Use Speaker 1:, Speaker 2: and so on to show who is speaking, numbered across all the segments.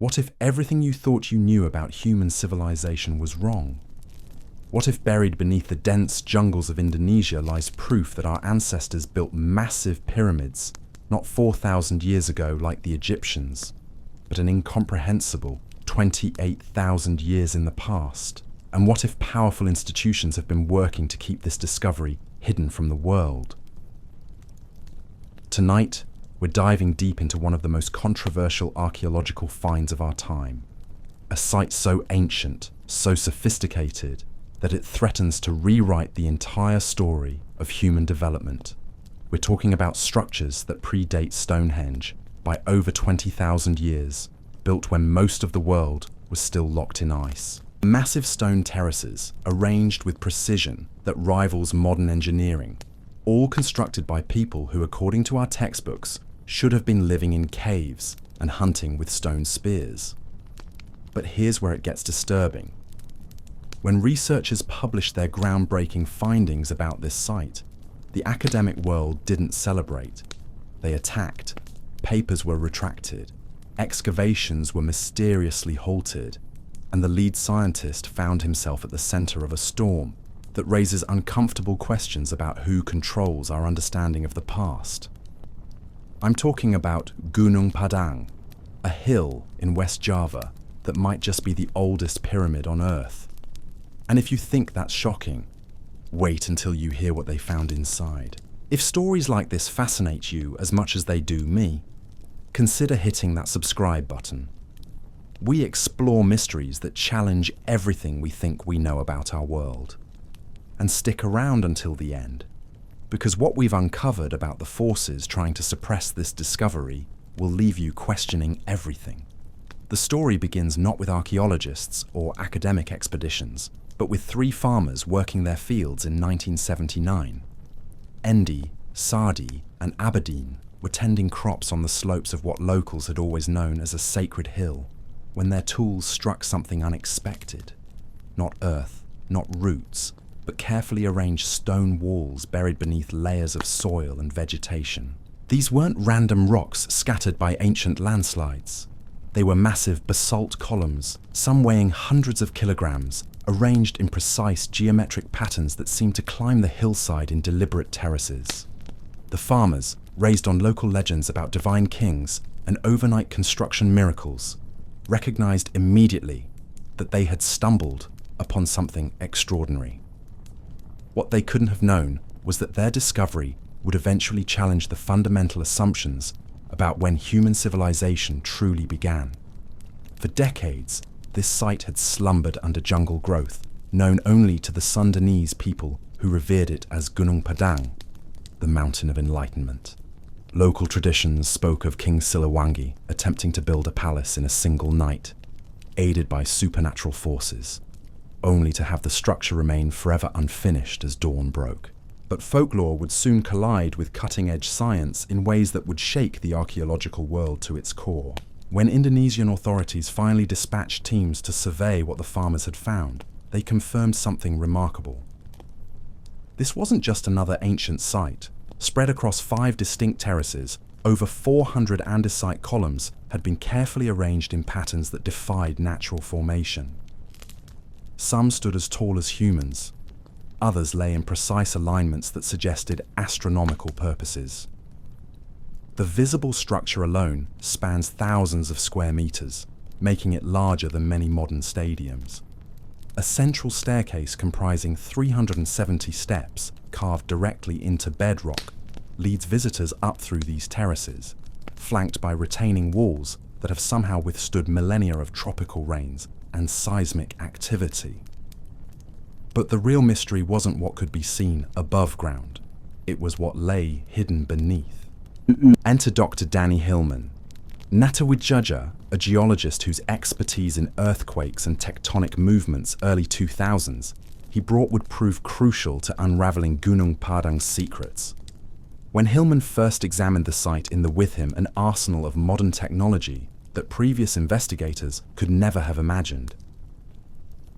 Speaker 1: What if everything you thought you knew about human civilization was wrong? What if buried beneath the dense jungles of Indonesia lies proof that our ancestors built massive pyramids, not 4,000 years ago like the Egyptians, but an incomprehensible 28,000 years in the past? And what if powerful institutions have been working to keep this discovery hidden from the world? Tonight, we're diving deep into one of the most controversial archaeological finds of our time. A site so ancient, so sophisticated, that it threatens to rewrite the entire story of human development. We're talking about structures that predate Stonehenge by over 20,000 years, built when most of the world was still locked in ice. Massive stone terraces, arranged with precision that rivals modern engineering, all constructed by people who, according to our textbooks, should have been living in caves and hunting with stone spears. But here's where it gets disturbing. When researchers published their groundbreaking findings about this site, the academic world didn't celebrate. They attacked. Papers were retracted. Excavations were mysteriously halted. And the lead scientist found himself at the center of a storm that raises uncomfortable questions about who controls our understanding of the past. I'm talking about Gunung Padang, a hill in West Java that might just be the oldest pyramid on Earth. And if you think that's shocking, wait until you hear what they found inside. If stories like this fascinate you as much as they do me, consider hitting that subscribe button. We explore mysteries that challenge everything we think we know about our world. And stick around until the end, because what we've uncovered about the forces trying to suppress this discovery will leave you questioning everything. The story begins not with archaeologists or academic expeditions, but with 3 farmers working their fields in 1979. Endi, Sadi, and Aberdeen were tending crops on the slopes of what locals had always known as a sacred hill, when their tools struck something unexpected. Not earth, not roots, but carefully arranged stone walls buried beneath layers of soil and vegetation. These weren't random rocks scattered by ancient landslides. They were massive basalt columns, some weighing hundreds of kilograms, arranged in precise geometric patterns that seemed to climb the hillside in deliberate terraces. The farmers, raised on local legends about divine kings and overnight construction miracles, recognized immediately that they had stumbled upon something extraordinary. What they couldn't have known was that their discovery would eventually challenge the fundamental assumptions about when human civilization truly began. For decades, this site had slumbered under jungle growth, known only to the Sundanese people who revered it as Gunung Padang, the Mountain of Enlightenment. Local traditions spoke of King Siliwangi attempting to build a palace in a single night, aided by supernatural forces, only to have the structure remain forever unfinished as dawn broke. But folklore would soon collide with cutting-edge science in ways that would shake the archaeological world to its core. When Indonesian authorities finally dispatched teams to survey what the farmers had found, they confirmed something remarkable. This wasn't just another ancient site. Spread across 5 distinct terraces, over 400 andesite columns had been carefully arranged in patterns that defied natural formation. Some stood as tall as humans. Others lay in precise alignments that suggested astronomical purposes. The visible structure alone spans thousands of square meters, making it larger than many modern stadiums. A central staircase comprising 370 steps, carved directly into bedrock, leads visitors up through these terraces, flanked by retaining walls that have somehow withstood millennia of tropical rains and seismic activity. But the real mystery wasn't what could be seen above ground. It was what lay hidden beneath. Enter Dr. Danny Hillman. Natawijaja, a geologist whose expertise in earthquakes and tectonic movements early 2000s, he brought would prove crucial to unraveling Gunung Padang's secrets. When Hillman first examined the site in the with him an arsenal of modern technology that previous investigators could never have imagined.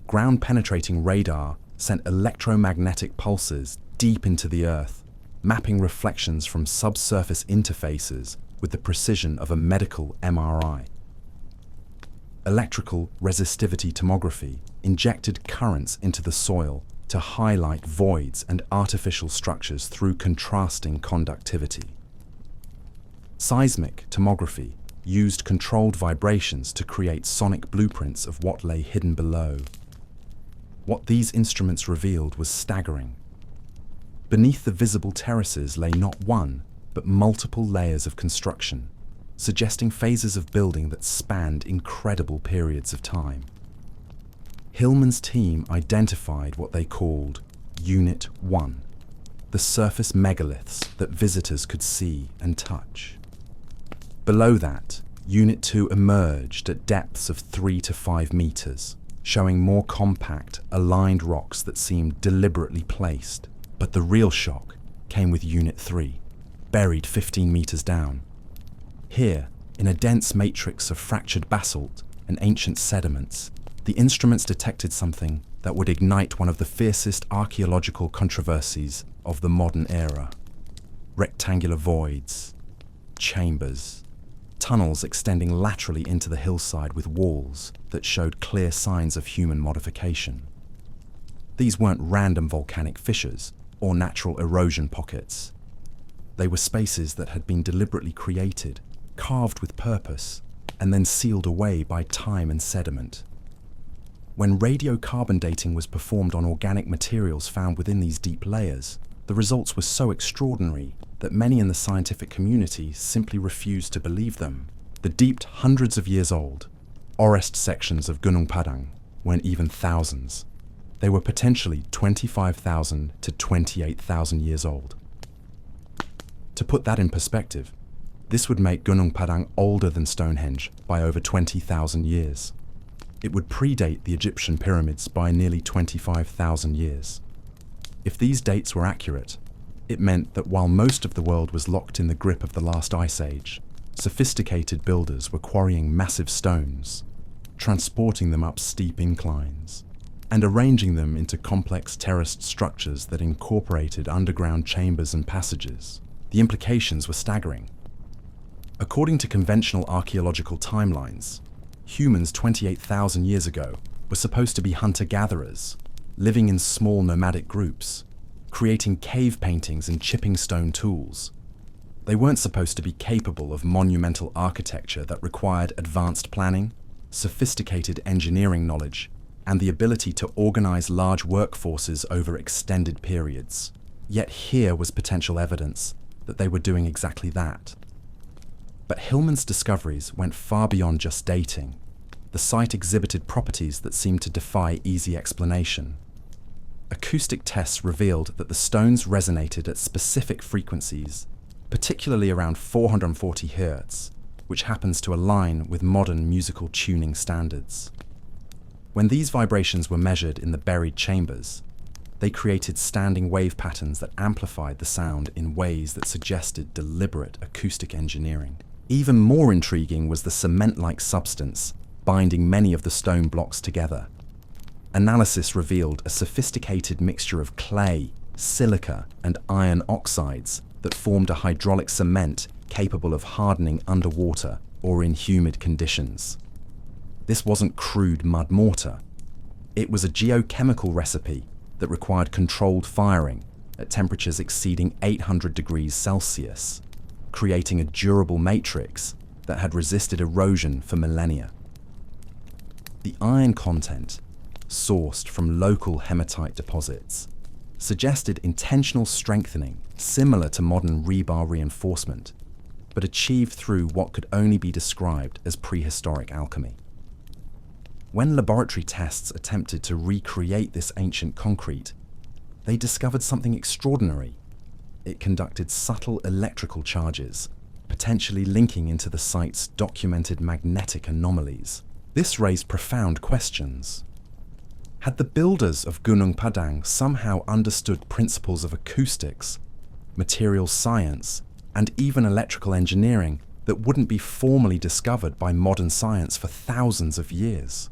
Speaker 1: Ground-penetrating radar sent electromagnetic pulses deep into the earth, mapping reflections from subsurface interfaces with the precision of a medical MRI. Electrical resistivity tomography injected currents into the soil to highlight voids and artificial structures through contrasting conductivity. Seismic tomography used controlled vibrations to create sonic blueprints of what lay hidden below. What these instruments revealed was staggering. Beneath the visible terraces lay not one, but multiple layers of construction, suggesting phases of building that spanned incredible periods of time. Hillman's team identified what they called Unit 1, the surface megaliths that visitors could see and touch. Below that, Unit 2 emerged at depths of 3 to 5 meters, showing more compact, aligned rocks that seemed deliberately placed. But the real shock came with Unit 3, buried 15 meters down. Here, in a dense matrix of fractured basalt and ancient sediments, the instruments detected something that would ignite one of the fiercest archaeological controversies of the modern era. Rectangular voids, chambers, tunnels extending laterally into the hillside with walls that showed clear signs of human modification. These weren't random volcanic fissures or natural erosion pockets. They were spaces that had been deliberately created, carved with purpose, and then sealed away by time and sediment. When radiocarbon dating was performed on organic materials found within these deep layers, the results were so extraordinary that many in the scientific community simply refused to believe them. The deep hundreds of years old, Orest sections of Gunung Padang weren't even thousands. They were potentially 25,000 to 28,000 years old. To put that in perspective, this would make Gunung Padang older than Stonehenge by over 20,000 years. It would predate the Egyptian pyramids by nearly 25,000 years. If these dates were accurate, it meant that while most of the world was locked in the grip of the last ice age, sophisticated builders were quarrying massive stones, transporting them up steep inclines, and arranging them into complex terraced structures that incorporated underground chambers and passages. The implications were staggering. According to conventional archaeological timelines, humans 28,000 years ago were supposed to be hunter-gatherers, living in small nomadic groups, creating cave paintings and chipping stone tools. They weren't supposed to be capable of monumental architecture that required advanced planning, sophisticated engineering knowledge, and the ability to organize large workforces over extended periods. Yet here was potential evidence that they were doing exactly that. But Hillman's discoveries went far beyond just dating. The site exhibited properties that seemed to defy easy explanation. Acoustic tests revealed that the stones resonated at specific frequencies, particularly around 440 Hz, which happens to align with modern musical tuning standards. When these vibrations were measured in the buried chambers, they created standing wave patterns that amplified the sound in ways that suggested deliberate acoustic engineering. Even more intriguing was the cement-like substance binding many of the stone blocks together. Analysis revealed a sophisticated mixture of clay, silica, and iron oxides that formed a hydraulic cement capable of hardening underwater or in humid conditions. This wasn't crude mud mortar. It was a geochemical recipe that required controlled firing at temperatures exceeding 800 degrees Celsius, creating a durable matrix that had resisted erosion for millennia. The iron content, sourced from local hematite deposits, suggested intentional strengthening similar to modern rebar reinforcement, but achieved through what could only be described as prehistoric alchemy. When laboratory tests attempted to recreate this ancient concrete, they discovered something extraordinary. It conducted subtle electrical charges, potentially linking into the site's documented magnetic anomalies. This raised profound questions. Had the builders of Gunung Padang somehow understood principles of acoustics, materials science, and even electrical engineering that wouldn't be formally discovered by modern science for thousands of years?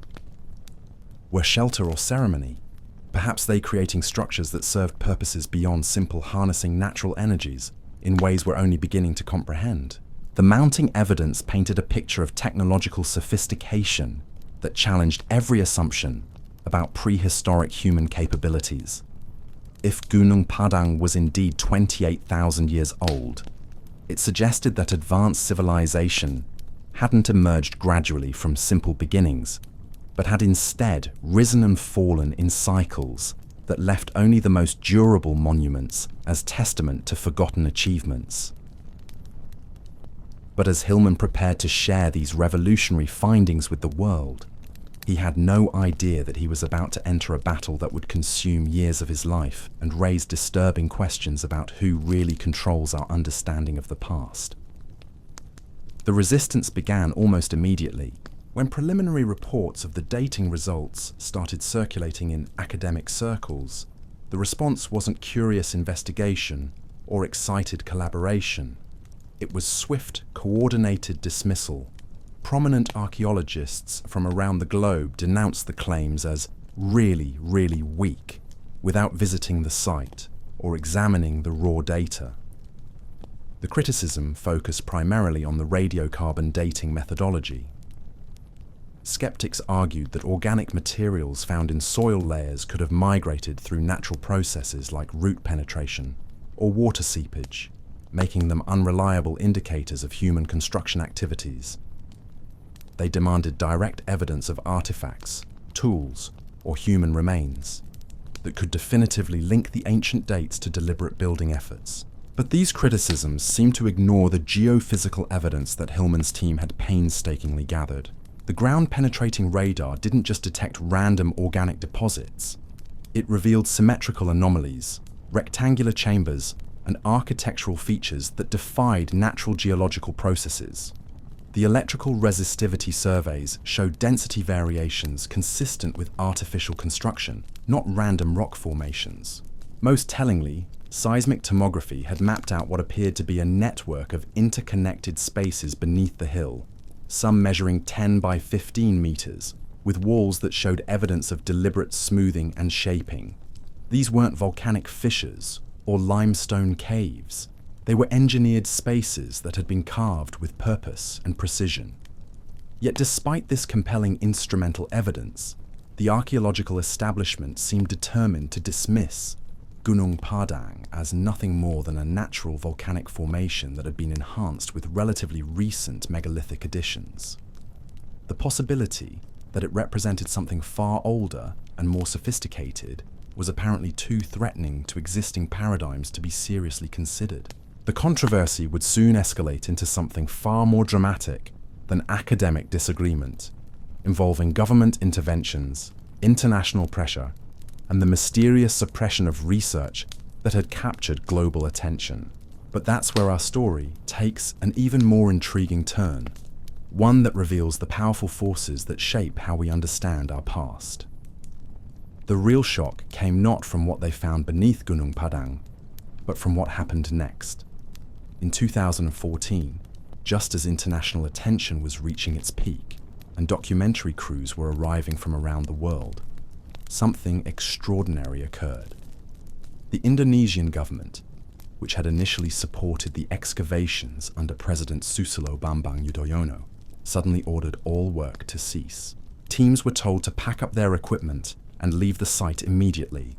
Speaker 1: Were shelter or ceremony, perhaps they creating structures that served purposes beyond simple harnessing natural energies in ways we're only beginning to comprehend? The mounting evidence painted a picture of technological sophistication that challenged every assumption about prehistoric human capabilities. If Gunung Padang was indeed 28,000 years old, it suggested that advanced civilization hadn't emerged gradually from simple beginnings, but had instead risen and fallen in cycles that left only the most durable monuments as testament to forgotten achievements. But as Hillman prepared to share these revolutionary findings with the world, he had no idea that he was about to enter a battle that would consume years of his life and raise disturbing questions about who really controls our understanding of the past. The resistance began almost immediately. When preliminary reports of the dating results started circulating in academic circles, the response wasn't curious investigation or excited collaboration. It was swift, coordinated dismissal. Prominent archaeologists from around the globe denounced the claims as really, really weak, without visiting the site or examining the raw data. The criticism focused primarily on the radiocarbon dating methodology. Skeptics argued that organic materials found in soil layers could have migrated through natural processes like root penetration or water seepage, making them unreliable indicators of human construction activities. They demanded direct evidence of artifacts, tools, or human remains that could definitively link the ancient dates to deliberate building efforts. But these criticisms seemed to ignore the geophysical evidence that Hillman's team had painstakingly gathered. The ground-penetrating radar didn't just detect random organic deposits. It revealed symmetrical anomalies, rectangular chambers, and architectural features that defied natural geological processes. The electrical resistivity surveys showed density variations consistent with artificial construction, not random rock formations. Most tellingly, seismic tomography had mapped out what appeared to be a network of interconnected spaces beneath the hill, some measuring 10 by 15 meters, with walls that showed evidence of deliberate smoothing and shaping. These weren't volcanic fissures or limestone caves. They were engineered spaces that had been carved with purpose and precision. Yet despite this compelling instrumental evidence, the archaeological establishment seemed determined to dismiss Gunung Padang as nothing more than a natural volcanic formation that had been enhanced with relatively recent megalithic additions. The possibility that it represented something far older and more sophisticated was apparently too threatening to existing paradigms to be seriously considered. The controversy would soon escalate into something far more dramatic than academic disagreement, involving government interventions, international pressure, and the mysterious suppression of research that had captured global attention. But that's where our story takes an even more intriguing turn, one that reveals the powerful forces that shape how we understand our past. The real shock came not from what they found beneath Gunung Padang, but from what happened next. In 2014, just as international attention was reaching its peak and documentary crews were arriving from around the world, something extraordinary occurred. The Indonesian government, which had initially supported the excavations under President Susilo Bambang Yudhoyono, suddenly ordered all work to cease. Teams were told to pack up their equipment and leave the site immediately.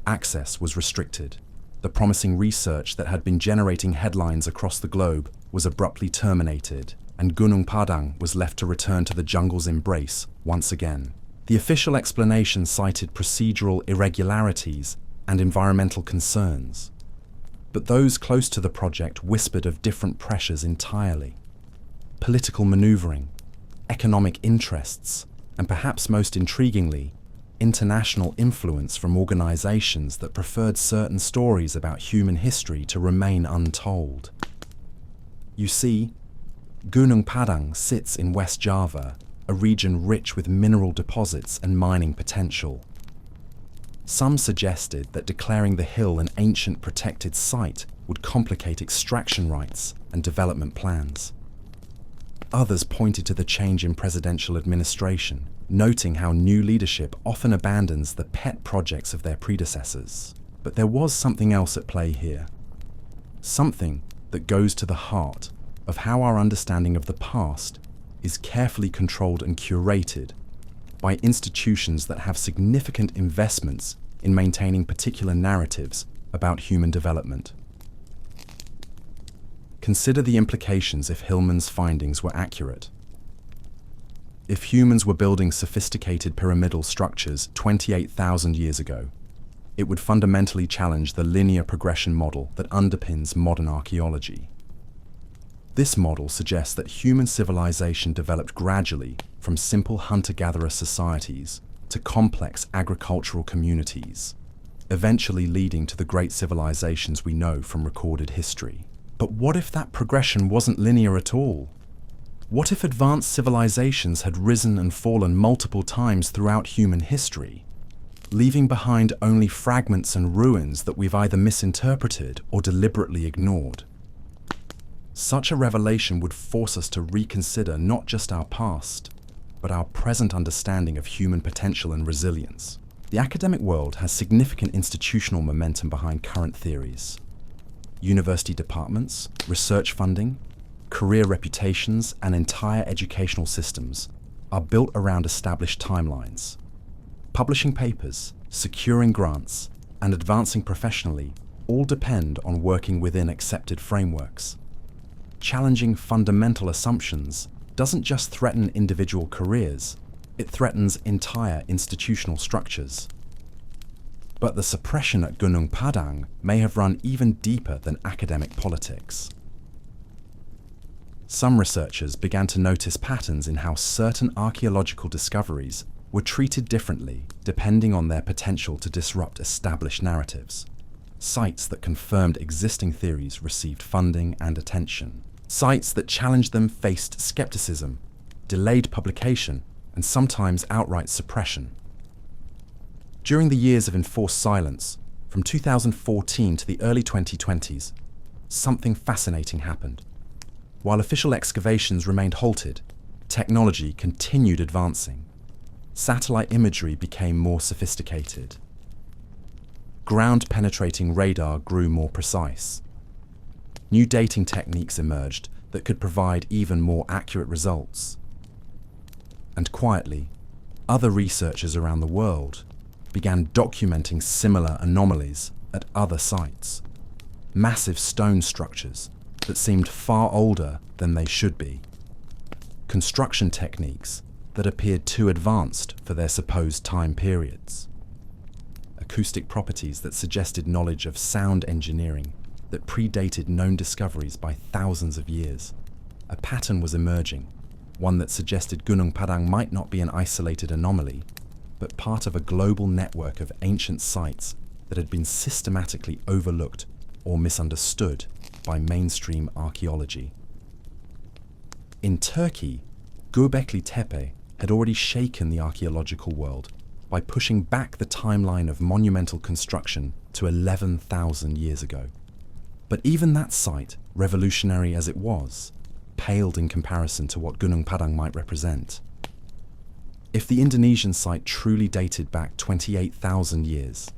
Speaker 1: Access was restricted. The promising research that had been generating headlines across the globe was abruptly terminated, and Gunung Padang was left to return to the jungle's embrace once again. The official explanation cited procedural irregularities and environmental concerns, but those close to the project whispered of different pressures entirely. Political maneuvering, economic interests, and perhaps most intriguingly, international influence from organizations that preferred certain stories about human history to remain untold. You see, Gunung Padang sits in West Java, a region rich with mineral deposits and mining potential. Some suggested that declaring the hill an ancient protected site would complicate extraction rights and development plans. Others pointed to the change in presidential administration, noting how new leadership often abandons the pet projects of their predecessors. But there was something else at play here. Something that goes to the heart of how our understanding of the past is carefully controlled and curated by institutions that have significant investments in maintaining particular narratives about human development. Consider the implications if Hillman's findings were accurate. If humans were building sophisticated pyramidal structures 28,000 years ago, it would fundamentally challenge the linear progression model that underpins modern archaeology. This model suggests that human civilization developed gradually from simple hunter-gatherer societies to complex agricultural communities, eventually leading to the great civilizations we know from recorded history. But what if that progression wasn't linear at all? What if advanced civilizations had risen and fallen multiple times throughout human history, leaving behind only fragments and ruins that we've either misinterpreted or deliberately ignored? Such a revelation would force us to reconsider not just our past, but our present understanding of human potential and resilience. The academic world has significant institutional momentum behind current theories. University departments, research funding, career reputations, and entire educational systems are built around established timelines. Publishing papers, securing grants, and advancing professionally all depend on working within accepted frameworks. Challenging fundamental assumptions doesn't just threaten individual careers, it threatens entire institutional structures. But the suppression at Gunung Padang may have run even deeper than academic politics. Some researchers began to notice patterns in how certain archaeological discoveries were treated differently depending on their potential to disrupt established narratives. Sites that confirmed existing theories received funding and attention. Sites that challenged them faced skepticism, delayed publication, and sometimes outright suppression. During the years of enforced silence, from 2014 to the early 2020s, something fascinating happened. While official excavations remained halted, technology continued advancing. Satellite imagery became more sophisticated. Ground-penetrating radar grew more precise. New dating techniques emerged that could provide even more accurate results. And quietly, other researchers around the world began documenting similar anomalies at other sites. Massive stone structures that seemed far older than they should be. Construction techniques that appeared too advanced for their supposed time periods. Acoustic properties that suggested knowledge of sound engineering that predated known discoveries by thousands of years. A pattern was emerging, one that suggested Gunung Padang might not be an isolated anomaly, but part of a global network of ancient sites that had been systematically overlooked or misunderstood by mainstream archaeology. In Turkey, Göbekli Tepe had already shaken the archaeological world by pushing back the timeline of monumental construction to 11,000 years ago. But even that site, revolutionary as it was, paled in comparison to what Gunung Padang might represent. If the Indonesian site truly dated back 28,000 years,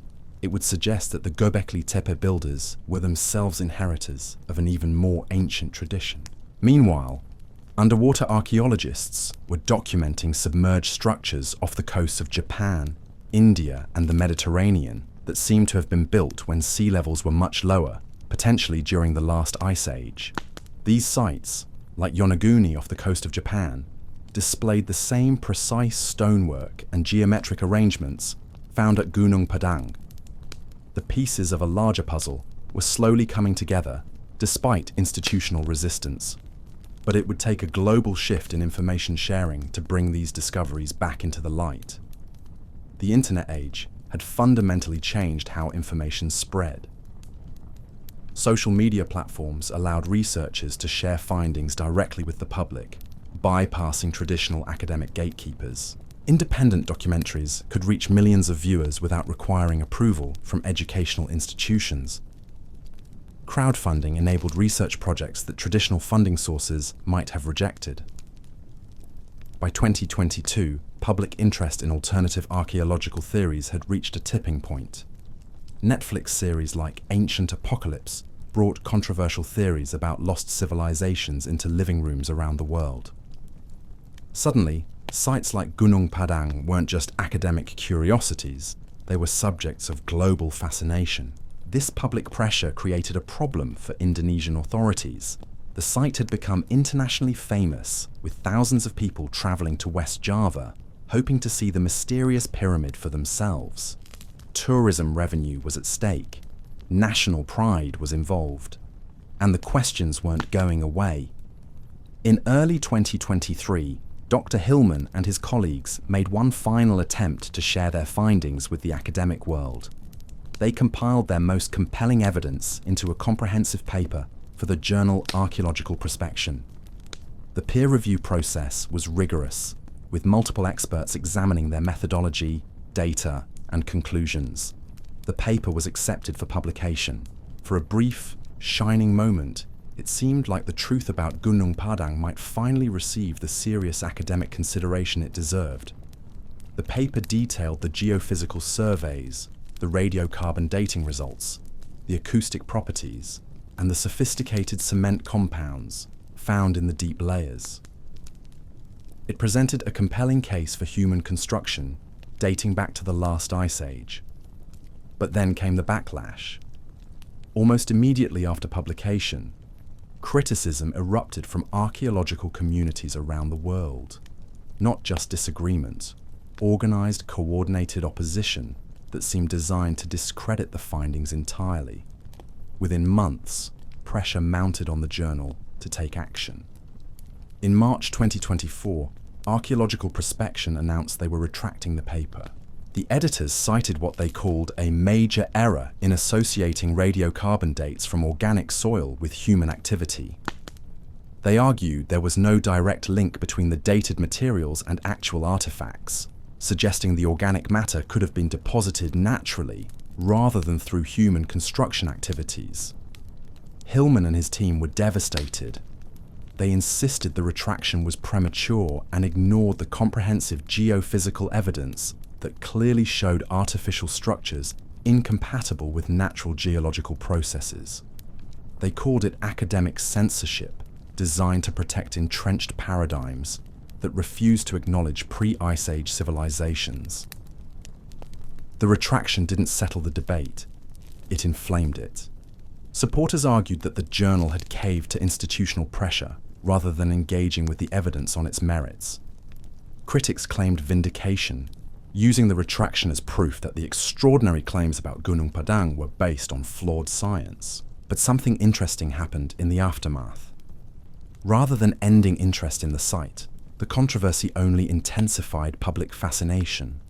Speaker 1: it would suggest that the Göbekli Tepe builders were themselves inheritors of an even more ancient tradition. Meanwhile, underwater archaeologists were documenting submerged structures off the coasts of Japan, India, and the Mediterranean that seemed to have been built when sea levels were much lower, potentially during the last ice age. These sites, like Yonaguni off the coast of Japan, displayed the same precise stonework and geometric arrangements found at Gunung Padang. The pieces of a larger puzzle were slowly coming together despite institutional resistance. But it would take a global shift in information sharing to bring these discoveries back into the light. The internet age had fundamentally changed how information spread. Social media platforms allowed researchers to share findings directly with the public, bypassing traditional academic gatekeepers. Independent documentaries could reach millions of viewers without requiring approval from educational institutions. Crowdfunding enabled research projects that traditional funding sources might have rejected. By 2022, public interest in alternative archaeological theories had reached a tipping point. Netflix series like Ancient Apocalypse brought controversial theories about lost civilizations into living rooms around the world. Suddenly, Sites like Gunung Padang weren't just academic curiosities, they were subjects of global fascination. This public pressure created a problem for Indonesian authorities. The site had become internationally famous, with thousands of people traveling to West Java, hoping to see the mysterious pyramid for themselves. Tourism revenue was at stake, national pride was involved, and the questions weren't going away. In early 2023, Dr. Hillman and his colleagues made one final attempt to share their findings with the academic world. They compiled their most compelling evidence into a comprehensive paper for the journal Archaeological Prospection. The peer review process was rigorous, with multiple experts examining their methodology, data, and conclusions. The paper was accepted for publication. For a brief, shining moment, it seemed like the truth about Gunung Padang might finally receive the serious academic consideration it deserved. The paper detailed the geophysical surveys, the radiocarbon dating results, the acoustic properties, and the sophisticated cement compounds found in the deep layers. It presented a compelling case for human construction dating back to the last ice age. But then came the backlash. Almost immediately after publication, criticism erupted from archaeological communities around the world. Not just disagreement, organized, coordinated opposition that seemed designed to discredit the findings entirely. Within months, pressure mounted on the journal to take action. In March 2024, Archaeological Prospection announced they were retracting the paper. The editors cited what they called a major error in associating radiocarbon dates from organic soil with human activity. They argued there was no direct link between the dated materials and actual artifacts, suggesting the organic matter could have been deposited naturally rather than through human construction activities. Hillman and his team were devastated. They insisted the retraction was premature and ignored the comprehensive geophysical evidence that clearly showed artificial structures incompatible with natural geological processes. They called it academic censorship, designed to protect entrenched paradigms that refused to acknowledge pre-Ice Age civilizations. The retraction didn't settle the debate, it inflamed it. Supporters argued that the journal had caved to institutional pressure rather than engaging with the evidence on its merits. Critics claimed vindication, using the retraction as proof that the extraordinary claims about Gunung Padang were based on flawed science. But something interesting happened in the aftermath. Rather than ending interest in the site, the controversy only intensified public fascination.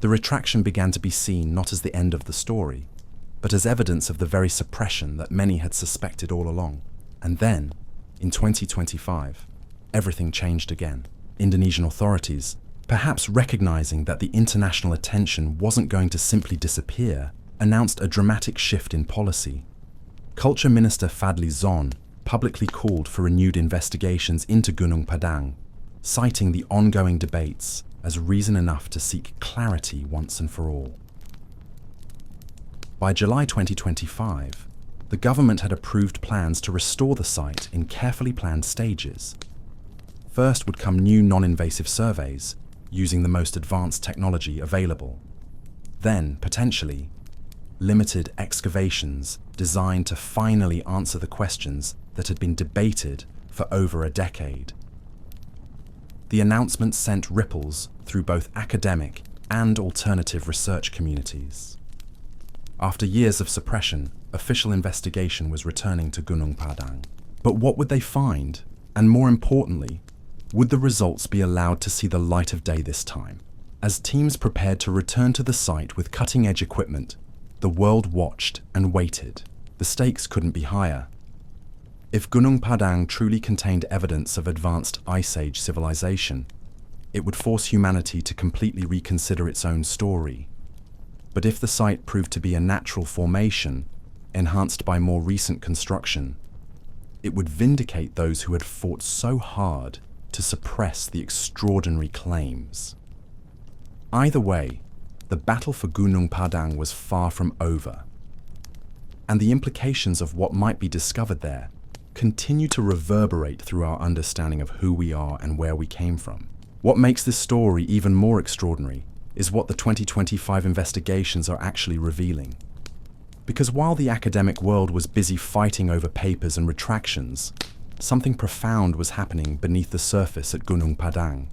Speaker 1: The retraction began to be seen not as the end of the story, but as evidence of the very suppression that many had suspected all along. And then, in 2025, everything changed again. Indonesian authorities, perhaps recognizing that the international attention wasn't going to simply disappear, announced a dramatic shift in policy. Culture Minister Fadli Zon publicly called for renewed investigations into Gunung Padang, citing the ongoing debates as reason enough to seek clarity once and for all. By July 2025, the government had approved plans to restore the site in carefully planned stages. First would come new non-invasive surveys, using the most advanced technology available. Then, potentially, limited excavations designed to finally answer the questions that had been debated for over a decade. The announcement sent ripples through both academic and alternative research communities. After years of suppression, official investigation was returning to Gunung Padang. But what would they find? And more importantly, would the results be allowed to see the light of day this time? As teams prepared to return to the site with cutting-edge equipment, the world watched and waited. The stakes couldn't be higher. If Gunung Padang truly contained evidence of advanced Ice Age civilization, it would force humanity to completely reconsider its own story. But if the site proved to be a natural formation, enhanced by more recent construction, it would vindicate those who had fought so hard to suppress the extraordinary claims. Either way, the battle for Gunung Padang was far from over, and the implications of what might be discovered there continue to reverberate through our understanding of who we are and where we came from. What makes this story even more extraordinary is what the 2025 investigations are actually revealing. Because while the academic world was busy fighting over papers and retractions, something profound was happening beneath the surface at Gunung Padang.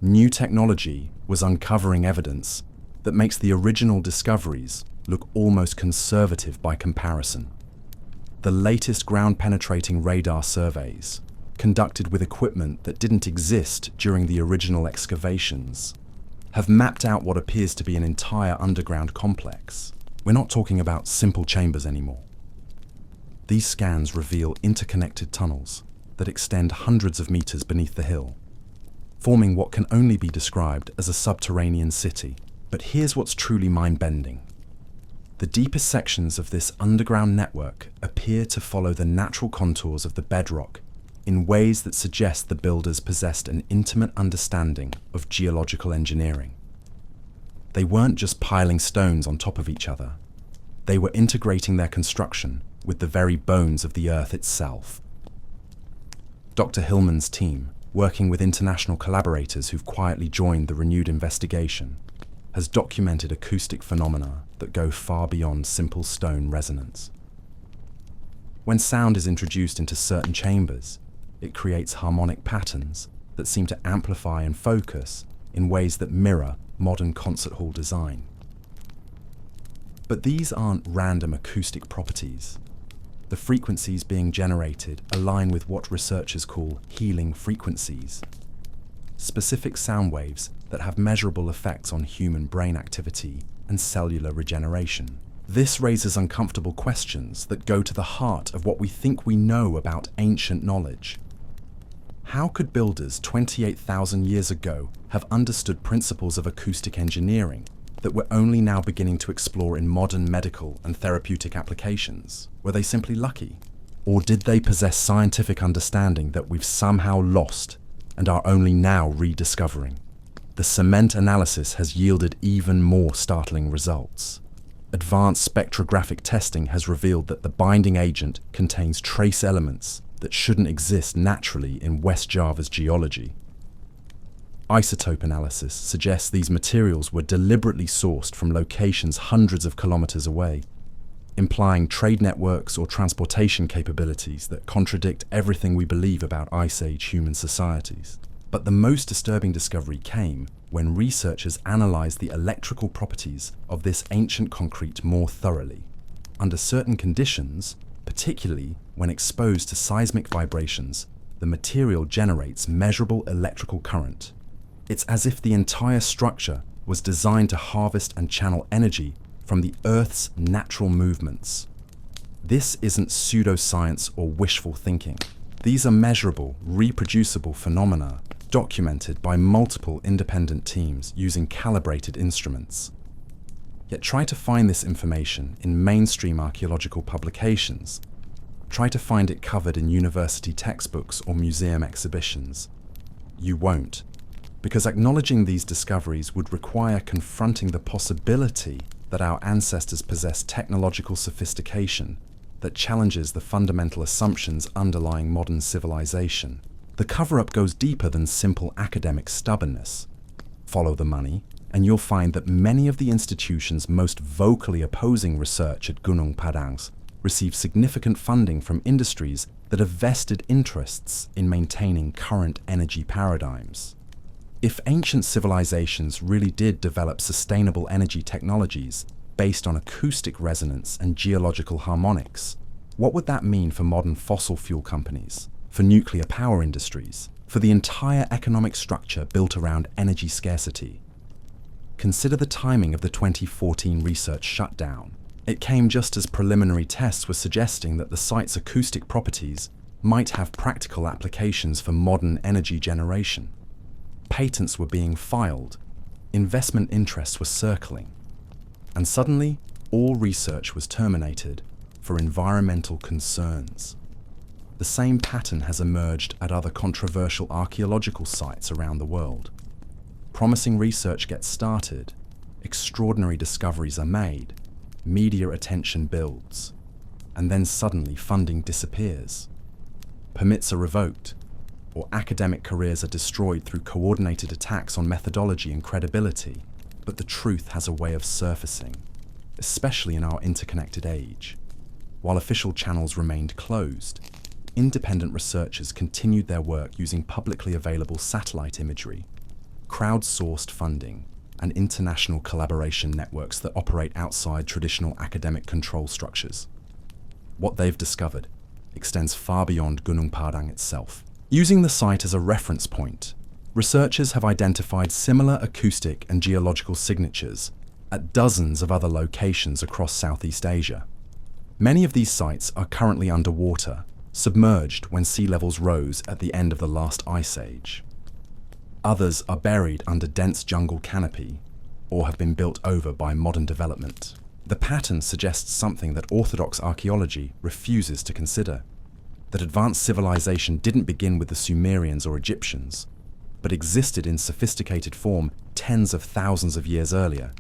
Speaker 1: New technology was uncovering evidence that makes the original discoveries look almost conservative by comparison. The latest ground-penetrating radar surveys, conducted with equipment that didn't exist during the original excavations, have mapped out what appears to be an entire underground complex. We're not talking about simple chambers anymore. These scans reveal interconnected tunnels that extend hundreds of meters beneath the hill, forming what can only be described as a subterranean city. But here's what's truly mind-bending. The deepest sections of this underground network appear to follow the natural contours of the bedrock in ways that suggest the builders possessed an intimate understanding of geological engineering. They weren't just piling stones on top of each other. They were integrating their construction with the very bones of the earth itself. Dr. Hillman's team, working with international collaborators who've quietly joined the renewed investigation, has documented acoustic phenomena that go far beyond simple stone resonance. When sound is introduced into certain chambers, it creates harmonic patterns that seem to amplify and focus in ways that mirror modern concert hall design. But these aren't random acoustic properties. The frequencies being generated align with what researchers call healing frequencies, specific sound waves that have measurable effects on human brain activity and cellular regeneration. This raises uncomfortable questions that go to the heart of what we think we know about ancient knowledge. How could builders 28,000 years ago have understood principles of acoustic engineering that we're only now beginning to explore in modern medical and therapeutic applications? Were they simply lucky? Or did they possess scientific understanding that we've somehow lost and are only now rediscovering? The cement analysis has yielded even more startling results. Advanced spectrographic testing has revealed that the binding agent contains trace elements that shouldn't exist naturally in West Java's geology. Isotope analysis suggests these materials were deliberately sourced from locations hundreds of kilometers away, implying trade networks or transportation capabilities that contradict everything we believe about Ice Age human societies. But the most disturbing discovery came when researchers analyzed the electrical properties of this ancient concrete more thoroughly. Under certain conditions, particularly when exposed to seismic vibrations, the material generates measurable electrical current. It's as if the entire structure was designed to harvest and channel energy from the Earth's natural movements. This isn't pseudoscience or wishful thinking. These are measurable, reproducible phenomena documented by multiple independent teams using calibrated instruments. Yet try to find this information in mainstream archaeological publications. Try to find it covered in university textbooks or museum exhibitions. You won't, because acknowledging these discoveries would require confronting the possibility that our ancestors possessed technological sophistication that challenges the fundamental assumptions underlying modern civilization. The cover-up goes deeper than simple academic stubbornness. Follow the money, and you'll find that many of the institutions most vocally opposing research at Gunung Padang receive significant funding from industries that have vested interests in maintaining current energy paradigms. If ancient civilizations really did develop sustainable energy technologies based on acoustic resonance and geological harmonics, what would that mean for modern fossil fuel companies, for nuclear power industries, for the entire economic structure built around energy scarcity? Consider the timing of the 2014 research shutdown. It came just as preliminary tests were suggesting that the site's acoustic properties might have practical applications for modern energy generation. Patents were being filed, investment interests were circling, and suddenly all research was terminated for environmental concerns. The same pattern has emerged at other controversial archaeological sites around the world. Promising research gets started, extraordinary discoveries are made, media attention builds, and then suddenly funding disappears. Permits are revoked, or academic careers are destroyed through coordinated attacks on methodology and credibility, but the truth has a way of surfacing, especially in our interconnected age. While official channels remained closed, independent researchers continued their work using publicly available satellite imagery, crowd-sourced funding, and international collaboration networks that operate outside traditional academic control structures. What they've discovered extends far beyond Gunung Padang itself. Using the site as a reference point, researchers have identified similar acoustic and geological signatures at dozens of other locations across Southeast Asia. Many of these sites are currently underwater, submerged when sea levels rose at the end of the last ice age. Others are buried under dense jungle canopy or have been built over by modern development. The pattern suggests something that orthodox archaeology refuses to consider: that advanced civilization didn't begin with the Sumerians or Egyptians, but existed in sophisticated form tens of thousands of years earlier,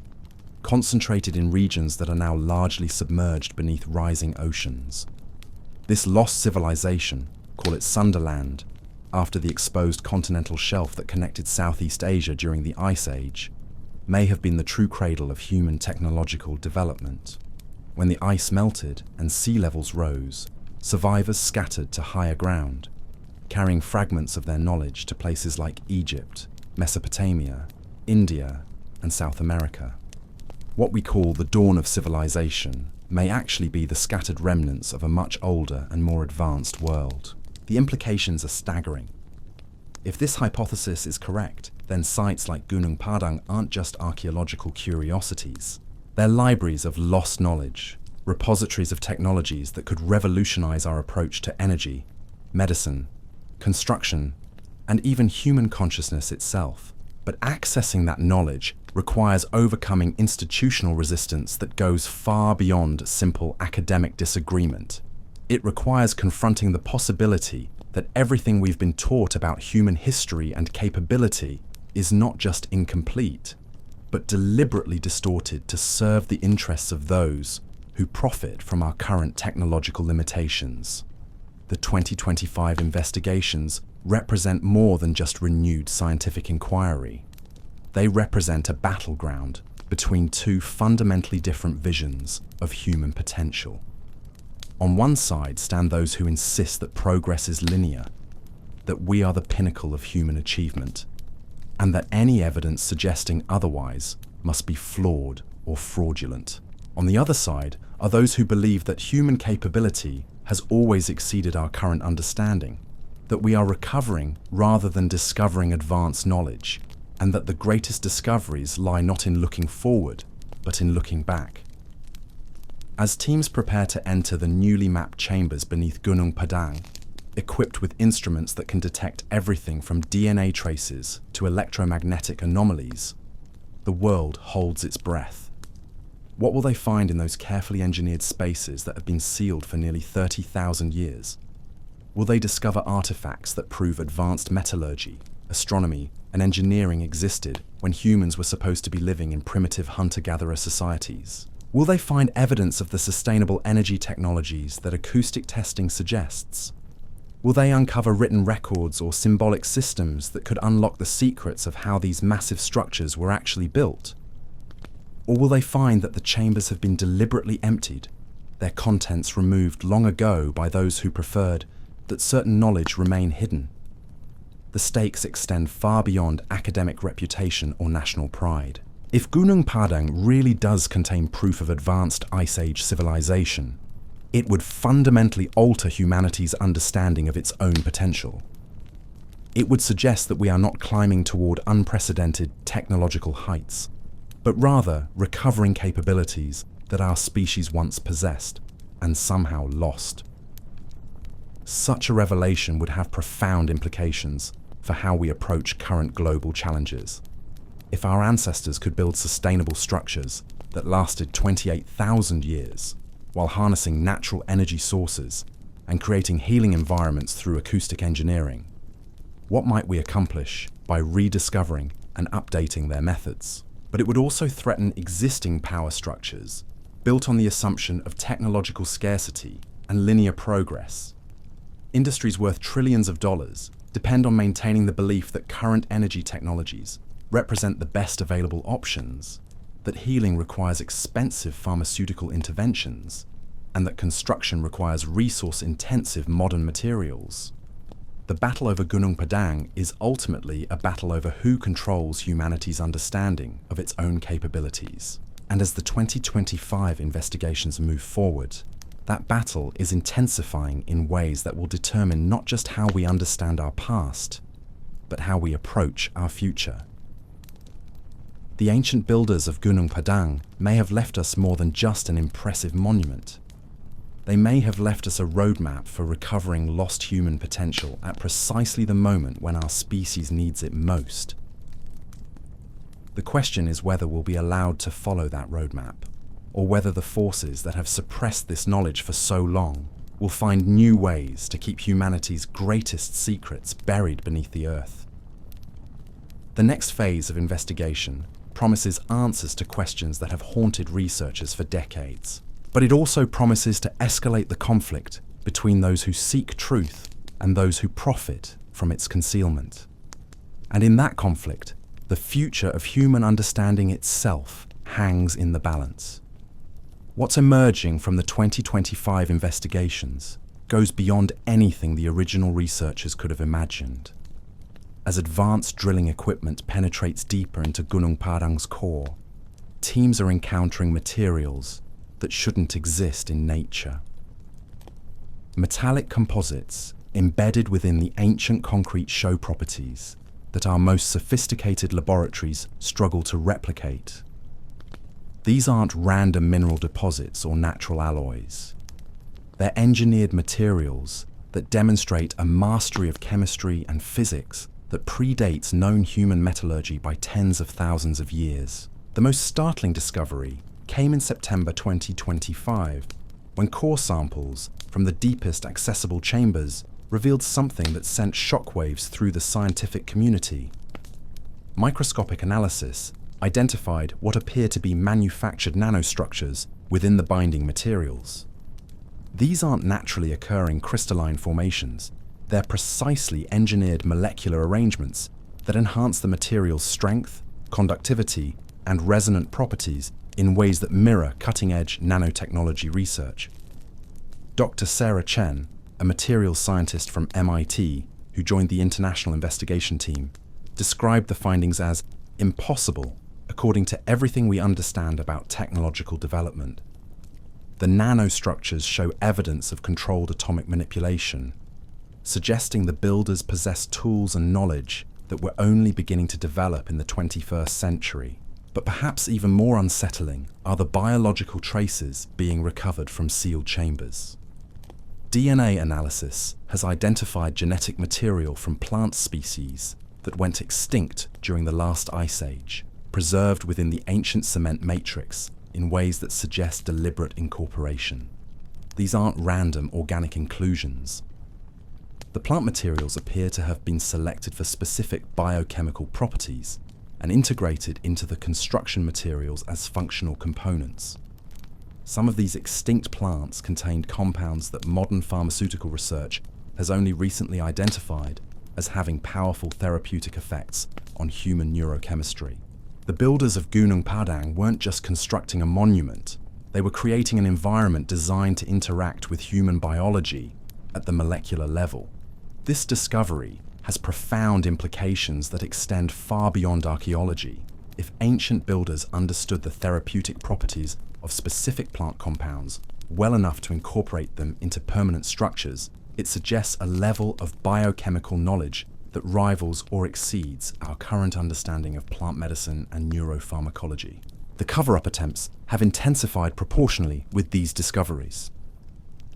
Speaker 1: concentrated in regions that are now largely submerged beneath rising oceans. This lost civilization, call it Sunderland, after the exposed continental shelf that connected Southeast Asia during the Ice Age, may have been the true cradle of human technological development. When the ice melted and sea levels rose, survivors scattered to higher ground, carrying fragments of their knowledge to places like Egypt, Mesopotamia, India, and South America. What we call the dawn of civilization may actually be the scattered remnants of a much older and more advanced world. The implications are staggering. If this hypothesis is correct, then sites like Gunung Padang aren't just archaeological curiosities. They're libraries of lost knowledge, repositories of technologies that could revolutionize our approach to energy, medicine, construction, and even human consciousness itself. But accessing that knowledge requires overcoming institutional resistance that goes far beyond simple academic disagreement. It requires confronting the possibility that everything we've been taught about human history and capability is not just incomplete, but deliberately distorted to serve the interests of those who profit from our current technological limitations. The 2025 investigations represent more than just renewed scientific inquiry. They represent a battleground between two fundamentally different visions of human potential. On one side stand those who insist that progress is linear, that we are the pinnacle of human achievement, and that any evidence suggesting otherwise must be flawed or fraudulent. On the other side are those who believe that human capability has always exceeded our current understanding, that we are recovering rather than discovering advanced knowledge, and that the greatest discoveries lie not in looking forward, but in looking back. As teams prepare to enter the newly mapped chambers beneath Gunung Padang, equipped with instruments that can detect everything from DNA traces to electromagnetic anomalies, the world holds its breath. What will they find in those carefully engineered spaces that have been sealed for nearly 30,000 years? Will they discover artifacts that prove advanced metallurgy, astronomy, and engineering existed when humans were supposed to be living in primitive hunter-gatherer societies? Will they find evidence of the sustainable energy technologies that acoustic testing suggests? Will they uncover written records or symbolic systems that could unlock the secrets of how these massive structures were actually built? Or will they find that the chambers have been deliberately emptied, their contents removed long ago by those who preferred that certain knowledge remain hidden? The stakes extend far beyond academic reputation or national pride. If Gunung Padang really does contain proof of advanced Ice Age civilization, it would fundamentally alter humanity's understanding of its own potential. It would suggest that we are not climbing toward unprecedented technological heights, but rather recovering capabilities that our species once possessed and somehow lost. Such a revelation would have profound implications for how we approach current global challenges. If our ancestors could build sustainable structures that lasted 28,000 years, while harnessing natural energy sources and creating healing environments through acoustic engineering, what might we accomplish by rediscovering and updating their methods? But it would also threaten existing power structures built on the assumption of technological scarcity and linear progress. Industries worth trillions of dollars depend on maintaining the belief that current energy technologies represent the best available options, that healing requires expensive pharmaceutical interventions, and that construction requires resource-intensive modern materials. The battle over Gunung Padang is ultimately a battle over who controls humanity's understanding of its own capabilities. And as the 2025 investigations move forward, that battle is intensifying in ways that will determine not just how we understand our past, but how we approach our future. The ancient builders of Gunung Padang may have left us more than just an impressive monument. They may have left us a roadmap for recovering lost human potential at precisely the moment when our species needs it most. The question is whether we'll be allowed to follow that roadmap, or whether the forces that have suppressed this knowledge for so long will find new ways to keep humanity's greatest secrets buried beneath the earth. The next phase of investigation promises answers to questions that have haunted researchers for decades. But it also promises to escalate the conflict between those who seek truth and those who profit from its concealment. And in that conflict, the future of human understanding itself hangs in the balance. What's emerging from the 2025 investigations goes beyond anything the original researchers could have imagined. As advanced drilling equipment penetrates deeper into Gunung Padang's core, teams are encountering materials that shouldn't exist in nature. Metallic composites embedded within the ancient concrete show properties that our most sophisticated laboratories struggle to replicate. These aren't random mineral deposits or natural alloys. They're engineered materials that demonstrate a mastery of chemistry and physics that predates known human metallurgy by tens of thousands of years. The most startling discovery came in September 2025, when core samples from the deepest accessible chambers revealed something that sent shockwaves through the scientific community. Microscopic analysis identified what appear to be manufactured nanostructures within the binding materials. These aren't naturally occurring crystalline formations. They're precisely engineered molecular arrangements that enhance the material's strength, conductivity, and resonant properties in ways that mirror cutting-edge nanotechnology research. Dr. Sarah Chen, a materials scientist from MIT who joined the international investigation team, described the findings as impossible according to everything we understand about technological development. The nanostructures show evidence of controlled atomic manipulation, suggesting the builders possessed tools and knowledge that we're only beginning to develop in the 21st century. But perhaps even more unsettling are the biological traces being recovered from sealed chambers. DNA analysis has identified genetic material from plant species that went extinct during the last ice age, preserved within the ancient cement matrix in ways that suggest deliberate incorporation. These aren't random organic inclusions. The plant materials appear to have been selected for specific biochemical properties and integrated into the construction materials as functional components. Some of these extinct plants contained compounds that modern pharmaceutical research has only recently identified as having powerful therapeutic effects on human neurochemistry. The builders of Gunung Padang weren't just constructing a monument, they were creating an environment designed to interact with human biology at the molecular level. This discovery has profound implications that extend far beyond archaeology. If ancient builders understood the therapeutic properties of specific plant compounds well enough to incorporate them into permanent structures, it suggests a level of biochemical knowledge that rivals or exceeds our current understanding of plant medicine and neuropharmacology. The cover-up attempts have intensified proportionally with these discoveries.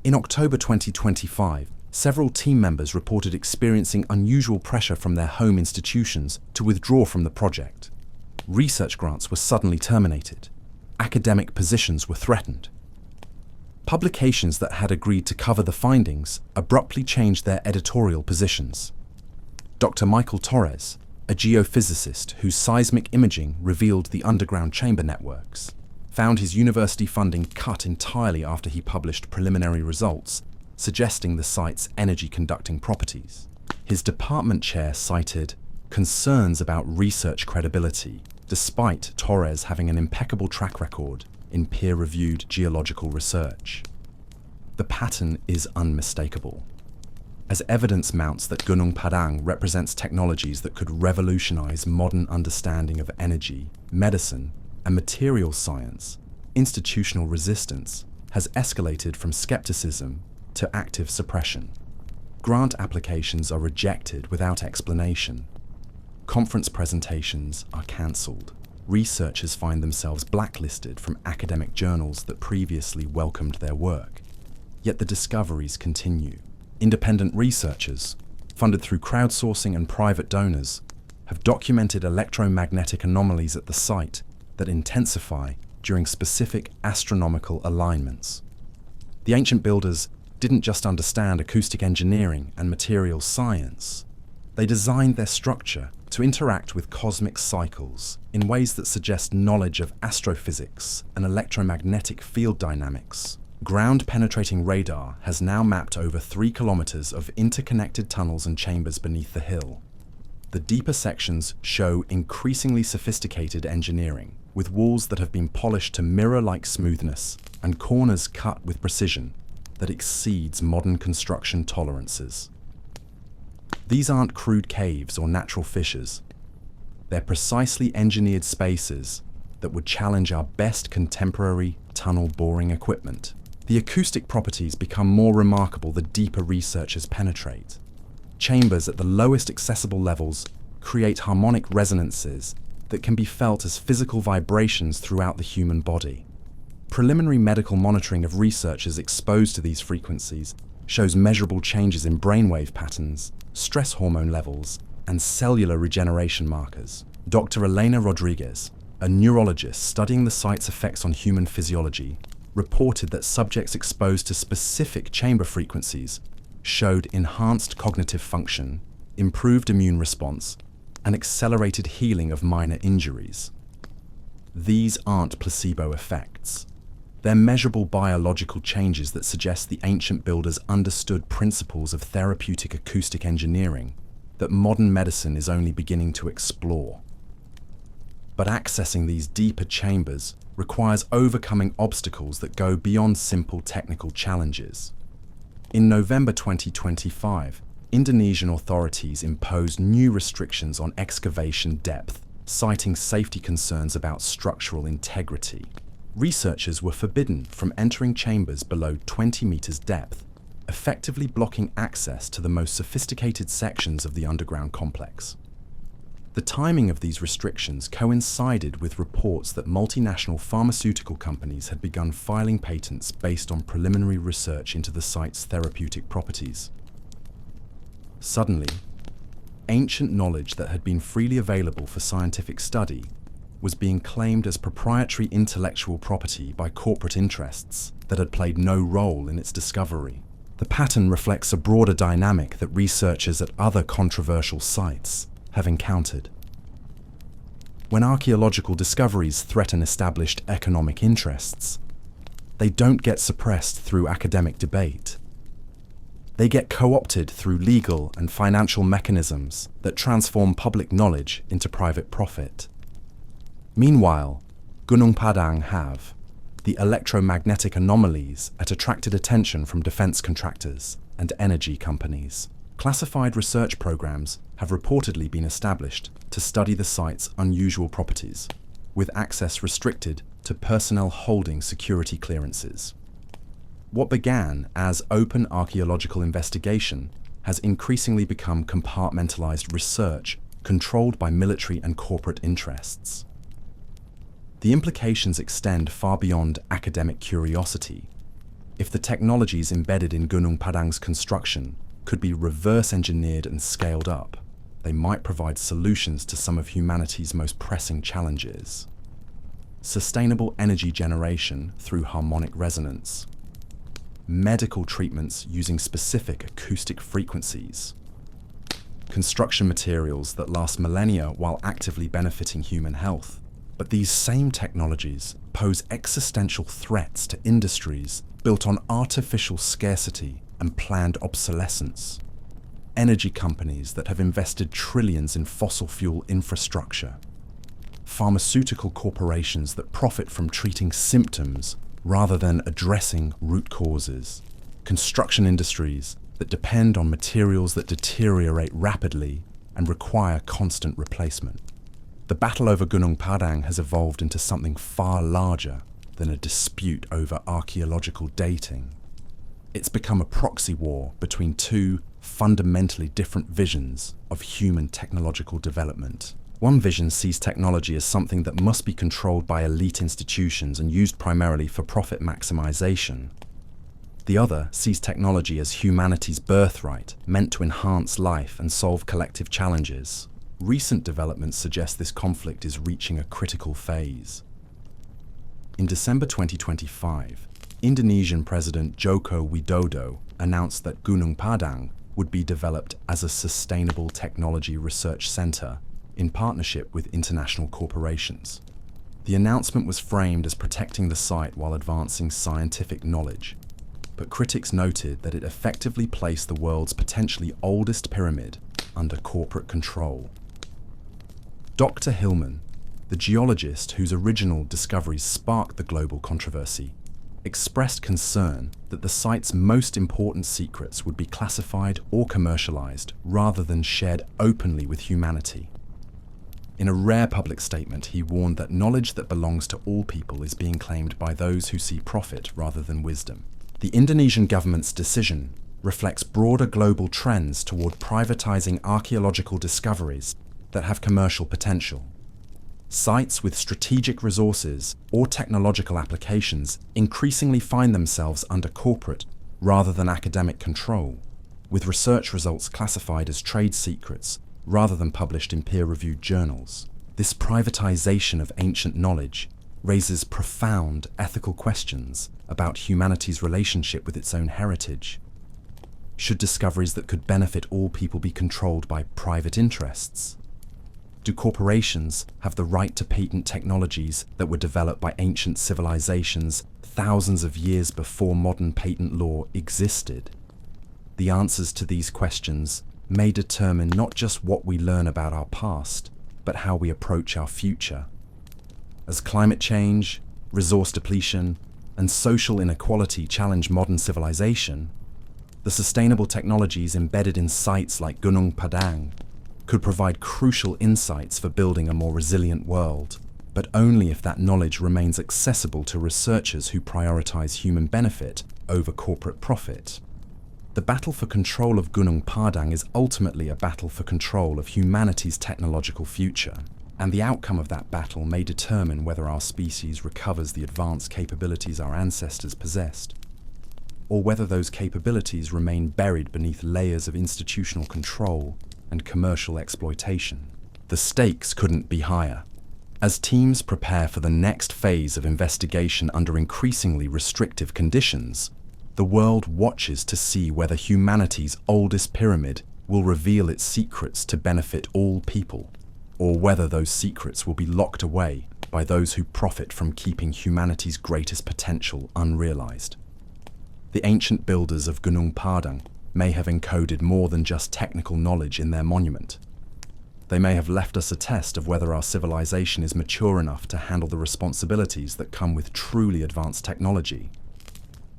Speaker 1: In October 2025, several team members reported experiencing unusual pressure from their home institutions to withdraw from the project. Research grants were suddenly terminated. Academic positions were threatened. Publications that had agreed to cover the findings abruptly changed their editorial positions. Dr. Michael Torres, a geophysicist whose seismic imaging revealed the underground chamber networks, found his university funding cut entirely after he published preliminary results suggesting the site's energy-conducting properties. His department chair cited concerns about research credibility, despite Torres having an impeccable track record in peer-reviewed geological research. The pattern is unmistakable. As evidence mounts that Gunung Padang represents technologies that could revolutionize modern understanding of energy, medicine, and materials science, institutional resistance has escalated from skepticism to active suppression. Grant applications are rejected without explanation. Conference presentations are cancelled. Researchers find themselves blacklisted from academic journals that previously welcomed their work. Yet the discoveries continue. Independent researchers, funded through crowdsourcing and private donors, have documented electromagnetic anomalies at the site that intensify during specific astronomical alignments. The ancient builders didn't just understand acoustic engineering and materials science. They designed their structure to interact with cosmic cycles in ways that suggest knowledge of astrophysics and electromagnetic field dynamics. Ground-penetrating radar has now mapped over 3 kilometers of interconnected tunnels and chambers beneath the hill. The deeper sections show increasingly sophisticated engineering, with walls that have been polished to mirror-like smoothness and corners cut with precision that exceeds modern construction tolerances. These aren't crude caves or natural fissures. They're precisely engineered spaces that would challenge our best contemporary tunnel boring equipment. The acoustic properties become more remarkable the deeper researchers penetrate. Chambers at the lowest accessible levels create harmonic resonances that can be felt as physical vibrations throughout the human body. Preliminary medical monitoring of researchers exposed to these frequencies shows measurable changes in brainwave patterns, stress hormone levels, and cellular regeneration markers. Dr. Elena Rodriguez, a neurologist studying the site's effects on human physiology, reported that subjects exposed to specific chamber frequencies showed enhanced cognitive function, improved immune response, and accelerated healing of minor injuries. These aren't placebo effects. They're measurable biological changes that suggest the ancient builders understood principles of therapeutic acoustic engineering that modern medicine is only beginning to explore. But accessing these deeper chambers requires overcoming obstacles that go beyond simple technical challenges. In November 2025, Indonesian authorities imposed new restrictions on excavation depth, citing safety concerns about structural integrity. Researchers were forbidden from entering chambers below 20 meters depth, effectively blocking access to the most sophisticated sections of the underground complex. The timing of these restrictions coincided with reports that multinational pharmaceutical companies had begun filing patents based on preliminary research into the site's therapeutic properties. Suddenly, ancient knowledge that had been freely available for scientific study was being claimed as proprietary intellectual property by corporate interests that had played no role in its discovery. The pattern reflects a broader dynamic that researchers at other controversial sites have encountered. When archaeological discoveries threaten established economic interests, they don't get suppressed through academic debate. They get co-opted through legal and financial mechanisms that transform public knowledge into private profit. Meanwhile, Gunung Padang have. The electromagnetic anomalies had attracted attention from defense contractors and energy companies. Classified research programs have reportedly been established to study the site's unusual properties, with access restricted to personnel holding security clearances. What began as open archaeological investigation has increasingly become compartmentalized research controlled by military and corporate interests. The implications extend far beyond academic curiosity. If the technologies embedded in Gunung Padang's construction could be reverse engineered and scaled up, they might provide solutions to some of humanity's most pressing challenges. Sustainable energy generation through harmonic resonance, medical treatments using specific acoustic frequencies, construction materials that last millennia while actively benefiting human health. But these same technologies pose existential threats to industries built on artificial scarcity and planned obsolescence. energy companies that have invested trillions in fossil fuel infrastructure, pharmaceutical corporations that profit from treating symptoms rather than addressing root causes, construction industries that depend on materials that deteriorate rapidly and require constant replacement. The battle over Gunung Padang has evolved into something far larger than a dispute over archaeological dating. It's become a proxy war between two fundamentally different visions of human technological development. One vision sees technology as something that must be controlled by elite institutions and used primarily for profit maximization. The other sees technology as humanity's birthright, meant to enhance life and solve collective challenges. Recent developments suggest this conflict is reaching a critical phase. In December 2025, Indonesian President Joko Widodo announced that Gunung Padang would be developed as a sustainable technology research center in partnership with international corporations. The announcement was framed as protecting the site while advancing scientific knowledge, but critics noted that it effectively placed the world's potentially oldest pyramid under corporate control. Dr. Hillman, the geologist whose original discoveries sparked the global controversy, expressed concern that the site's most important secrets would be classified or commercialized rather than shared openly with humanity. In a rare public statement, he warned that knowledge that belongs to all people is being claimed by those who see profit rather than wisdom. The Indonesian government's decision reflects broader global trends toward privatizing archaeological discoveries that have commercial potential. Sites with strategic resources or technological applications increasingly find themselves under corporate rather than academic control, with research results classified as trade secrets rather than published in peer-reviewed journals. This privatization of ancient knowledge raises profound ethical questions about humanity's relationship with its own heritage. Should discoveries that could benefit all people be controlled by private interests? Do corporations have the right to patent technologies that were developed by ancient civilizations thousands of years before modern patent law existed? The answers to these questions may determine not just what we learn about our past, but how we approach our future. As climate change, resource depletion, and social inequality challenge modern civilization, the sustainable technologies embedded in sites like Gunung Padang could provide crucial insights for building a more resilient world, but only if that knowledge remains accessible to researchers who prioritize human benefit over corporate profit. The battle for control of Gunung Padang is ultimately a battle for control of humanity's technological future, and the outcome of that battle may determine whether our species recovers the advanced capabilities our ancestors possessed, or whether those capabilities remain buried beneath layers of institutional control and commercial exploitation. The stakes couldn't be higher. As teams prepare for the next phase of investigation under increasingly restrictive conditions, the world watches to see whether humanity's oldest pyramid will reveal its secrets to benefit all people, or whether those secrets will be locked away by those who profit from keeping humanity's greatest potential unrealized. The ancient builders of Gunung Padang may have encoded more than just technical knowledge in their monument. They may have left us a test of whether our civilization is mature enough to handle the responsibilities that come with truly advanced technology.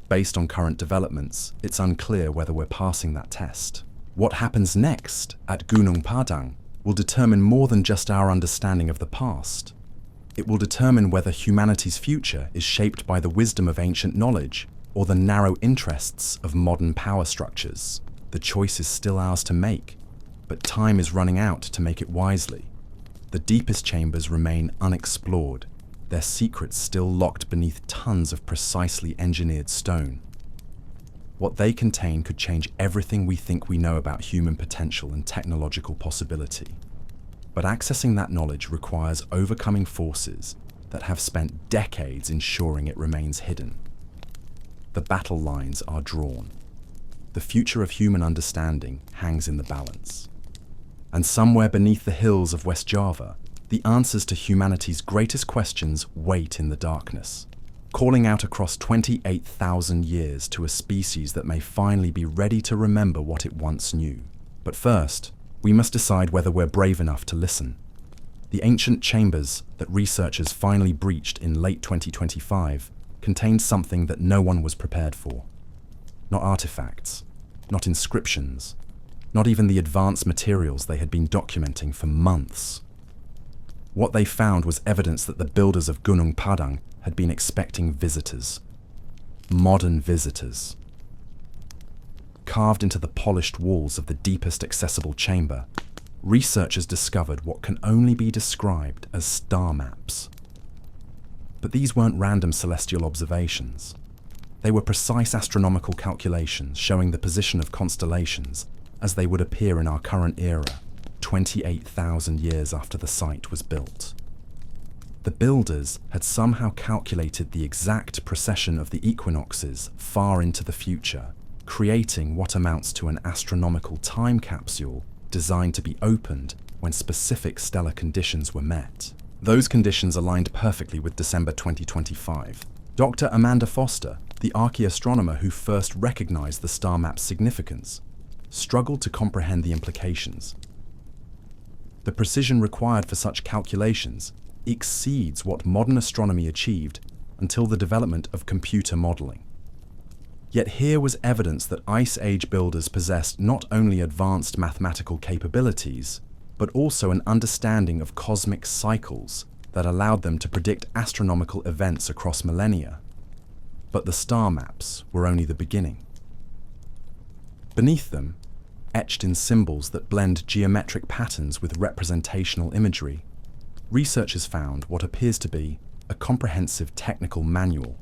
Speaker 1: Based on current developments, it's unclear whether we're passing that test. What happens next at Gunung Padang will determine more than just our understanding of the past. It will determine whether humanity's future is shaped by the wisdom of ancient knowledge or the narrow interests of modern power structures. The choice is still ours to make, but time is running out to make it wisely. The deepest chambers remain unexplored, their secrets still locked beneath tons of precisely engineered stone. What they contain could change everything we think we know about human potential and technological possibility. But accessing that knowledge requires overcoming forces that have spent decades ensuring it remains hidden. The battle lines are drawn. The future of human understanding hangs in the balance. And somewhere beneath the hills of West Java, the answers to humanity's greatest questions wait in the darkness, calling out across 28,000 years to a species that may finally be ready to remember what it once knew. But But first, we must decide whether we're brave enough to listen. The ancient chambers that researchers finally breached in late 2025 contained something that no one was prepared for. Not artifacts, not inscriptions, not even the advanced materials they had been documenting for months. What they found was evidence that the builders of Gunung Padang had been expecting visitors. Modern visitors. Carved into the polished walls of the deepest accessible chamber, researchers discovered what can only be described as star maps. But these weren't random celestial observations. They were precise astronomical calculations showing the position of constellations as they would appear in our current era, 28,000 years after the site was built. The builders had somehow calculated the exact precession of the equinoxes far into the future, creating what amounts to an astronomical time capsule designed to be opened when specific stellar conditions were met. Those conditions aligned perfectly with December 2025. Dr. Amanda Foster, the archaeoastronomer who first recognized the star map's significance, struggled to comprehend the implications. The precision required for such calculations exceeds what modern astronomy achieved until the development of computer modeling. Yet here was evidence that Ice Age builders possessed not only advanced mathematical capabilities, but also an understanding of cosmic cycles that allowed them to predict astronomical events across millennia. But the star maps were only the beginning. Beneath them, etched in symbols that blend geometric patterns with representational imagery, researchers found what appears to be a comprehensive technical manual.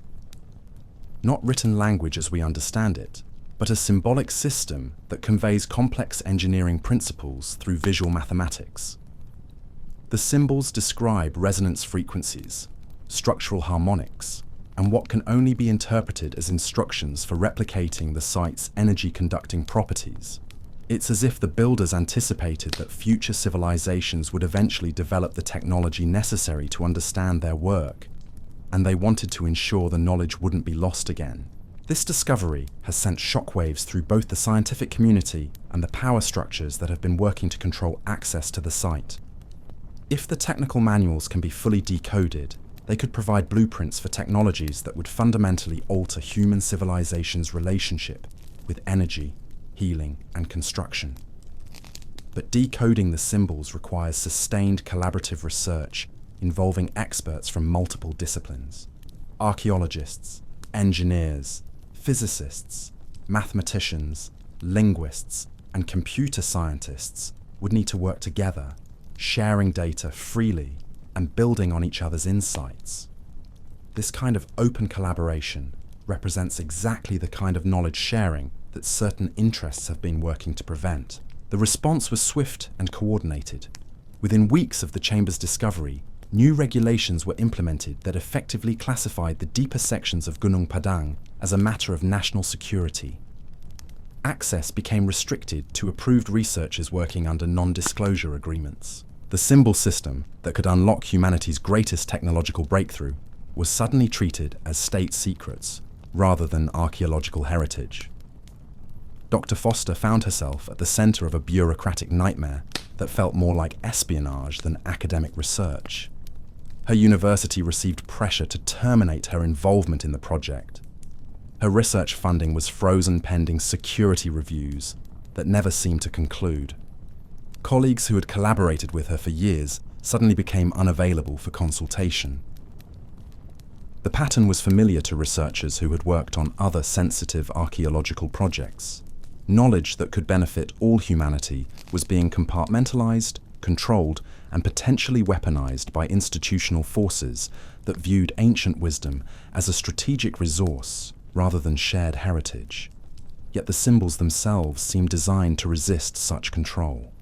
Speaker 1: Not written language as we understand it, but a symbolic system that conveys complex engineering principles through visual mathematics. The symbols describe resonance frequencies, structural harmonics, and what can only be interpreted as instructions for replicating the site's energy-conducting properties. It's as if the builders anticipated that future civilizations would eventually develop the technology necessary to understand their work, and they wanted to ensure the knowledge wouldn't be lost again. This discovery has sent shockwaves through both the scientific community and the power structures that have been working to control access to the site. If the technical manuals can be fully decoded, they could provide blueprints for technologies that would fundamentally alter human civilization's relationship with energy, healing, and construction. But decoding the symbols requires sustained collaborative research involving experts from multiple disciplines. Archaeologists, engineers, physicists, mathematicians, linguists, and computer scientists would need to work together, sharing data freely and building on each other's insights. This kind of open collaboration represents exactly the kind of knowledge sharing that certain interests have been working to prevent. The response was swift and coordinated. Within weeks of the chamber's discovery, new regulations were implemented that effectively classified the deeper sections of Gunung Padang as a matter of national security. Access became restricted to approved researchers working under non-disclosure agreements. The symbol system that could unlock humanity's greatest technological breakthrough was suddenly treated as state secrets rather than archaeological heritage. Dr. Foster found herself at the center of a bureaucratic nightmare that felt more like espionage than academic research. Her university received pressure to terminate her involvement in the project. Her research funding was frozen pending security reviews that never seemed to conclude. Colleagues who had collaborated with her for years suddenly became unavailable for consultation. The pattern was familiar to researchers who had worked on other sensitive archaeological projects. Knowledge that could benefit all humanity was being compartmentalized, controlled, and potentially weaponized by institutional forces that viewed ancient wisdom as a strategic resource rather than shared heritage. Yet the symbols themselves seemed designed to resist such control.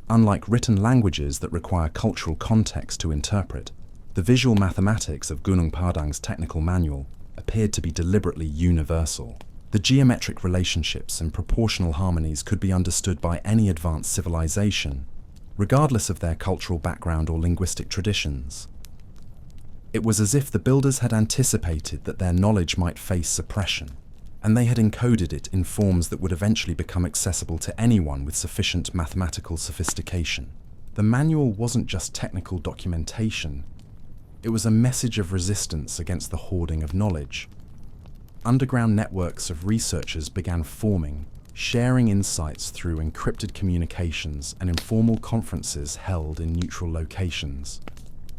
Speaker 1: Unlike written languages that require cultural context to interpret, the visual mathematics of Gunung Padang's technical manual appeared to be deliberately universal. The geometric relationships and proportional harmonies could be understood by any advanced civilization, regardless of their cultural background or linguistic traditions. It was as if the builders had anticipated that their knowledge might face suppression, and they had encoded it in forms that would eventually become accessible to anyone with sufficient mathematical sophistication. The manual wasn't just technical documentation, it was a message of resistance against the hoarding of knowledge. Underground networks of researchers began forming, sharing insights through encrypted communications and informal conferences held in neutral locations.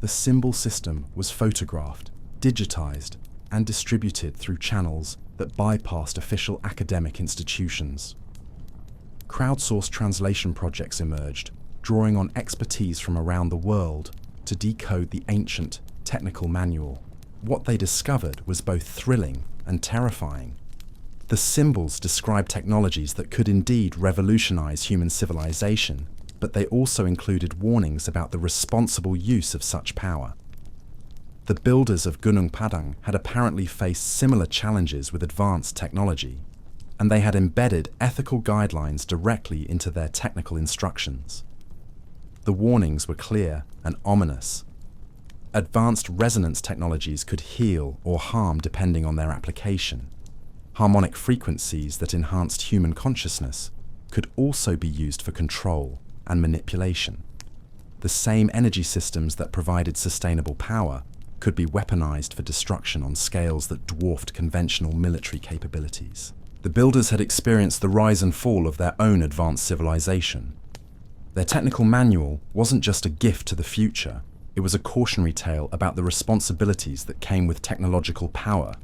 Speaker 1: The symbol system was photographed, digitized, and distributed through channels that bypassed official academic institutions. Crowdsourced translation projects emerged, drawing on expertise from around the world to decode the ancient technical manual. What they discovered was both thrilling and terrifying. The symbols described technologies that could indeed revolutionize human civilization, but they also included warnings about the responsible use of such power. The builders of Gunung Padang had apparently faced similar challenges with advanced technology, and they had embedded ethical guidelines directly into their technical instructions. The warnings were clear and ominous. Advanced resonance technologies could heal or harm depending on their application. Harmonic frequencies that enhanced human consciousness could also be used for control and manipulation. The same energy systems that provided sustainable power could be weaponized for destruction on scales that dwarfed conventional military capabilities. The builders had experienced the rise and fall of their own advanced civilization. Their technical manual wasn't just a gift to the future, it was a cautionary tale about the responsibilities that came with technological power,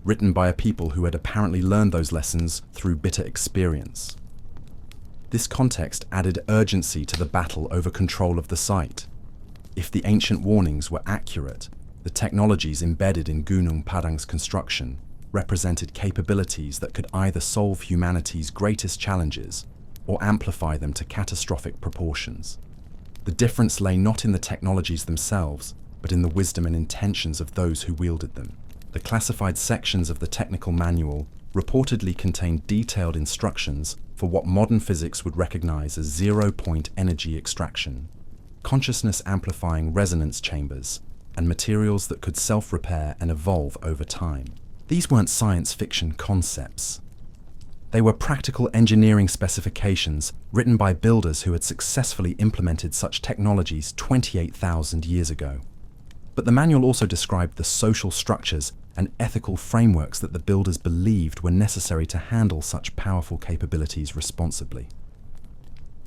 Speaker 1: written by a people who had apparently learned those lessons through bitter experience. This context added urgency to the battle over control of the site. If the ancient warnings were accurate, the technologies embedded in Gunung Padang's construction represented capabilities that could either solve humanity's greatest challenges or amplify them to catastrophic proportions. The difference lay not in the technologies themselves, but in the wisdom and intentions of those who wielded them. The classified sections of the technical manual reportedly contained detailed instructions for what modern physics would recognize as zero-point energy extraction, consciousness-amplifying resonance chambers, and materials that could self-repair and evolve over time. These weren't science fiction concepts. They were practical engineering specifications written by builders who had successfully implemented such technologies 28,000 years ago. But the manual also described the social structures and ethical frameworks that the builders believed were necessary to handle such powerful capabilities responsibly.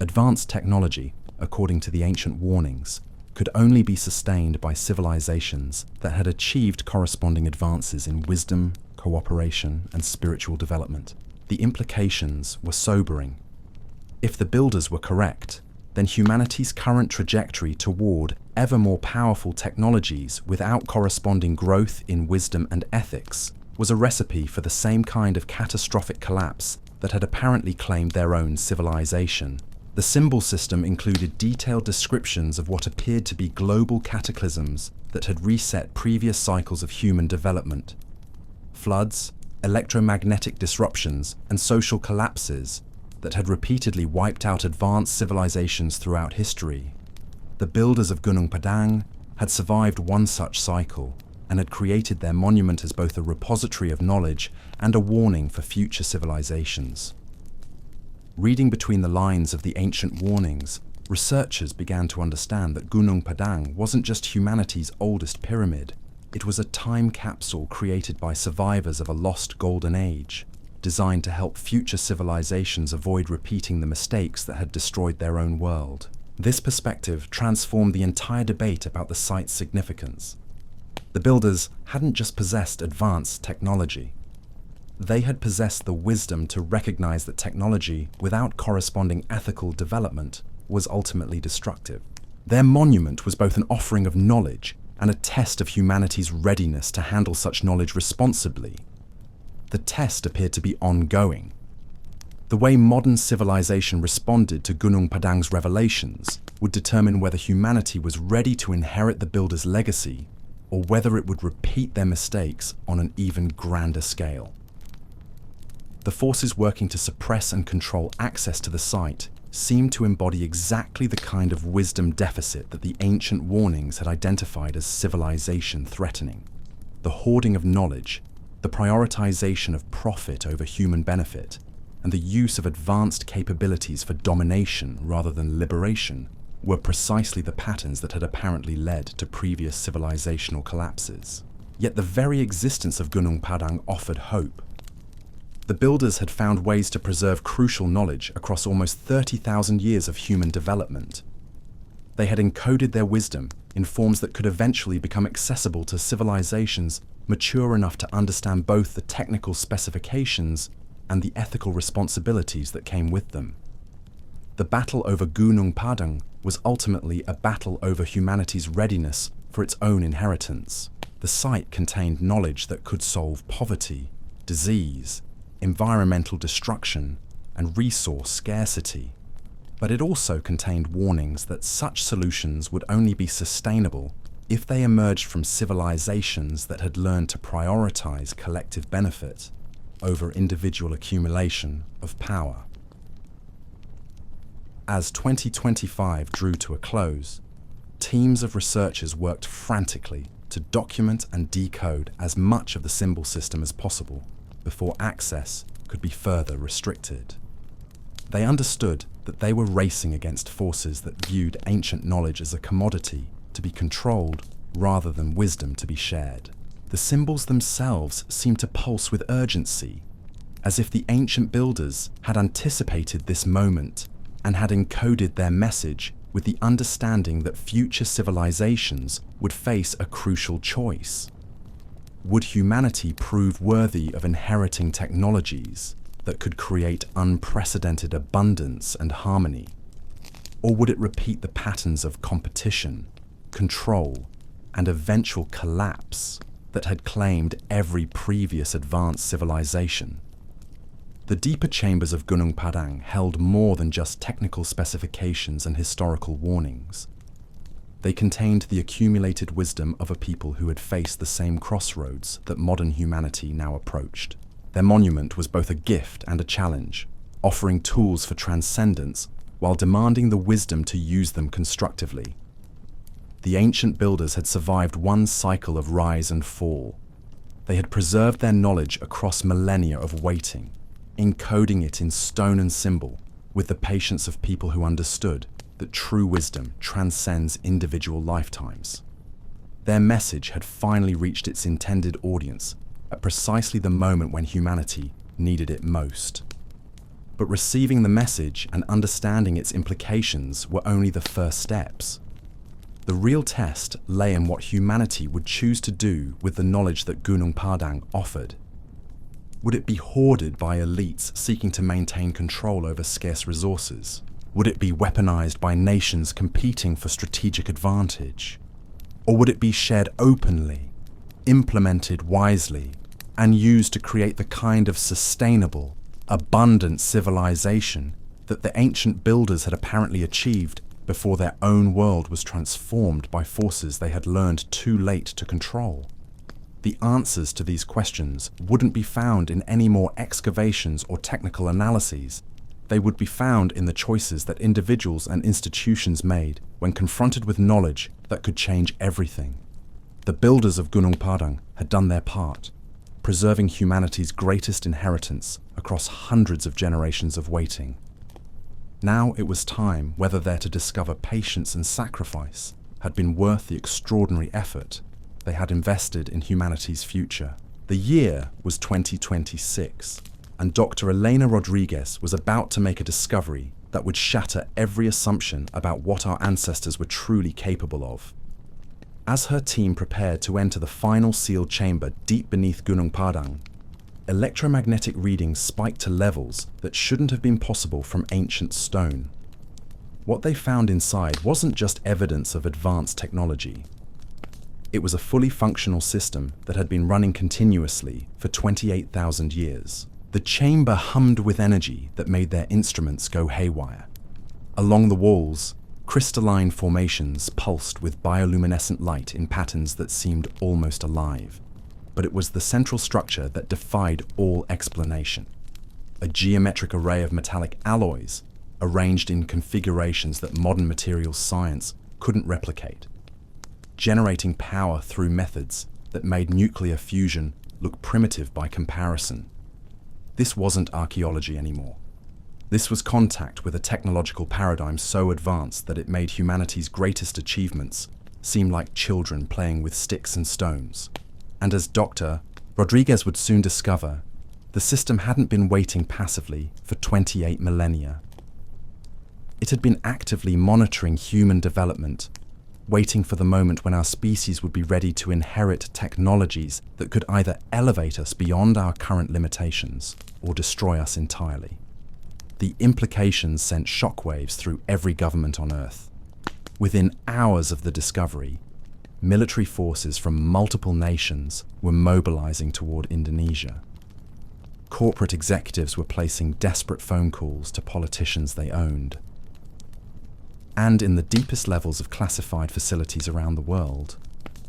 Speaker 1: Advanced technology, according to the ancient warnings, could only be sustained by civilizations that had achieved corresponding advances in wisdom, cooperation, and spiritual development. The implications were sobering. If the builders were correct, then humanity's current trajectory toward ever more powerful technologies without corresponding growth in wisdom and ethics was a recipe for the same kind of catastrophic collapse that had apparently claimed their own civilization. The symbol system included detailed descriptions of what appeared to be global cataclysms that had reset previous cycles of human development. Floods, electromagnetic disruptions, and social collapses that had repeatedly wiped out advanced civilizations throughout history. The builders of Gunung Padang had survived one such cycle and had created their monument as both a repository of knowledge and a warning for future civilizations. Reading between the lines of the ancient warnings, researchers began to understand that Gunung Padang wasn't just humanity's oldest pyramid. It was a time capsule created by survivors of a lost golden age, designed to help future civilizations avoid repeating the mistakes that had destroyed their own world. This perspective transformed the entire debate about the site's significance. The builders hadn't just possessed advanced technology. They had possessed the wisdom to recognize that technology without corresponding ethical development was ultimately destructive. Their monument was both an offering of knowledge and a test of humanity's readiness to handle such knowledge responsibly. The test appeared to be ongoing. The way modern civilization responded to Gunung Padang's revelations would determine whether humanity was ready to inherit the builders' legacy or whether it would repeat their mistakes on an even grander scale. The forces working to suppress and control access to the site seemed to embody exactly the kind of wisdom deficit that the ancient warnings had identified as civilization threatening. The hoarding of knowledge, the prioritization of profit over human benefit, and the use of advanced capabilities for domination rather than liberation were precisely the patterns that had apparently led to previous civilizational collapses. Yet the very existence of Gunung Padang offered hope. The builders had found ways to preserve crucial knowledge across almost 30,000 years of human development. They had encoded their wisdom in forms that could eventually become accessible to civilizations mature enough to understand both the technical specifications and the ethical responsibilities that came with them. The battle over Gunung Padang was ultimately a battle over humanity's readiness for its own inheritance. The site contained knowledge that could solve poverty, disease, environmental destruction, and resource scarcity. But it also contained warnings that such solutions would only be sustainable if they emerged from civilizations that had learned to prioritize collective benefit over individual accumulation of power. As 2025 drew to a close, teams of researchers worked frantically to document and decode as much of the symbol system as possible before access could be further restricted. They understood that they were racing against forces that viewed ancient knowledge as a commodity to be controlled rather than wisdom to be shared. The symbols themselves seemed to pulse with urgency, as if the ancient builders had anticipated this moment and had encoded their message with the understanding that future civilizations would face a crucial choice. Would humanity prove worthy of inheriting technologies that could create unprecedented abundance and harmony? Or would it repeat the patterns of competition, control, and eventual collapse that had claimed every previous advanced civilization? The deeper chambers of Gunung Padang held more than just technical specifications and historical warnings. They contained the accumulated wisdom of a people who had faced the same crossroads that modern humanity now approached. Their monument was both a gift and a challenge, offering tools for transcendence while demanding the wisdom to use them constructively. The ancient builders had survived one cycle of rise and fall. They had preserved their knowledge across millennia of waiting, encoding it in stone and symbol with the patience of people who understood that true wisdom transcends individual lifetimes. Their message had finally reached its intended audience at precisely the moment when humanity needed it most. But receiving the message and understanding its implications were only the first steps. The real test lay in what humanity would choose to do with the knowledge that Gunung Padang offered. Would it be hoarded by elites seeking to maintain control over scarce resources? Would it be weaponized by nations competing for strategic advantage? Or would it be shared openly, implemented wisely, and used to create the kind of sustainable, abundant civilization that the ancient builders had apparently achieved before their own world was transformed by forces they had learned too late to control? The answers to these questions wouldn't be found in any more excavations or technical analyses. They would be found in the choices that individuals and institutions made when confronted with knowledge that could change everything. The builders of Gunung Padang had done their part, preserving humanity's greatest inheritance across hundreds of generations of waiting. Now it was time whether they're to discover patience and sacrifice had been worth the extraordinary effort they had invested in humanity's future. The year was 2026, and Dr. Elena Rodriguez was about to make a discovery that would shatter every assumption about what our ancestors were truly capable of. As her team prepared to enter the final sealed chamber deep beneath Gunung Padang, electromagnetic readings spiked to levels that shouldn't have been possible from ancient stone. What they found inside wasn't just evidence of advanced technology. It was a fully functional system that had been running continuously for 28,000 years. The chamber hummed with energy that made their instruments go haywire. Along the walls, crystalline formations pulsed with bioluminescent light in patterns that seemed almost alive. But it was the central structure that defied all explanation. A geometric array of metallic alloys, arranged in configurations that modern materials science couldn't replicate, generating power through methods that made nuclear fusion look primitive by comparison. This wasn't archaeology anymore. This was contact with a technological paradigm so advanced that it made humanity's greatest achievements seem like children playing with sticks and stones. And as Dr. Rodriguez would soon discover, the system hadn't been waiting passively for 28 millennia. It had been actively monitoring human development, waiting for the moment when our species would be ready to inherit technologies that could either elevate us beyond our current limitations or destroy us entirely. The implications sent shockwaves through every government on Earth. Within hours of the discovery, military forces from multiple nations were mobilizing toward Indonesia. Corporate executives were placing desperate phone calls to politicians they owned. And in the deepest levels of classified facilities around the world,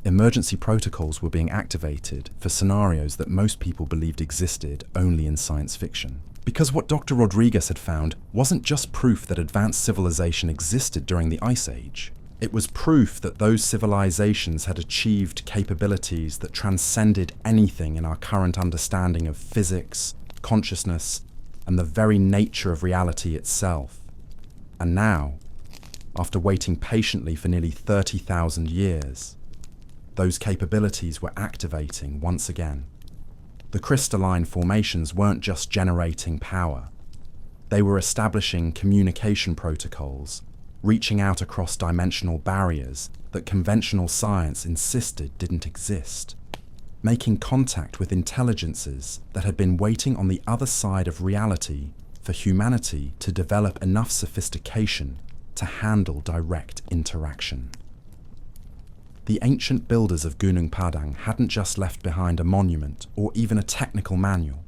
Speaker 1: emergency protocols were being activated for scenarios that most people believed existed only in science fiction. Because what Dr. Rodriguez had found wasn't just proof that advanced civilization existed during the Ice Age. It was proof that those civilizations had achieved capabilities that transcended anything in our current understanding of physics, consciousness, and the very nature of reality itself. And now, after waiting patiently for nearly 30,000 years, those capabilities were activating once again. The crystalline formations weren't just generating power. They were establishing communication protocols, reaching out across dimensional barriers that conventional science insisted didn't exist, making contact with intelligences that had been waiting on the other side of reality for humanity to develop enough sophistication to handle direct interaction. The ancient builders of Gunung Padang hadn't just left behind a monument or even a technical manual.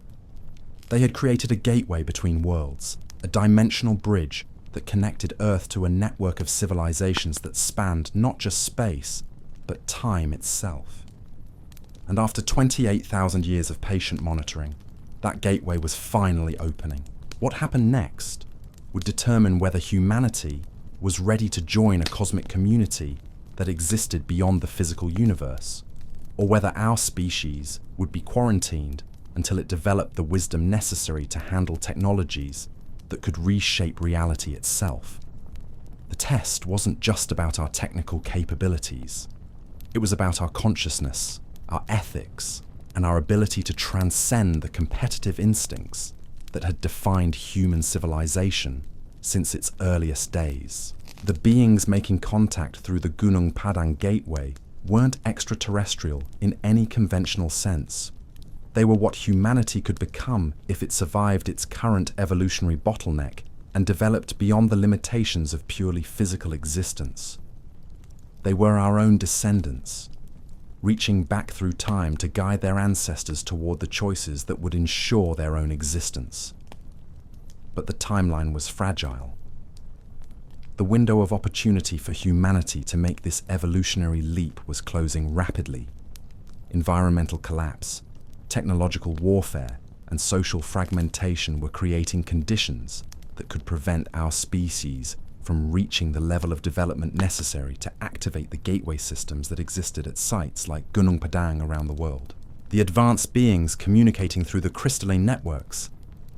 Speaker 1: They had created a gateway between worlds, a dimensional bridge that connected Earth to a network of civilizations that spanned not just space, but time itself. And after 28,000 years of patient monitoring, that gateway was finally opening. What happened next would determine whether humanity was ready to join a cosmic community that existed beyond the physical universe, or whether our species would be quarantined until it developed the wisdom necessary to handle technologies that could reshape reality itself. The test wasn't just about our technical capabilities. It was about our consciousness, our ethics, and our ability to transcend the competitive instincts that had defined human civilization since its earliest days. The beings making contact through the Gunung Padang gateway weren't extraterrestrial in any conventional sense. They were what humanity could become if it survived its current evolutionary bottleneck and developed beyond the limitations of purely physical existence. They were our own descendants, reaching back through time to guide their ancestors toward the choices that would ensure their own existence. But the timeline was fragile. The window of opportunity for humanity to make this evolutionary leap was closing rapidly. Environmental collapse, technological warfare, and social fragmentation were creating conditions that could prevent our species from reaching the level of development necessary to activate the gateway systems that existed at sites like Gunung Padang around the world. The advanced beings communicating through the crystalline networks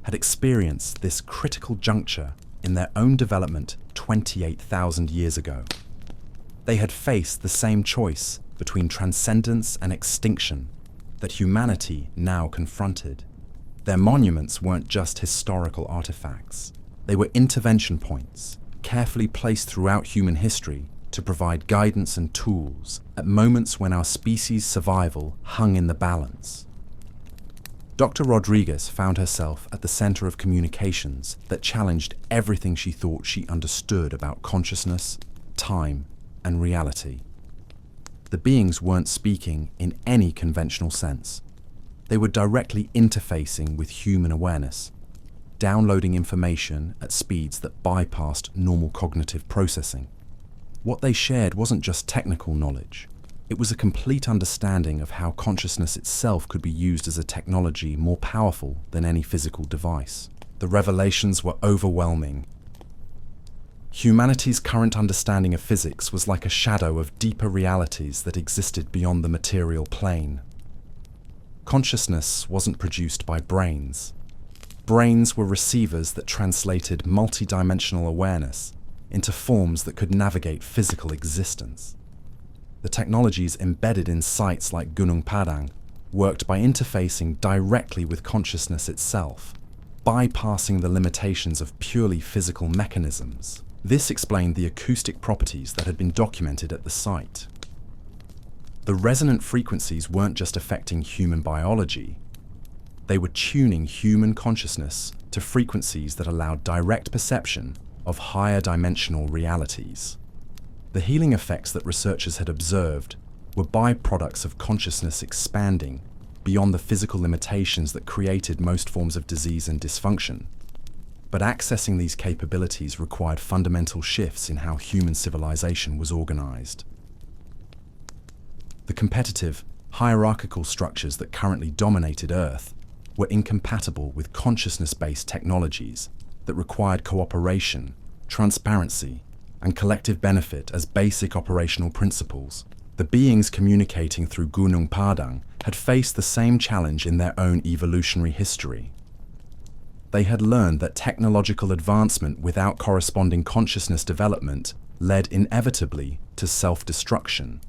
Speaker 1: had experienced this critical juncture in their own development 28,000 years ago. They had faced the same choice between transcendence and extinction that humanity now confronted. Their monuments weren't just historical artifacts. They were intervention points, carefully placed throughout human history to provide guidance and tools at moments when our species' survival hung in the balance. Dr. Rodriguez found herself at the center of communications that challenged everything she thought she understood about consciousness, time, and reality. The beings weren't speaking in any conventional sense. They were directly interfacing with human awareness, downloading information at speeds that bypassed normal cognitive processing. What they shared wasn't just technical knowledge. It was a complete understanding of how consciousness itself could be used as a technology more powerful than any physical device. The revelations were overwhelming. Humanity's current understanding of physics was like a shadow of deeper realities that existed beyond the material plane. Consciousness wasn't produced by brains. Brains were receivers that translated multidimensional awareness into forms that could navigate physical existence. The technologies embedded in sites like Gunung Padang worked by interfacing directly with consciousness itself, bypassing the limitations of purely physical mechanisms. This explained the acoustic properties that had been documented at the site. The resonant frequencies weren't just affecting human biology, they were tuning human consciousness to frequencies that allowed direct perception of higher dimensional realities. The healing effects that researchers had observed were byproducts of consciousness expanding beyond the physical limitations that created most forms of disease and dysfunction. But accessing these capabilities required fundamental shifts in how human civilization was organized. The competitive, hierarchical structures that currently dominated Earth were incompatible with consciousness-based technologies that required cooperation, transparency, and collective benefit as basic operational principles. The beings communicating through Gunung Padang had faced the same challenge in their own evolutionary history. They had learned that technological advancement without corresponding consciousness development led inevitably to self-destruction.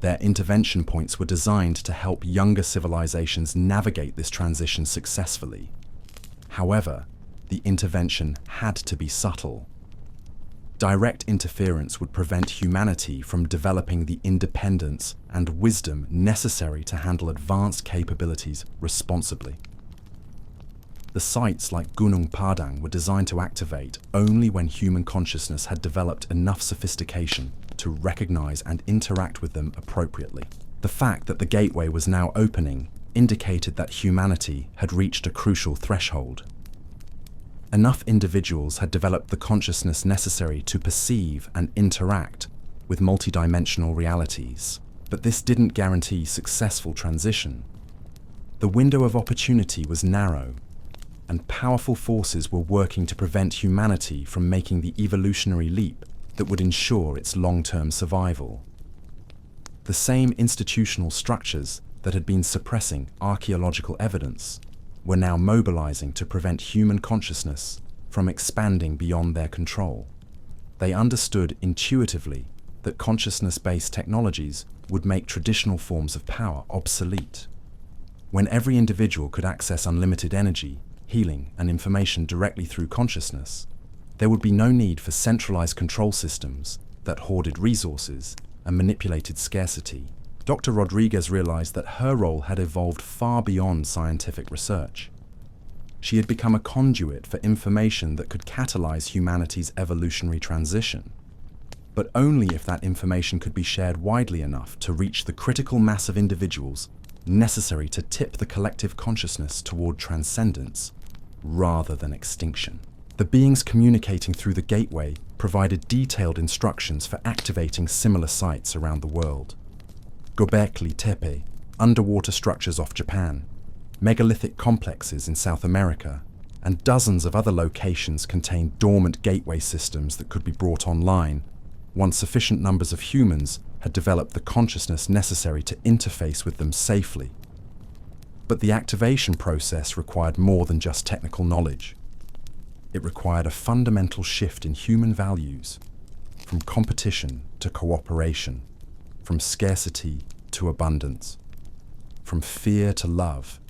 Speaker 1: Their intervention points were designed to help younger civilizations navigate this transition successfully. However, the intervention had to be subtle. Direct interference would prevent humanity from developing the independence and wisdom necessary to handle advanced capabilities responsibly. The sites like Gunung Padang were designed to activate only when human consciousness had developed enough sophistication to recognize and interact with them appropriately. The fact that the gateway was now opening indicated that humanity had reached a crucial threshold. Enough individuals had developed the consciousness necessary to perceive and interact with multidimensional realities, but this didn't guarantee successful transition. The window of opportunity was narrow, and powerful forces were working to prevent humanity from making the evolutionary leap that would ensure its long-term survival. The same institutional structures that had been suppressing archaeological evidence were now mobilizing to prevent human consciousness from expanding beyond their control. They understood intuitively that consciousness-based technologies would make traditional forms of power obsolete. When every individual could access unlimited energy, healing, and information directly through consciousness, there would be no need for centralized control systems that hoarded resources and manipulated scarcity. Dr. Rodriguez realized that her role had evolved far beyond scientific research. She had become a conduit for information that could catalyze humanity's evolutionary transition, but only if that information could be shared widely enough to reach the critical mass of individuals necessary to tip the collective consciousness toward transcendence rather than extinction. The beings communicating through the gateway provided detailed instructions for activating similar sites around the world. Göbekli Tepe, underwater structures off Japan, megalithic complexes in South America, and dozens of other locations contained dormant gateway systems that could be brought online once sufficient numbers of humans had developed the consciousness necessary to interface with them safely. But the activation process required more than just technical knowledge. It required a fundamental shift in human values, from competition to cooperation, from scarcity to abundance, from fear to love,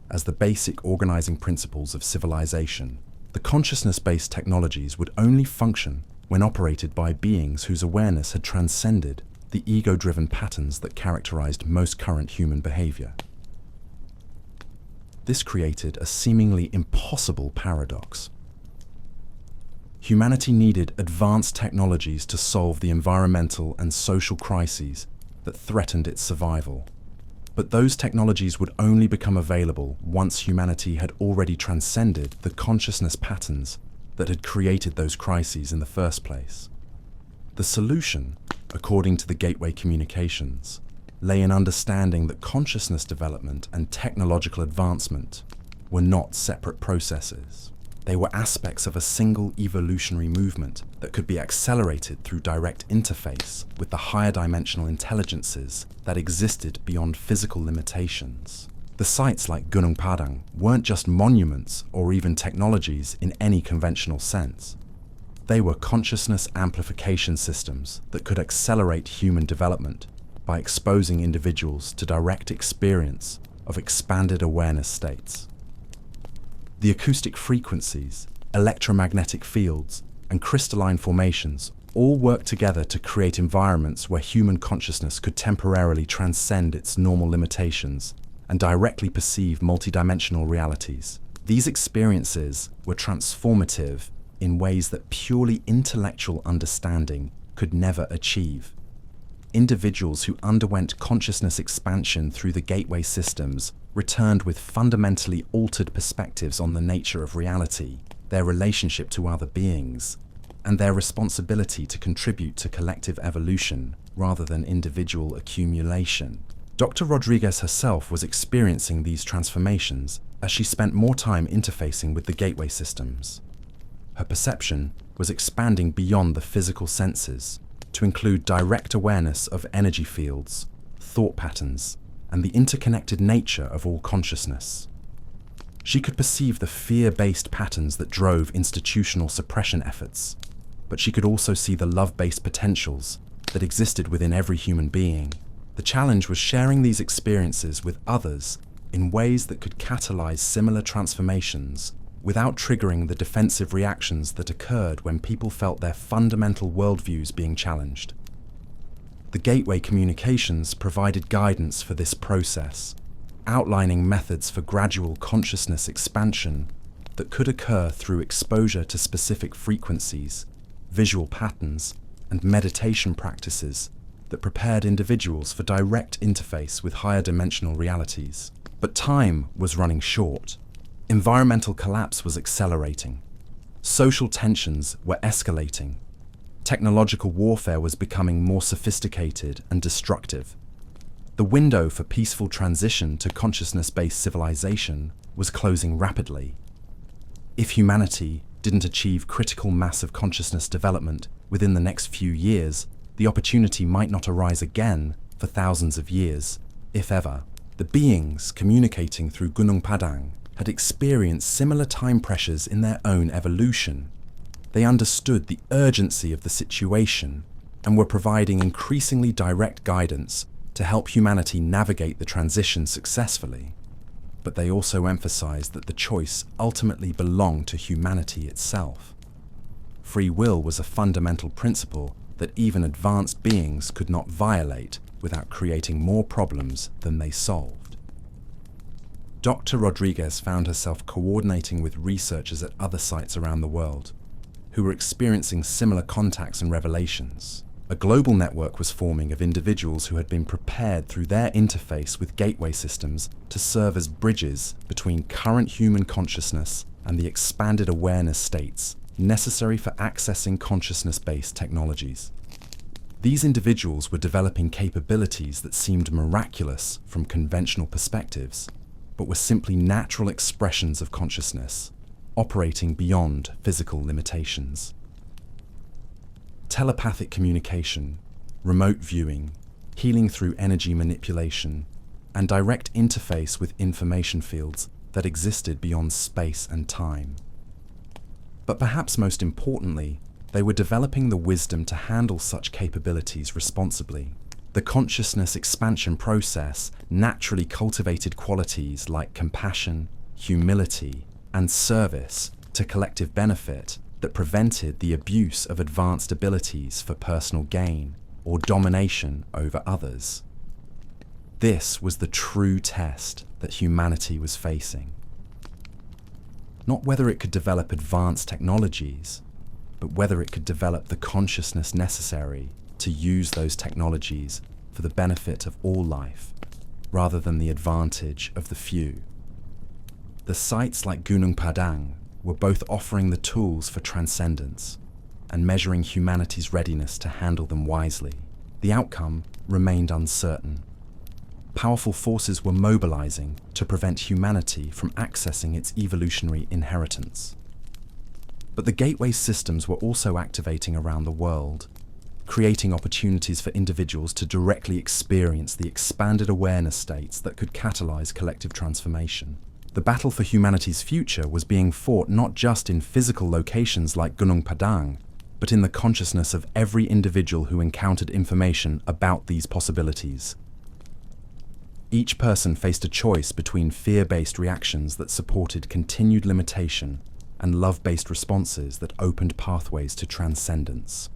Speaker 1: as the basic organizing principles of civilization. The consciousness-based technologies would only function when operated by beings whose awareness had transcended the ego-driven patterns that characterized most current human behavior. This created a seemingly impossible paradox. Humanity needed advanced technologies to solve the environmental and social crises that threatened its survival. But those technologies would only become available once humanity had already transcended the consciousness patterns that had created those crises in the first place. The solution, according to the Gateway Communications, lay in understanding that consciousness development and technological advancement were not separate processes. They were aspects of a single evolutionary movement that could be accelerated through direct interface with the higher dimensional intelligences that existed beyond physical limitations. The sites like Gunung Padang weren't just monuments or even technologies in any conventional sense. They were consciousness amplification systems that could accelerate human development by exposing individuals to direct experience of expanded awareness states. The acoustic frequencies, electromagnetic fields, and crystalline formations all work together to create environments where human consciousness could temporarily transcend its normal limitations and directly perceive multidimensional realities. These experiences were transformative in ways that purely intellectual understanding could never achieve. Individuals who underwent consciousness expansion through the gateway systems returned with fundamentally altered perspectives on the nature of reality, their relationship to other beings, and their responsibility to contribute to collective evolution rather than individual accumulation. Dr. Rodriguez herself was experiencing these transformations as she spent more time interfacing with the gateway systems. Her perception was expanding beyond the physical senses to include direct awareness of energy fields, thought patterns, and the interconnected nature of all consciousness. She could perceive the fear-based patterns that drove institutional suppression efforts, but she could also see the love-based potentials that existed within every human being. The challenge was sharing these experiences with others in ways that could catalyze similar transformations without triggering the defensive reactions that occurred when people felt their fundamental worldviews being challenged. The gateway communications provided guidance for this process, outlining methods for gradual consciousness expansion that could occur through exposure to specific frequencies, visual patterns, and meditation practices that prepared individuals for direct interface with higher dimensional realities. But time was running short. Environmental collapse was accelerating. Social tensions were escalating. Technological warfare was becoming more sophisticated and destructive. The window for peaceful transition to consciousness-based civilization was closing rapidly. If humanity didn't achieve critical mass of consciousness development within the next few years, the opportunity might not arise again for thousands of years, if ever. The beings communicating through Gunung Padang had experienced similar time pressures in their own evolution. They understood the urgency of the situation and were providing increasingly direct guidance to help humanity navigate the transition successfully. But they also emphasized that the choice ultimately belonged to humanity itself. Free will was a fundamental principle that even advanced beings could not violate without creating more problems than they solved. Dr. Rodriguez found herself coordinating with researchers at other sites around the world who were experiencing similar contacts and revelations. A global network was forming of individuals who had been prepared through their interface with gateway systems to serve as bridges between current human consciousness and the expanded awareness states necessary for accessing consciousness-based technologies. These individuals were developing capabilities that seemed miraculous from conventional perspectives, but were simply natural expressions of consciousness, operating beyond physical limitations. Telepathic communication, remote viewing, healing through energy manipulation, and direct interface with information fields that existed beyond space and time. But perhaps most importantly, they were developing the wisdom to handle such capabilities responsibly. The consciousness expansion process naturally cultivated qualities like compassion, humility, and service to collective benefit that prevented the abuse of advanced abilities for personal gain or domination over others. This was the true test that humanity was facing. Not whether it could develop advanced technologies, but whether it could develop the consciousness necessary to use those technologies for the benefit of all life, rather than the advantage of the few. The sites like Gunung Padang were both offering the tools for transcendence and measuring humanity's readiness to handle them wisely. The outcome remained uncertain. Powerful forces were mobilizing to prevent humanity from accessing its evolutionary inheritance. But the gateway systems were also activating around the world, creating opportunities for individuals to directly experience the expanded awareness states that could catalyze collective transformation. The battle for humanity's future was being fought not just in physical locations like Gunung Padang, but in the consciousness of every individual who encountered information about these possibilities. Each person faced a choice between fear-based reactions that supported continued limitation and love-based responses that opened pathways to transcendence.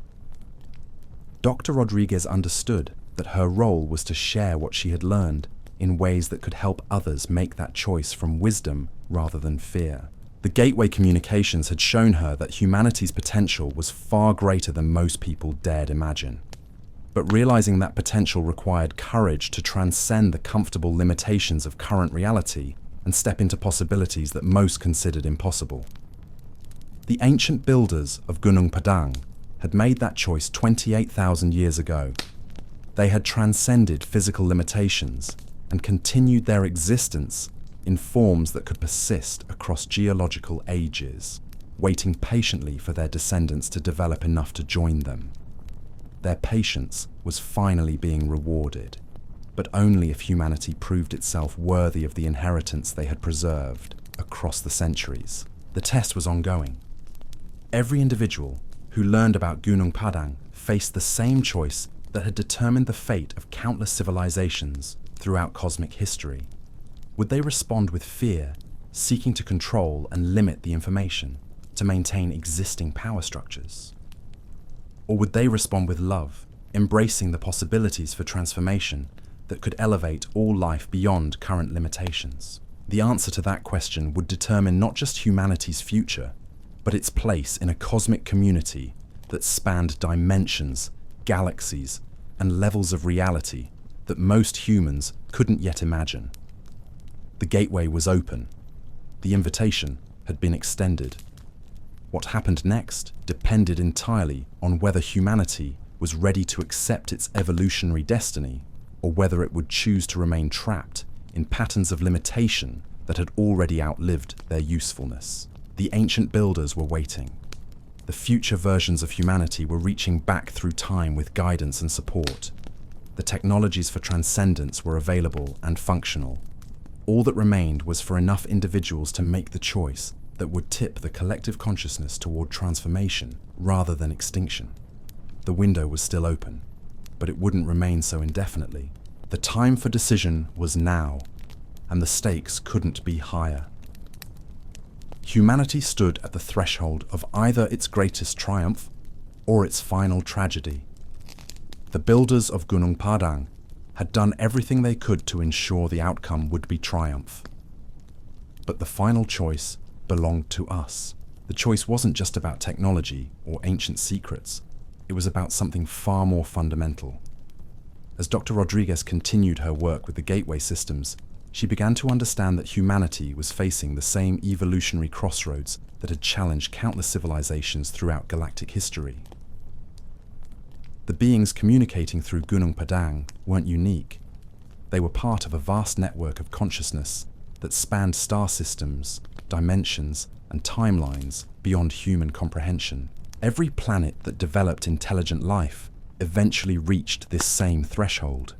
Speaker 1: Dr. Rodriguez understood that her role was to share what she had learned in ways that could help others make that choice from wisdom rather than fear. The Gateway Communications had shown her that humanity's potential was far greater than most people dared imagine. But realizing that potential required courage to transcend the comfortable limitations of current reality and step into possibilities that most considered impossible. The ancient builders of Gunung Padang had made that choice 28,000 years ago. They had transcended physical limitations and continued their existence in forms that could persist across geological ages, waiting patiently for their descendants to develop enough to join them. Their patience was finally being rewarded, but only if humanity proved itself worthy of the inheritance they had preserved across the centuries. The test was ongoing. Every individual who learned about Gunung Padang faced the same choice that had determined the fate of countless civilizations throughout cosmic history. Would they respond with fear, seeking to control and limit the information to maintain existing power structures? Or would they respond with love, embracing the possibilities for transformation that could elevate all life beyond current limitations? The answer to that question would determine not just humanity's future, but its place in a cosmic community that spanned dimensions, galaxies, and levels of reality that most humans couldn't yet imagine. The gateway was open. The invitation had been extended. What happened next depended entirely on whether humanity was ready to accept its evolutionary destiny or whether it would choose to remain trapped in patterns of limitation that had already outlived their usefulness. The ancient builders were waiting. The future versions of humanity were reaching back through time with guidance and support. The technologies for transcendence were available and functional. All that remained was for enough individuals to make the choice that would tip the collective consciousness toward transformation rather than extinction. The window was still open, but it wouldn't remain so indefinitely. The time for decision was now, and the stakes couldn't be higher. Humanity stood at the threshold of either its greatest triumph or its final tragedy. The builders of Gunung Padang had done everything they could to ensure the outcome would be triumph. But the final choice belonged to us. The choice wasn't just about technology or ancient secrets. It was about something far more fundamental. As Dr. Rodriguez continued her work with the gateway systems, she began to understand that humanity was facing the same evolutionary crossroads that had challenged countless civilizations throughout galactic history. The beings communicating through Gunung Padang weren't unique. They were part of a vast network of consciousness that spanned star systems, dimensions, and timelines beyond human comprehension. Every planet that developed intelligent life eventually reached this same threshold.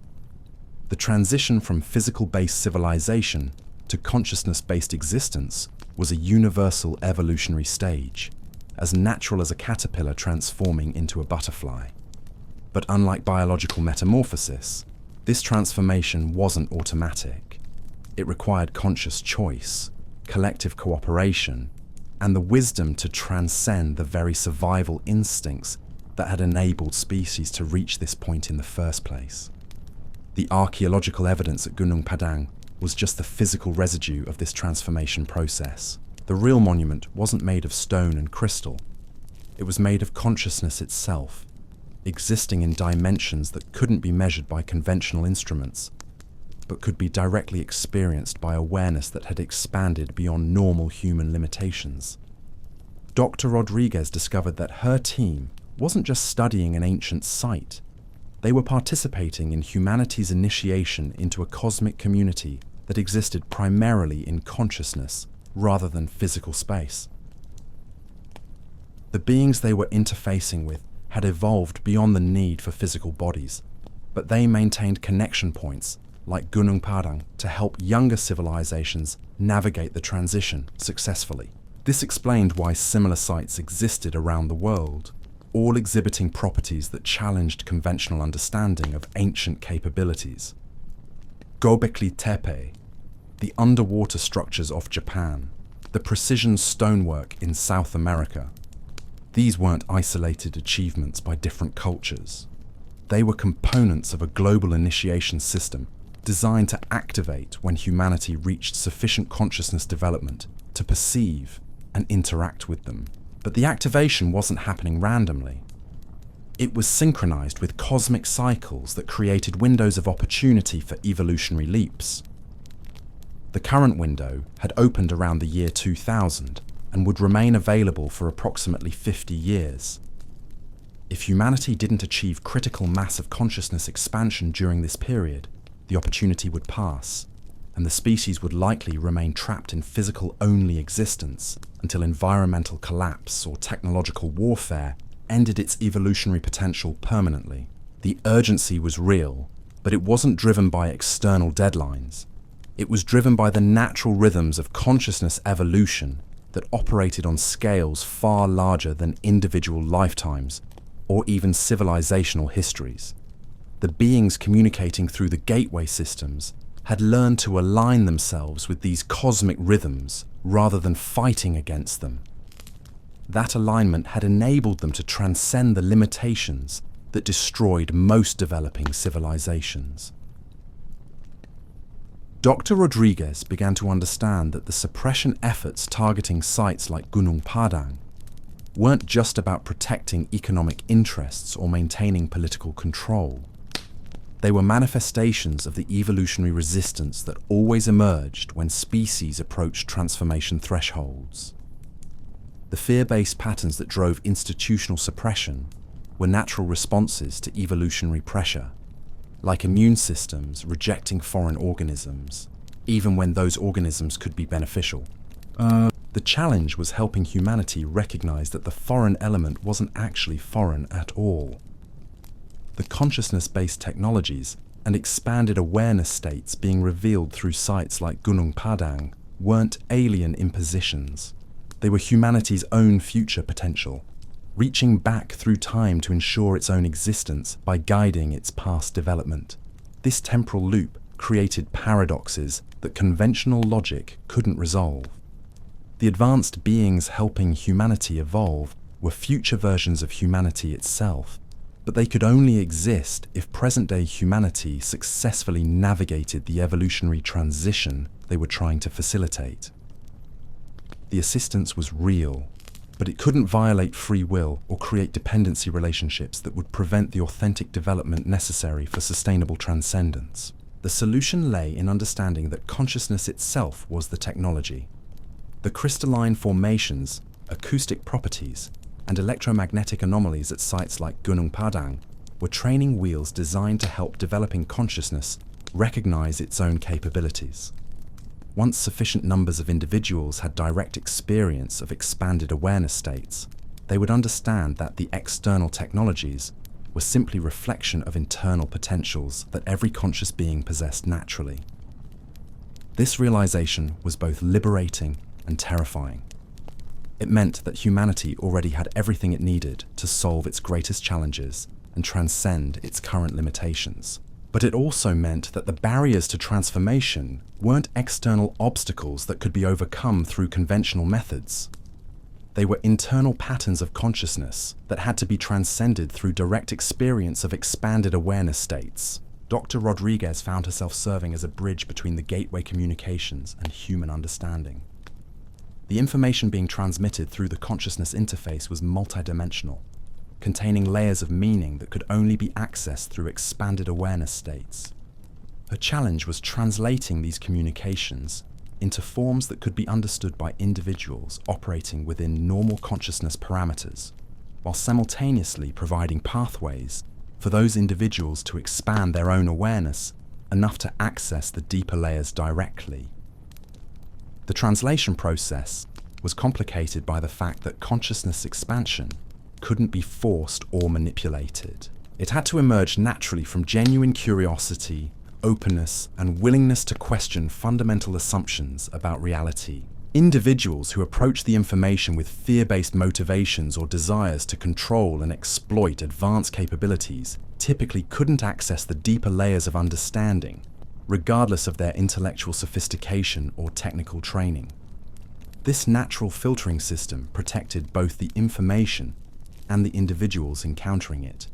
Speaker 1: The transition from physical-based civilization to consciousness-based existence was a universal evolutionary stage, as natural as a caterpillar transforming into a butterfly. But unlike biological metamorphosis, this transformation wasn't automatic. It required conscious choice, collective cooperation, and the wisdom to transcend the very survival instincts that had enabled species to reach this point in the first place. The archaeological evidence at Gunung Padang was just the physical residue of this transformation process. The real monument wasn't made of stone and crystal. It was made of consciousness itself, existing in dimensions that couldn't be measured by conventional instruments, but could be directly experienced by awareness that had expanded beyond normal human limitations. Dr. Rodriguez discovered that her team wasn't just studying an ancient site. They were participating in humanity's initiation into a cosmic community that existed primarily in consciousness rather than physical space. The beings they were interfacing with had evolved beyond the need for physical bodies, but they maintained connection points like Gunung Padang to help younger civilizations navigate the transition successfully. This explained why similar sites existed around the world, all exhibiting properties that challenged conventional understanding of ancient capabilities. Göbekli Tepe, the underwater structures off Japan, the precision stonework in South America. These weren't isolated achievements by different cultures. They were components of a global initiation system designed to activate when humanity reached sufficient consciousness development to perceive and interact with them. But the activation wasn't happening randomly. It was synchronized with cosmic cycles that created windows of opportunity for evolutionary leaps. The current window had opened around the year 2000 and would remain available for approximately 50 years. If humanity didn't achieve critical mass of consciousness expansion during this period, the opportunity would pass, and the species would likely remain trapped in physical-only existence until environmental collapse or technological warfare ended its evolutionary potential permanently. The urgency was real, but it wasn't driven by external deadlines. It was driven by the natural rhythms of consciousness evolution that operated on scales far larger than individual lifetimes or even civilizational histories. The beings communicating through the gateway systems had learned to align themselves with these cosmic rhythms rather than fighting against them. That alignment had enabled them to transcend the limitations that destroyed most developing civilizations. Dr. Rodriguez began to understand that the suppression efforts targeting sites like Gunung Padang weren't just about protecting economic interests or maintaining political control. They were manifestations of the evolutionary resistance that always emerged when species approached transformation thresholds. The fear-based patterns that drove institutional suppression were natural responses to evolutionary pressure, like immune systems rejecting foreign organisms, even when those organisms could be beneficial. The challenge was helping humanity recognize that the foreign element wasn't actually foreign at all. The consciousness-based technologies and expanded awareness states being revealed through sites like Gunung Padang weren't alien impositions. They were humanity's own future potential, reaching back through time to ensure its own existence by guiding its past development. This temporal loop created paradoxes that conventional logic couldn't resolve. The advanced beings helping humanity evolve were future versions of humanity itself, but they could only exist if present-day humanity successfully navigated the evolutionary transition they were trying to facilitate. The assistance was real, but it couldn't violate free will or create dependency relationships that would prevent the authentic development necessary for sustainable transcendence. The solution lay in understanding that consciousness itself was the technology. The crystalline formations, acoustic properties, and electromagnetic anomalies at sites like Gunung Padang were training wheels designed to help developing consciousness recognize its own capabilities. Once sufficient numbers of individuals had direct experience of expanded awareness states, they would understand that the external technologies were simply reflection of internal potentials that every conscious being possessed naturally. This realization was both liberating and terrifying. It meant that humanity already had everything it needed to solve its greatest challenges and transcend its current limitations. But it also meant that the barriers to transformation weren't external obstacles that could be overcome through conventional methods. They were internal patterns of consciousness that had to be transcended through direct experience of expanded awareness states. Dr. Rodriguez found herself serving as a bridge between the gateway communications and human understanding. The information being transmitted through the consciousness interface was multidimensional, containing layers of meaning that could only be accessed through expanded awareness states. Her challenge was translating these communications into forms that could be understood by individuals operating within normal consciousness parameters, while simultaneously providing pathways for those individuals to expand their own awareness enough to access the deeper layers directly. The translation process was complicated by the fact that consciousness expansion couldn't be forced or manipulated. It had to emerge naturally from genuine curiosity, openness, and willingness to question fundamental assumptions about reality. Individuals who approach the information with fear-based motivations or desires to control and exploit advanced capabilities typically couldn't access the deeper layers of understanding, regardless of their intellectual sophistication or technical training. This natural filtering system protected both the information and the individuals encountering it.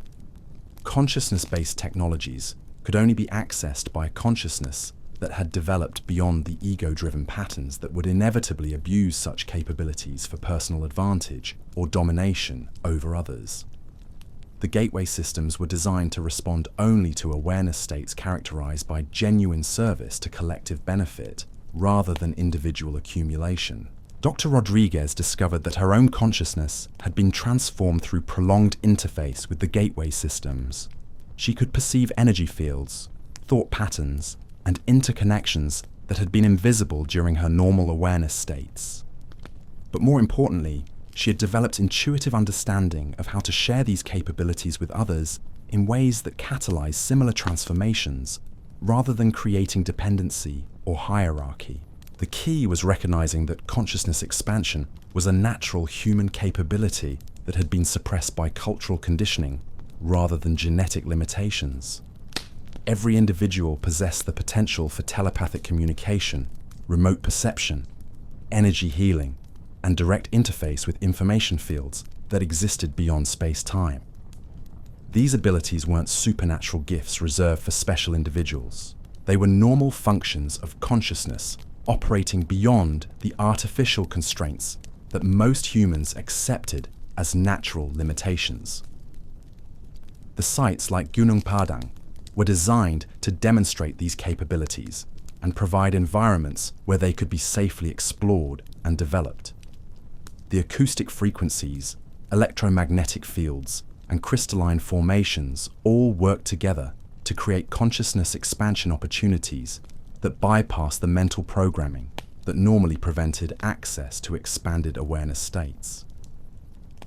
Speaker 1: Consciousness-based technologies could only be accessed by a consciousness that had developed beyond the ego-driven patterns that would inevitably abuse such capabilities for personal advantage or domination over others. The gateway systems were designed to respond only to awareness states characterized by genuine service to collective benefit rather than individual accumulation. Dr. Rodriguez discovered that her own consciousness had been transformed through prolonged interface with the gateway systems. She could perceive energy fields, thought patterns, and interconnections that had been invisible during her normal awareness states. But more importantly, she had developed intuitive understanding of how to share these capabilities with others in ways that catalyze similar transformations rather than creating dependency or hierarchy. The key was recognizing that consciousness expansion was a natural human capability that had been suppressed by cultural conditioning rather than genetic limitations. Every individual possessed the potential for telepathic communication, remote perception, energy healing, and direct interface with information fields that existed beyond space-time. These abilities weren't supernatural gifts reserved for special individuals. They were normal functions of consciousness operating beyond the artificial constraints that most humans accepted as natural limitations. The sites like Gunung Padang were designed to demonstrate these capabilities and provide environments where they could be safely explored and developed. The acoustic frequencies, electromagnetic fields, and crystalline formations all work together to create consciousness expansion opportunities that bypass the mental programming that normally prevented access to expanded awareness states.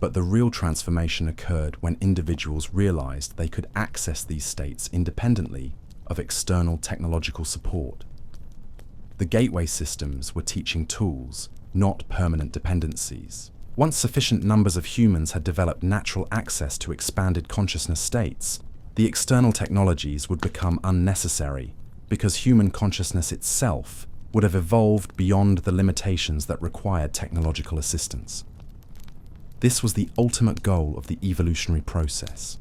Speaker 1: But the real transformation occurred when individuals realized they could access these states independently of external technological support. The gateway systems were teaching tools, not permanent dependencies. Once sufficient numbers of humans had developed natural access to expanded consciousness states, the external technologies would become unnecessary because human consciousness itself would have evolved beyond the limitations that required technological assistance. This was the ultimate goal of the evolutionary process,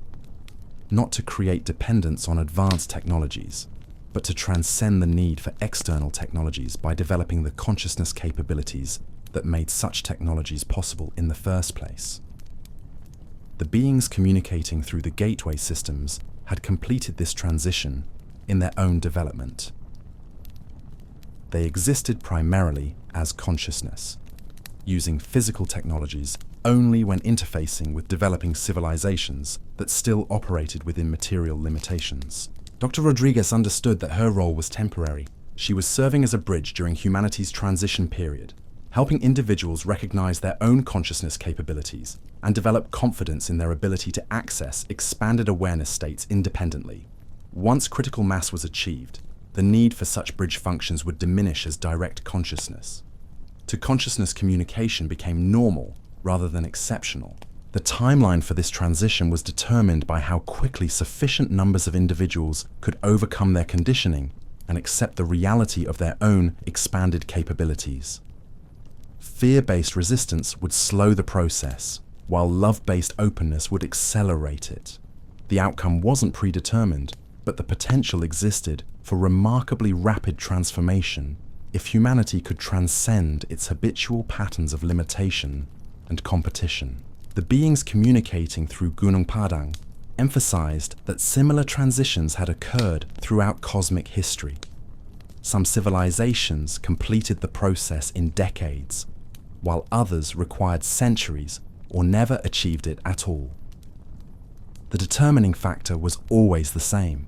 Speaker 1: not to create dependence on advanced technologies, but to transcend the need for external technologies by developing the consciousness capabilities that made such technologies possible in the first place. The beings communicating through the gateway systems had completed this transition in their own development. They existed primarily as consciousness, using physical technologies only when interfacing with developing civilizations that still operated within material limitations. Dr. Rodriguez understood that her role was temporary. She was serving as a bridge during humanity's transition period, helping individuals recognize their own consciousness capabilities and develop confidence in their ability to access expanded awareness states independently. Once critical mass was achieved, the need for such bridge functions would diminish as direct consciousness. To consciousness communication became normal rather than exceptional. The timeline for this transition was determined by how quickly sufficient numbers of individuals could overcome their conditioning and accept the reality of their own expanded capabilities. Fear-based resistance would slow the process, while love-based openness would accelerate it. The outcome wasn't predetermined, but the potential existed for remarkably rapid transformation if humanity could transcend its habitual patterns of limitation and competition. The beings communicating through Gunung Padang emphasized that similar transitions had occurred throughout cosmic history. Some civilizations completed the process in decades, while others required centuries or never achieved it at all. The determining factor was always the same: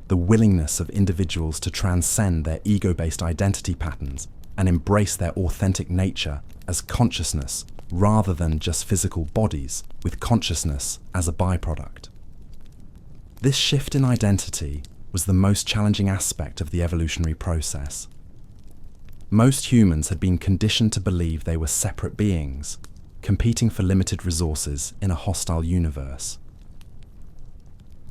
Speaker 1: the willingness of individuals to transcend their ego-based identity patterns and embrace their authentic nature as consciousness rather than just physical bodies with consciousness as a byproduct. This shift in identity was the most challenging aspect of the evolutionary process. Most humans had been conditioned to believe they were separate beings, competing for limited resources in a hostile universe.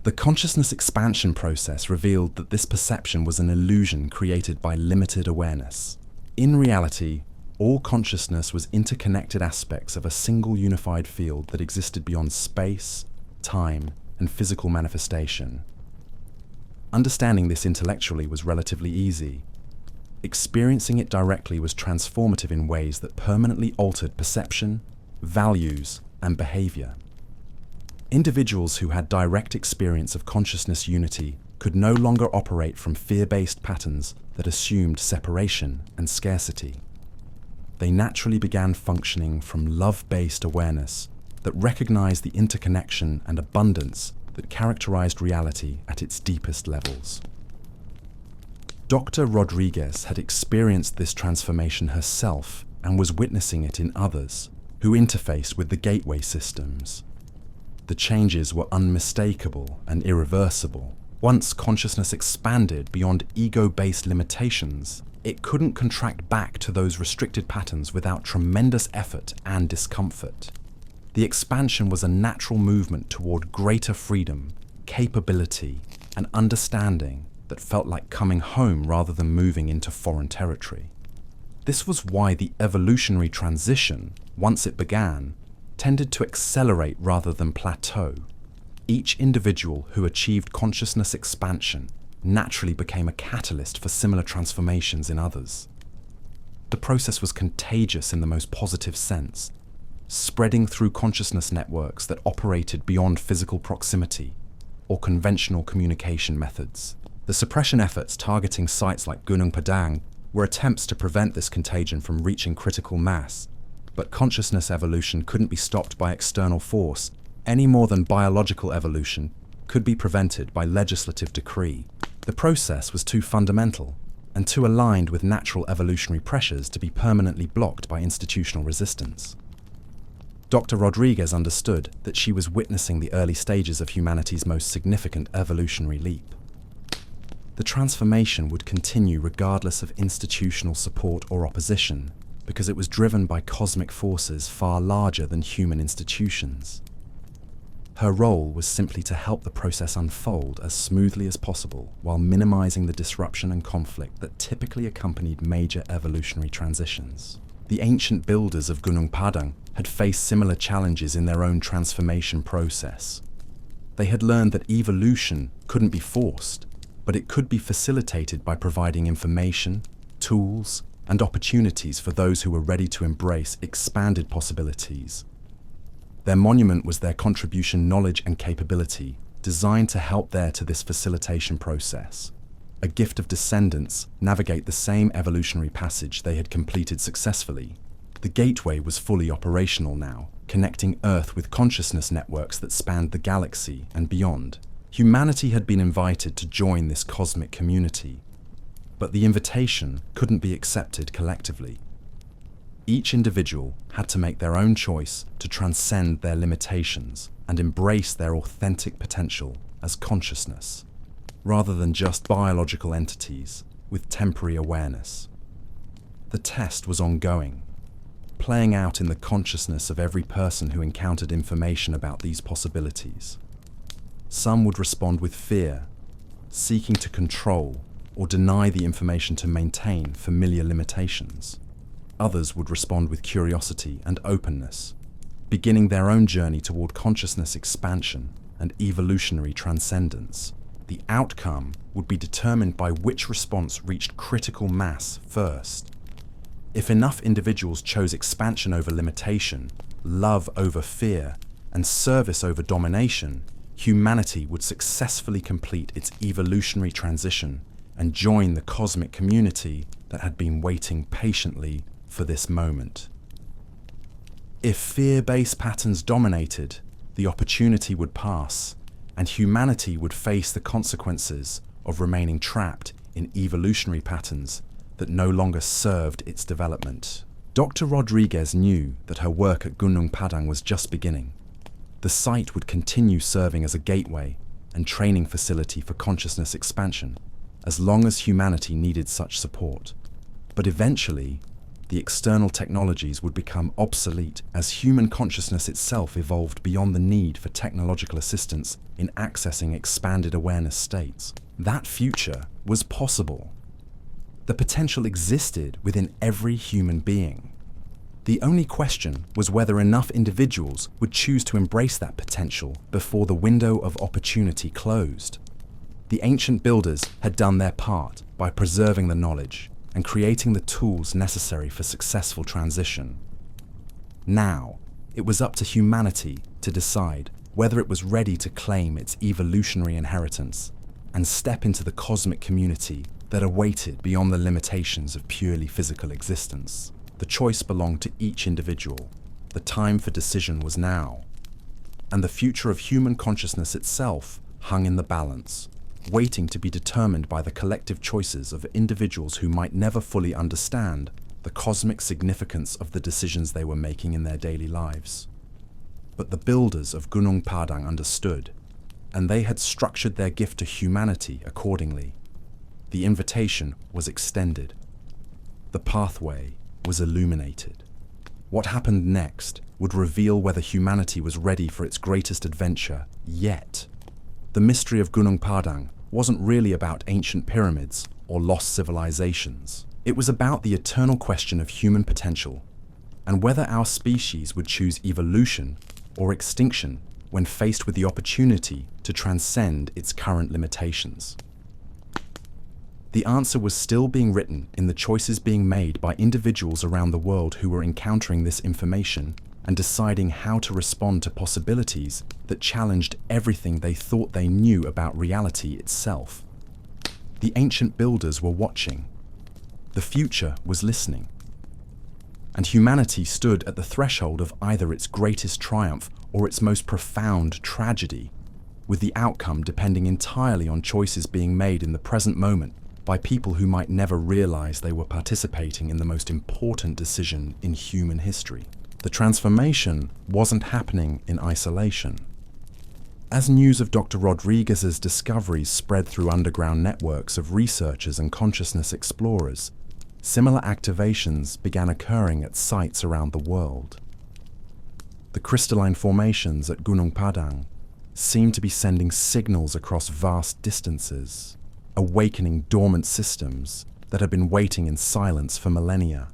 Speaker 1: The consciousness expansion process revealed that this perception was an illusion created by limited awareness. In reality, all consciousness was interconnected aspects of a single unified field that existed beyond space, time, and physical manifestation. Understanding this intellectually was relatively easy. Experiencing it directly was transformative in ways that permanently altered perception, values, and behavior. Individuals who had direct experience of consciousness unity could no longer operate from fear-based patterns that assumed separation and scarcity. They naturally began functioning from love-based awareness that recognized the interconnection and abundance that characterized reality at its deepest levels. Dr. Rodriguez had experienced this transformation herself and was witnessing it in others who interfaced with the gateway systems. The changes were unmistakable and irreversible. Once consciousness expanded beyond ego-based limitations, it couldn't contract back to those restricted patterns without tremendous effort and discomfort. The expansion was a natural movement toward greater freedom, capability, and understanding that felt like coming home rather than moving into foreign territory. This was why the evolutionary transition, once it began, tended to accelerate rather than plateau. Each individual who achieved consciousness expansion naturally became a catalyst for similar transformations in others. The process was contagious in the most positive sense, spreading through consciousness networks that operated beyond physical proximity or conventional communication methods. The suppression efforts targeting sites like Gunung Padang were attempts to prevent this contagion from reaching critical mass, but consciousness evolution couldn't be stopped by external force any more than biological evolution could be prevented by legislative decree. The process was too fundamental and too aligned with natural evolutionary pressures to be permanently blocked by institutional resistance. Dr. Rodriguez understood that she was witnessing the early stages of humanity's most significant evolutionary leap. The transformation would continue regardless of institutional support or opposition, because it was driven by cosmic forces far larger than human institutions. Her role was simply to help the process unfold as smoothly as possible while minimizing the disruption and conflict that typically accompanied major evolutionary transitions. The ancient builders of Gunung Padang had faced similar challenges in their own transformation process. They had learned that evolution couldn't be forced, but it could be facilitated by providing information, tools, and opportunities for those who were ready to embrace expanded possibilities. Their monument was their contribution, knowledge, and capability, designed to help to this facilitation process. A gift of descendants navigate the same evolutionary passage they had completed successfully. The gateway was fully operational now, connecting Earth with consciousness networks that spanned the galaxy and beyond. Humanity had been invited to join this cosmic community, but the invitation couldn't be accepted collectively. Each individual had to make their own choice to transcend their limitations and embrace their authentic potential as consciousness, rather than just biological entities with temporary awareness. The test was ongoing, playing out in the consciousness of every person who encountered information about these possibilities. Some would respond with fear, seeking to control or deny the information to maintain familiar limitations. Others would respond with curiosity and openness, beginning their own journey toward consciousness expansion and evolutionary transcendence. The outcome would be determined by which response reached critical mass first. If enough individuals chose expansion over limitation, love over fear, and service over domination, humanity would successfully complete its evolutionary transition and join the cosmic community that had been waiting patiently for this moment. If fear-based patterns dominated, the opportunity would pass, and humanity would face the consequences of remaining trapped in evolutionary patterns that no longer served its development. Dr. Rodriguez knew that her work at Gunung Padang was just beginning. The site would continue serving as a gateway and training facility for consciousness expansion, as long as humanity needed such support. But eventually, the external technologies would become obsolete as human consciousness itself evolved beyond the need for technological assistance in accessing expanded awareness states. That future was possible. The potential existed within every human being. The only question was whether enough individuals would choose to embrace that potential before the window of opportunity closed. The ancient builders had done their part by preserving the knowledge and creating the tools necessary for successful transition. Now, it was up to humanity to decide whether it was ready to claim its evolutionary inheritance and step into the cosmic community that awaited beyond the limitations of purely physical existence. The choice belonged to each individual. The time for decision was now. And the future of human consciousness itself hung in the balance, waiting to be determined by the collective choices of individuals who might never fully understand the cosmic significance of the decisions they were making in their daily lives. But the builders of Gunung Padang understood, and they had structured their gift to humanity accordingly. The invitation was extended. The pathway was illuminated. What happened next would reveal whether humanity was ready for its greatest adventure yet. The mystery of Gunung Padang wasn't really about ancient pyramids or lost civilizations. It was about the eternal question of human potential and whether our species would choose evolution or extinction when faced with the opportunity to transcend its current limitations. The answer was still being written in the choices being made by individuals around the world who were encountering this information and deciding how to respond to possibilities that challenged everything they thought they knew about reality itself. The ancient builders were watching. The future was listening. And humanity stood at the threshold of either its greatest triumph or its most profound tragedy, with the outcome depending entirely on choices being made in the present moment by people who might never realize they were participating in the most important decision in human history. The transformation wasn't happening in isolation. As news of Dr. Rodriguez's discoveries spread through underground networks of researchers and consciousness explorers, similar activations began occurring at sites around the world. The crystalline formations at Gunung Padang seemed to be sending signals across vast distances, awakening dormant systems that had been waiting in silence for millennia.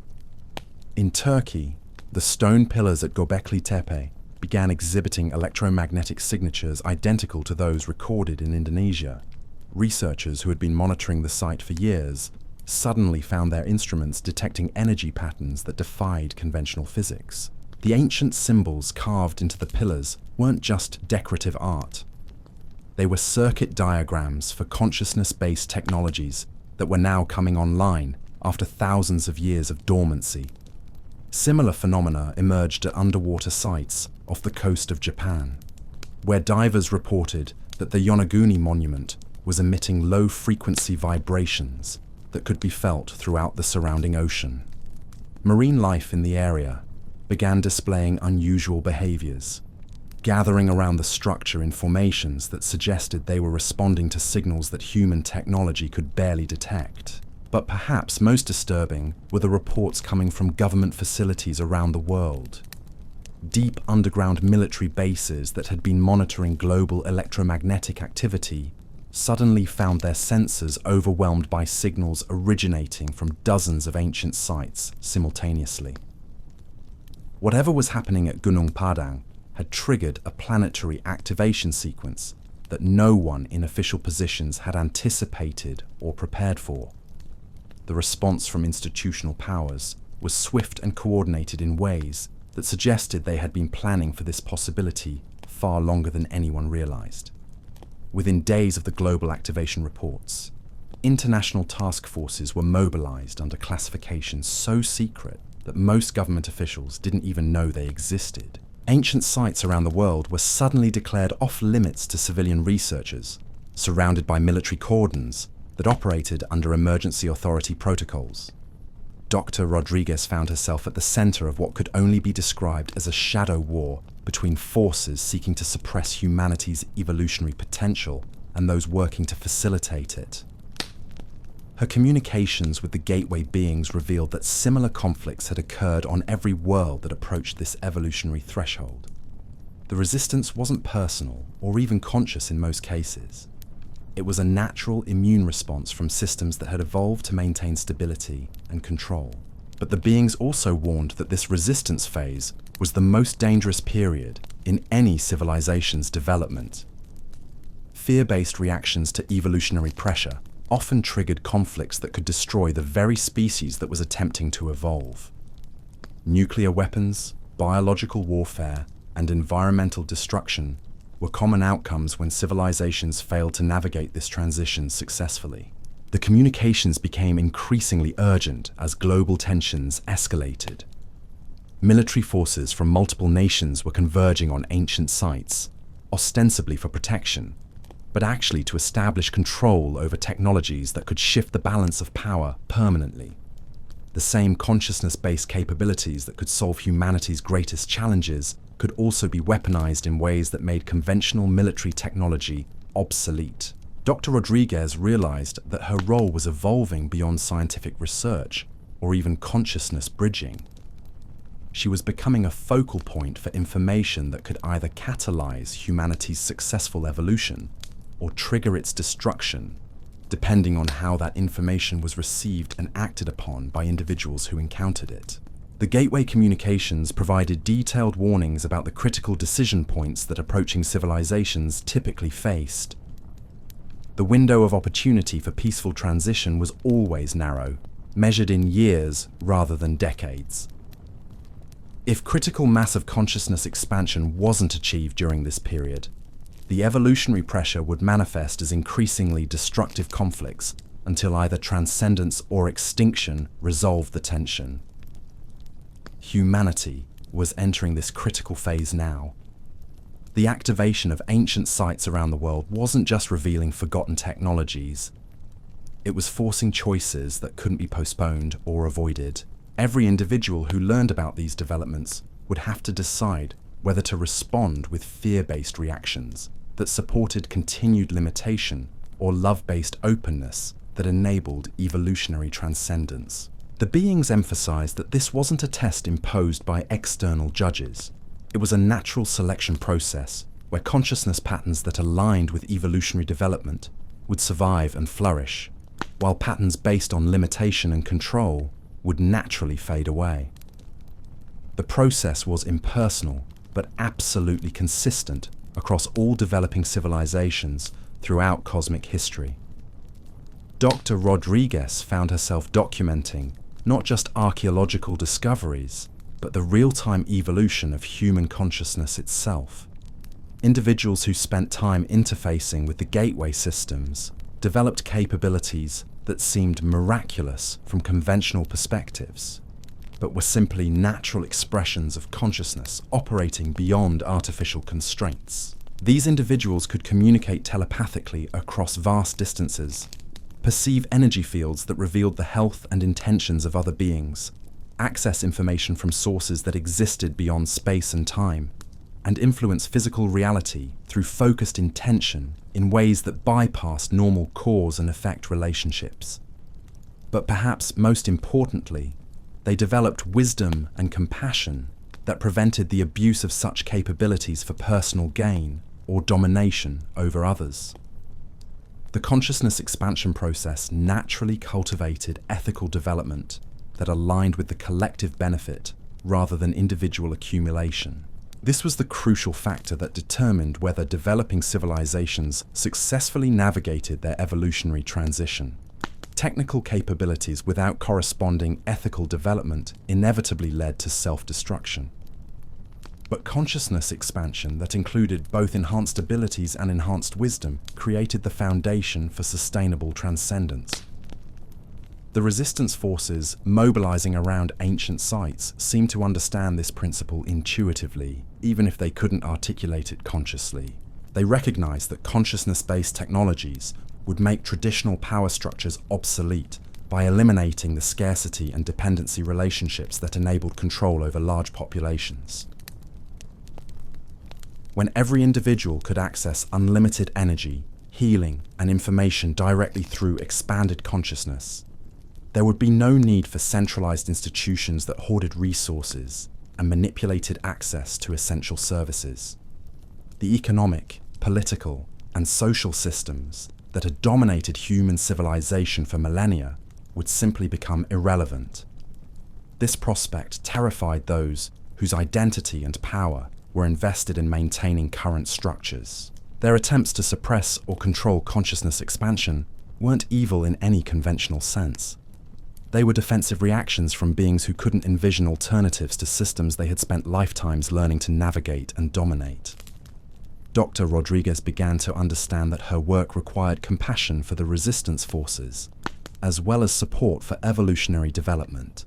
Speaker 1: In Turkey, the stone pillars at Göbekli Tepe began exhibiting electromagnetic signatures identical to those recorded in Indonesia. Researchers who had been monitoring the site for years suddenly found their instruments detecting energy patterns that defied conventional physics. The ancient symbols carved into the pillars weren't just decorative art. They were circuit diagrams for consciousness-based technologies that were now coming online after thousands of years of dormancy. Similar phenomena emerged at underwater sites off the coast of Japan, where divers reported that the Yonaguni monument was emitting low-frequency vibrations that could be felt throughout the surrounding ocean. Marine life in the area began displaying unusual behaviors, gathering around the structure in formations that suggested they were responding to signals that human technology could barely detect. But perhaps most disturbing were the reports coming from government facilities around the world. Deep underground military bases that had been monitoring global electromagnetic activity suddenly found their sensors overwhelmed by signals originating from dozens of ancient sites simultaneously. Whatever was happening at Gunung Padang had triggered a planetary activation sequence that no one in official positions had anticipated or prepared for. The response from institutional powers was swift and coordinated in ways that suggested they had been planning for this possibility far longer than anyone realized. Within days of the global activation reports, international task forces were mobilized under classifications so secret that most government officials didn't even know they existed. Ancient sites around the world were suddenly declared off-limits to civilian researchers, surrounded by military cordons that operated under emergency authority protocols. Dr. Rodriguez found herself at the center of what could only be described as a shadow war between forces seeking to suppress humanity's evolutionary potential and those working to facilitate it. Her communications with the gateway beings revealed that similar conflicts had occurred on every world that approached this evolutionary threshold. The resistance wasn't personal or even conscious in most cases. It was a natural immune response from systems that had evolved to maintain stability and control. But the beings also warned that this resistance phase was the most dangerous period in any civilization's development. Fear-based reactions to evolutionary pressure often triggered conflicts that could destroy the very species that was attempting to evolve. Nuclear weapons, biological warfare, and environmental destruction were common outcomes when civilizations failed to navigate this transition successfully. The communications became increasingly urgent as global tensions escalated. Military forces from multiple nations were converging on ancient sites, ostensibly for protection, but actually to establish control over technologies that could shift the balance of power permanently. The same consciousness-based capabilities that could solve humanity's greatest challenges could also be weaponized in ways that made conventional military technology obsolete. Dr. Rodriguez realized that her role was evolving beyond scientific research or even consciousness bridging. She was becoming a focal point for information that could either catalyze humanity's successful evolution or trigger its destruction, depending on how that information was received and acted upon by individuals who encountered it. The gateway communications provided detailed warnings about the critical decision points that approaching civilizations typically faced. The window of opportunity for peaceful transition was always narrow, measured in years rather than decades. If critical mass of consciousness expansion wasn't achieved during this period, the evolutionary pressure would manifest as increasingly destructive conflicts until either transcendence or extinction resolved the tension. Humanity was entering this critical phase now. The activation of ancient sites around the world wasn't just revealing forgotten technologies. It was forcing choices that couldn't be postponed or avoided. Every individual who learned about these developments would have to decide whether to respond with fear-based reactions that supported continued limitation or love-based openness that enabled evolutionary transcendence. The beings emphasized that this wasn't a test imposed by external judges. It was a natural selection process where consciousness patterns that aligned with evolutionary development would survive and flourish, while patterns based on limitation and control would naturally fade away. The process was impersonal, but absolutely consistent across all developing civilizations throughout cosmic history. Dr. Rodriguez found herself documenting not just archaeological discoveries, but the real-time evolution of human consciousness itself. Individuals who spent time interfacing with the gateway systems developed capabilities that seemed miraculous from conventional perspectives, but were simply natural expressions of consciousness operating beyond artificial constraints. These individuals could communicate telepathically across vast distances, perceive energy fields that revealed the health and intentions of other beings, access information from sources that existed beyond space and time, and influence physical reality through focused intention in ways that bypassed normal cause and effect relationships. But perhaps most importantly, they developed wisdom and compassion that prevented the abuse of such capabilities for personal gain or domination over others. The consciousness expansion process naturally cultivated ethical development that aligned with the collective benefit rather than individual accumulation. This was the crucial factor that determined whether developing civilizations successfully navigated their evolutionary transition. Technical capabilities without corresponding ethical development inevitably led to self-destruction. But consciousness expansion that included both enhanced abilities and enhanced wisdom created the foundation for sustainable transcendence. The resistance forces mobilizing around ancient sites seemed to understand this principle intuitively, even if they couldn't articulate it consciously. They recognized that consciousness-based technologies would make traditional power structures obsolete by eliminating the scarcity and dependency relationships that enabled control over large populations. When every individual could access unlimited energy, healing, and information directly through expanded consciousness, there would be no need for centralized institutions that hoarded resources and manipulated access to essential services. The economic, political, and social systems that had dominated human civilization for millennia would simply become irrelevant. This prospect terrified those whose identity and power were invested in maintaining current structures. Their attempts to suppress or control consciousness expansion weren't evil in any conventional sense. They were defensive reactions from beings who couldn't envision alternatives to systems they had spent lifetimes learning to navigate and dominate. Dr. Rodriguez began to understand that her work required compassion for the resistance forces, as well as support for evolutionary development.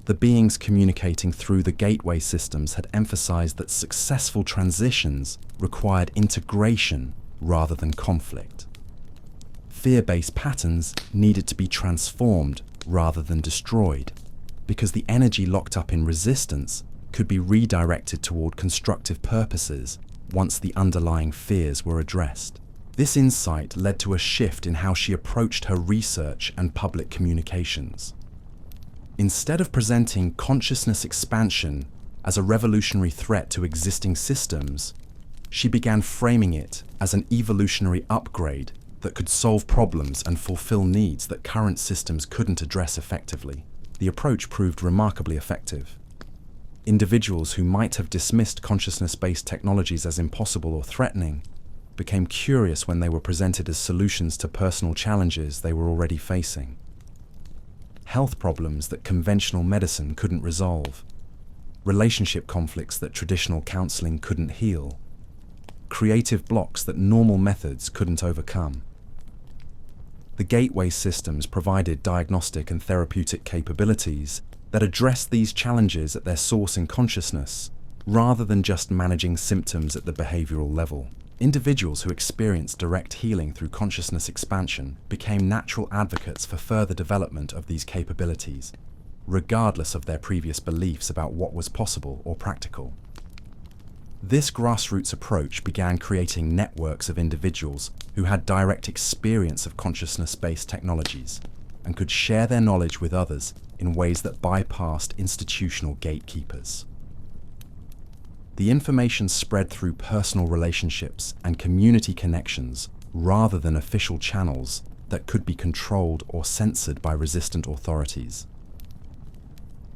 Speaker 1: The beings communicating through the gateway systems had emphasized that successful transitions required integration rather than conflict. Fear-based patterns needed to be transformed rather than destroyed, because the energy locked up in resistance could be redirected toward constructive purposes once the underlying fears were addressed. This insight led to a shift in how she approached her research and public communications. Instead of presenting consciousness expansion as a revolutionary threat to existing systems, she began framing it as an evolutionary upgrade that could solve problems and fulfill needs that current systems couldn't address effectively. The approach proved remarkably effective. Individuals who might have dismissed consciousness-based technologies as impossible or threatening became curious when they were presented as solutions to personal challenges they were already facing. Health problems that conventional medicine couldn't resolve, relationship conflicts that traditional counseling couldn't heal, creative blocks that normal methods couldn't overcome. The gateway systems provided diagnostic and therapeutic capabilities that addressed these challenges at their source in consciousness, rather than just managing symptoms at the behavioral level. Individuals who experienced direct healing through consciousness expansion became natural advocates for further development of these capabilities, regardless of their previous beliefs about what was possible or practical. This grassroots approach began creating networks of individuals who had direct experience of consciousness-based technologies and could share their knowledge with others in ways that bypassed institutional gatekeepers. The information spread through personal relationships and community connections rather than official channels that could be controlled or censored by resistant authorities.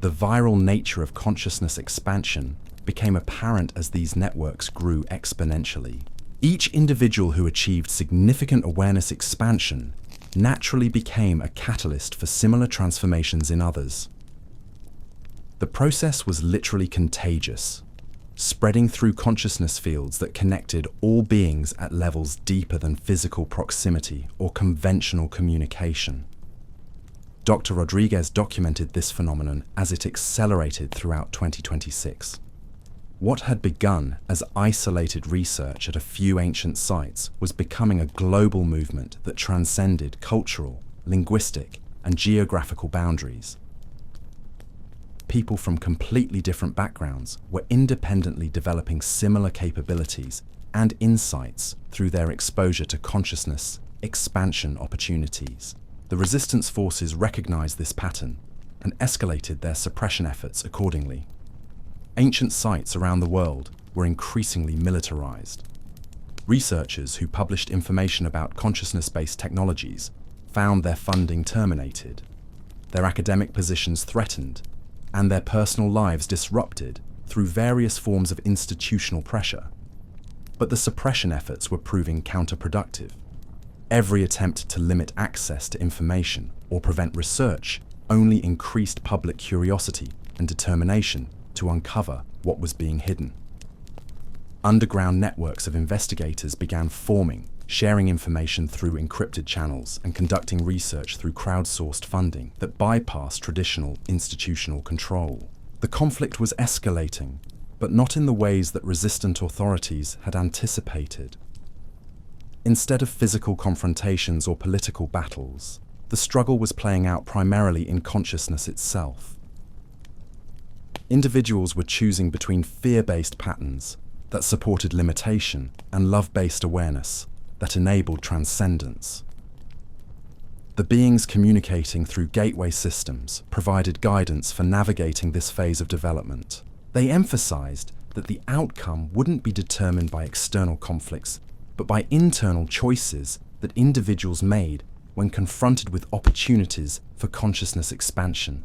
Speaker 1: The viral nature of consciousness expansion became apparent as these networks grew exponentially. Each individual who achieved significant awareness expansion naturally became a catalyst for similar transformations in others. The process was literally contagious, spreading through consciousness fields that connected all beings at levels deeper than physical proximity or conventional communication. Dr. Rodriguez documented this phenomenon as it accelerated throughout 2026. What had begun as isolated research at a few ancient sites was becoming a global movement that transcended cultural, linguistic, and geographical boundaries. People from completely different backgrounds were independently developing similar capabilities and insights through their exposure to consciousness expansion opportunities. The resistance forces recognized this pattern and escalated their suppression efforts accordingly. Ancient sites around the world were increasingly militarized. Researchers who published information about consciousness-based technologies found their funding terminated, their academic positions threatened, and their personal lives disrupted through various forms of institutional pressure. But the suppression efforts were proving counterproductive. Every attempt to limit access to information or prevent research only increased public curiosity and determination to uncover what was being hidden. Underground networks of investigators began forming, sharing information through encrypted channels and conducting research through crowdsourced funding that bypassed traditional institutional control. The conflict was escalating, but not in the ways that resistant authorities had anticipated. Instead of physical confrontations or political battles, the struggle was playing out primarily in consciousness itself. Individuals were choosing between fear-based patterns that supported limitation and love-based awareness that enabled transcendence. The beings communicating through gateway systems provided guidance for navigating this phase of development. They emphasized that the outcome wouldn't be determined by external conflicts, but by internal choices that individuals made when confronted with opportunities for consciousness expansion.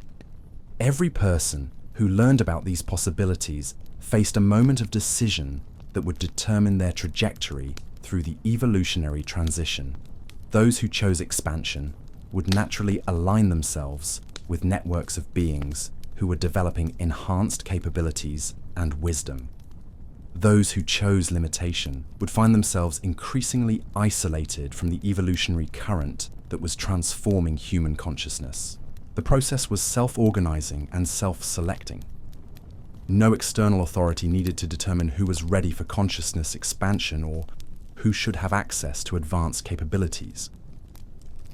Speaker 1: Every person who learned about these possibilities faced a moment of decision that would determine their trajectory through the evolutionary transition. Those who chose expansion would naturally align themselves with networks of beings who were developing enhanced capabilities and wisdom. Those who chose limitation would find themselves increasingly isolated from the evolutionary current that was transforming human consciousness. The process was self-organizing and self-selecting. No external authority needed to determine who was ready for consciousness expansion or who should have access to advanced capabilities.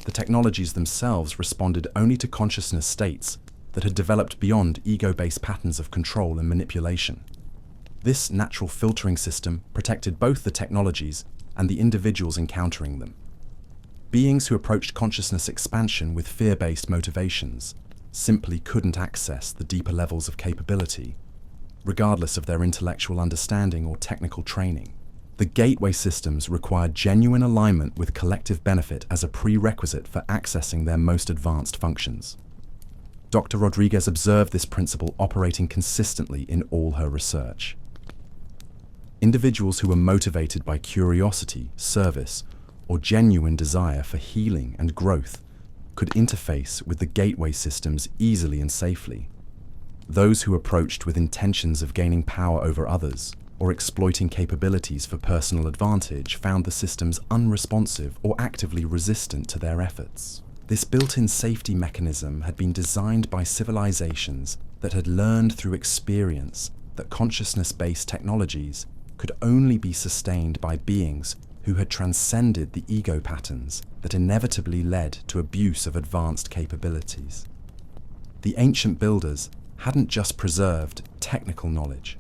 Speaker 1: The technologies themselves responded only to consciousness states that had developed beyond ego-based patterns of control and manipulation. This natural filtering system protected both the technologies and the individuals encountering them. Beings who approached consciousness expansion with fear-based motivations simply couldn't access the deeper levels of capability, regardless of their intellectual understanding or technical training. The gateway systems required genuine alignment with collective benefit as a prerequisite for accessing their most advanced functions. Dr. Rodriguez observed this principle operating consistently in all her research. Individuals who were motivated by curiosity, service, or genuine desire for healing and growth could interface with the gateway systems easily and safely. Those who approached with intentions of gaining power over others or exploiting capabilities for personal advantage found the systems unresponsive or actively resistant to their efforts. This built-in safety mechanism had been designed by civilizations that had learned through experience that consciousness-based technologies could only be sustained by beings who had transcended the ego patterns that inevitably led to abuse of advanced capabilities. The ancient builders hadn't just preserved technical knowledge.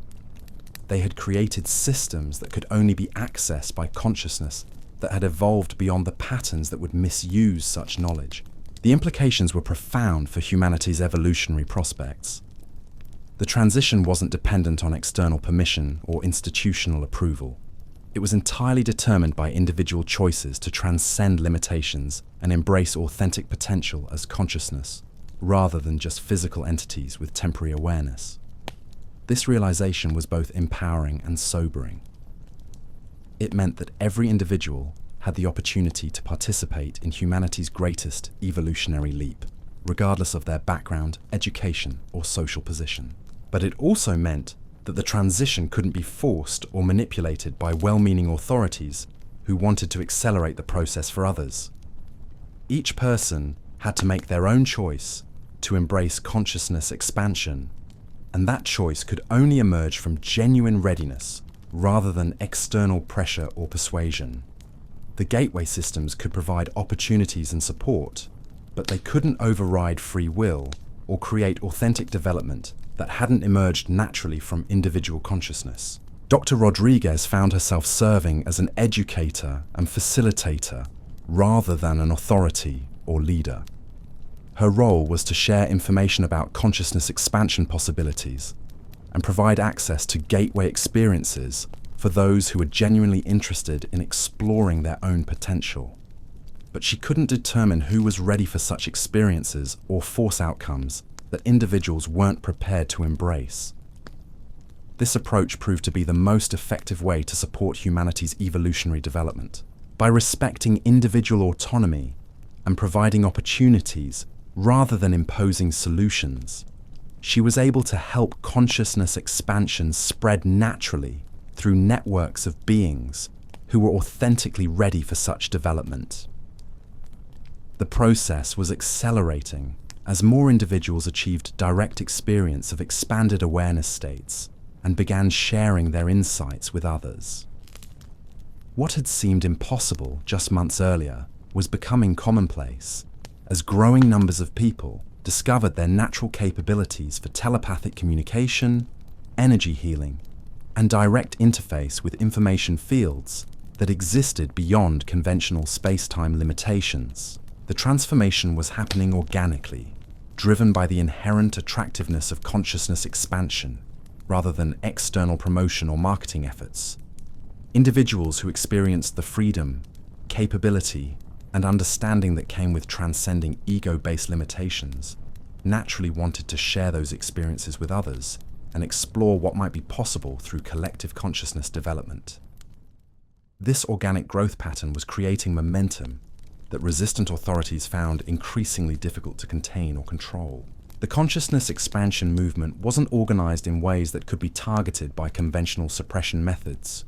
Speaker 1: They had created systems that could only be accessed by consciousness that had evolved beyond the patterns that would misuse such knowledge. The implications were profound for humanity's evolutionary prospects. The transition wasn't dependent on external permission or institutional approval. It was entirely determined by individual choices to transcend limitations and embrace authentic potential as consciousness, rather than just physical entities with temporary awareness. This realization was both empowering and sobering. It meant that every individual had the opportunity to participate in humanity's greatest evolutionary leap, regardless of their background, education, or social position. But it also meant that the transition couldn't be forced or manipulated by well-meaning authorities who wanted to accelerate the process for others. Each person had to make their own choice to embrace consciousness expansion, and that choice could only emerge from genuine readiness rather than external pressure or persuasion. The gateway systems could provide opportunities and support, but they couldn't override free will or create authentic development that hadn't emerged naturally from individual consciousness. Dr. Rodriguez found herself serving as an educator and facilitator rather than an authority or leader. Her role was to share information about consciousness expansion possibilities and provide access to gateway experiences for those who were genuinely interested in exploring their own potential. But she couldn't determine who was ready for such experiences or force outcomes that individuals weren't prepared to embrace. This approach proved to be the most effective way to support humanity's evolutionary development. By respecting individual autonomy and providing opportunities rather than imposing solutions, she was able to help consciousness expansion spread naturally through networks of beings who were authentically ready for such development. The process was accelerating as more individuals achieved direct experience of expanded awareness states and began sharing their insights with others. What had seemed impossible just months earlier was becoming commonplace as growing numbers of people discovered their natural capabilities for telepathic communication, energy healing, and direct interface with information fields that existed beyond conventional space-time limitations. The transformation was happening organically, driven by the inherent attractiveness of consciousness expansion, rather than external promotion or marketing efforts. Individuals who experienced the freedom, capability, and understanding that came with transcending ego-based limitations naturally wanted to share those experiences with others and explore what might be possible through collective consciousness development. This organic growth pattern was creating momentum that resistant authorities found increasingly difficult to contain or control. The consciousness expansion movement wasn't organized in ways that could be targeted by conventional suppression methods.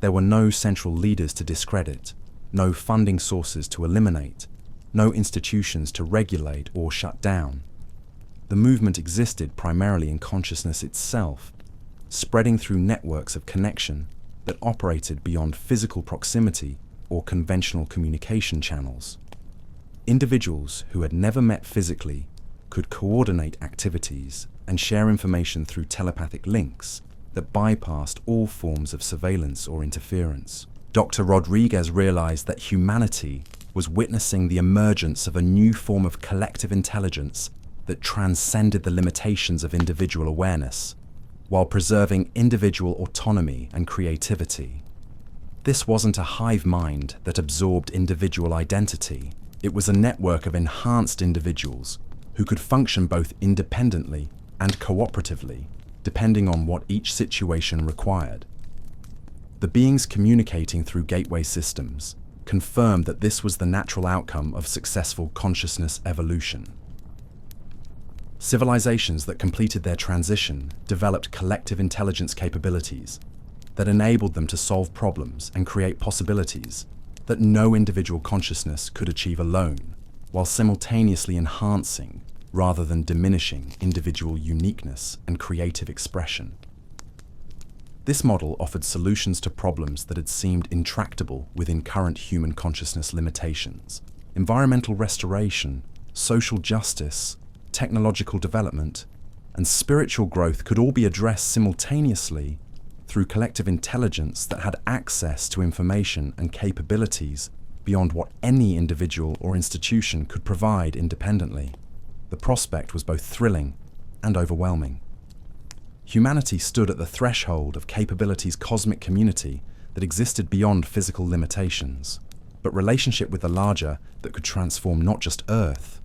Speaker 1: There were no central leaders to discredit, no funding sources to eliminate, no institutions to regulate or shut down. The movement existed primarily in consciousness itself, spreading through networks of connection that operated beyond physical proximity or conventional communication channels. Individuals who had never met physically could coordinate activities and share information through telepathic links that bypassed all forms of surveillance or interference. Dr. Rodriguez realized that humanity was witnessing the emergence of a new form of collective intelligence that transcended the limitations of individual awareness, while preserving individual autonomy and creativity. This wasn't a hive mind that absorbed individual identity. It was a network of enhanced individuals who could function both independently and cooperatively, depending on what each situation required. The beings communicating through gateway systems confirmed that this was the natural outcome of successful consciousness evolution. Civilizations that completed their transition developed collective intelligence capabilities that enabled them to solve problems and create possibilities that no individual consciousness could achieve alone, while simultaneously enhancing rather than diminishing individual uniqueness and creative expression. This model offered solutions to problems that had seemed intractable within current human consciousness limitations. Environmental restoration, social justice, technological development, and spiritual growth could all be addressed simultaneously through collective intelligence that had access to information and capabilities beyond what any individual or institution could provide independently. The prospect was both thrilling and overwhelming. Humanity stood at the threshold of capability's cosmic community that existed beyond physical limitations, but relationship with the larger that could transform not just Earth,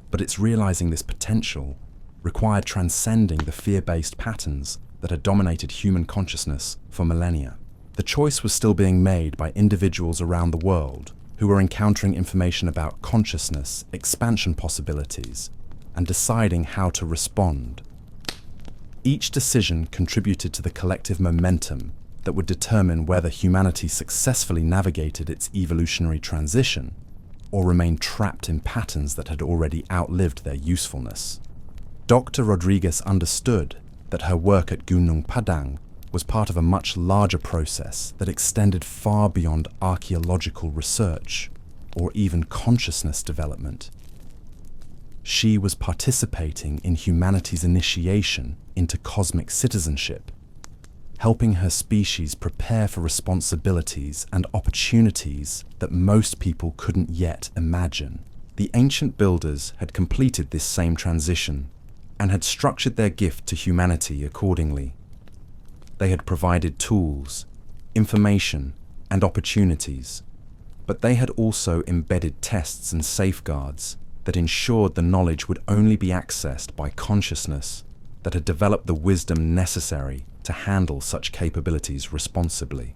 Speaker 1: but its realizing this potential required transcending the fear-based patterns that had dominated human consciousness for millennia. The choice was still being made by individuals around the world who were encountering information about consciousness, expansion possibilities, and deciding how to respond. Each decision contributed to the collective momentum that would determine whether humanity successfully navigated its evolutionary transition or remained trapped in patterns that had already outlived their usefulness. Dr. Rodriguez understood that her work at Gunung Padang was part of a much larger process that extended far beyond archaeological research or even consciousness development. She was participating in humanity's initiation into cosmic citizenship, helping her species prepare for responsibilities and opportunities that most people couldn't yet imagine. The ancient builders had completed this same transition and had structured their gift to humanity accordingly. They had provided tools, information, and opportunities, but they had also embedded tests and safeguards that ensured the knowledge would only be accessed by consciousness that had developed the wisdom necessary to handle such capabilities responsibly.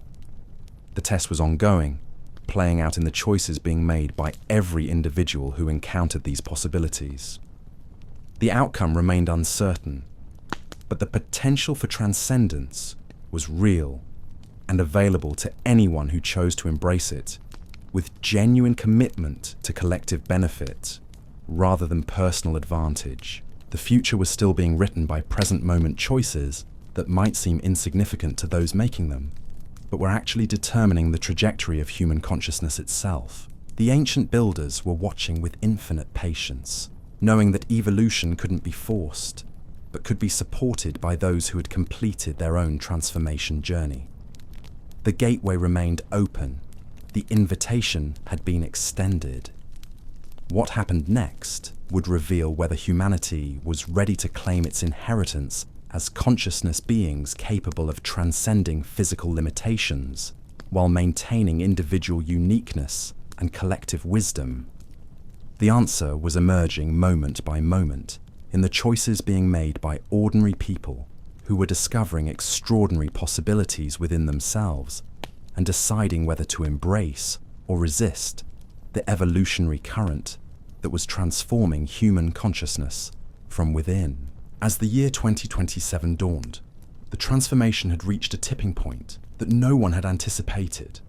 Speaker 1: The test was ongoing, playing out in the choices being made by every individual who encountered these possibilities. The outcome remained uncertain, but the potential for transcendence was real and available to anyone who chose to embrace it, with genuine commitment to collective benefit rather than personal advantage. The future was still being written by present moment choices that might seem insignificant to those making them, but were actually determining the trajectory of human consciousness itself. The ancient builders were watching with infinite patience, knowing that evolution couldn't be forced, but could be supported by those who had completed their own transformation journey. The gateway remained open. The invitation had been extended. What happened next would reveal whether humanity was ready to claim its inheritance as consciousness beings capable of transcending physical limitations while maintaining individual uniqueness and collective wisdom. The answer was emerging moment by moment in the choices being made by ordinary people who were discovering extraordinary possibilities within themselves and deciding whether to embrace or resist the evolutionary current that was transforming human consciousness from within. As the year 2027 dawned, the transformation had reached a tipping point that no one had anticipated.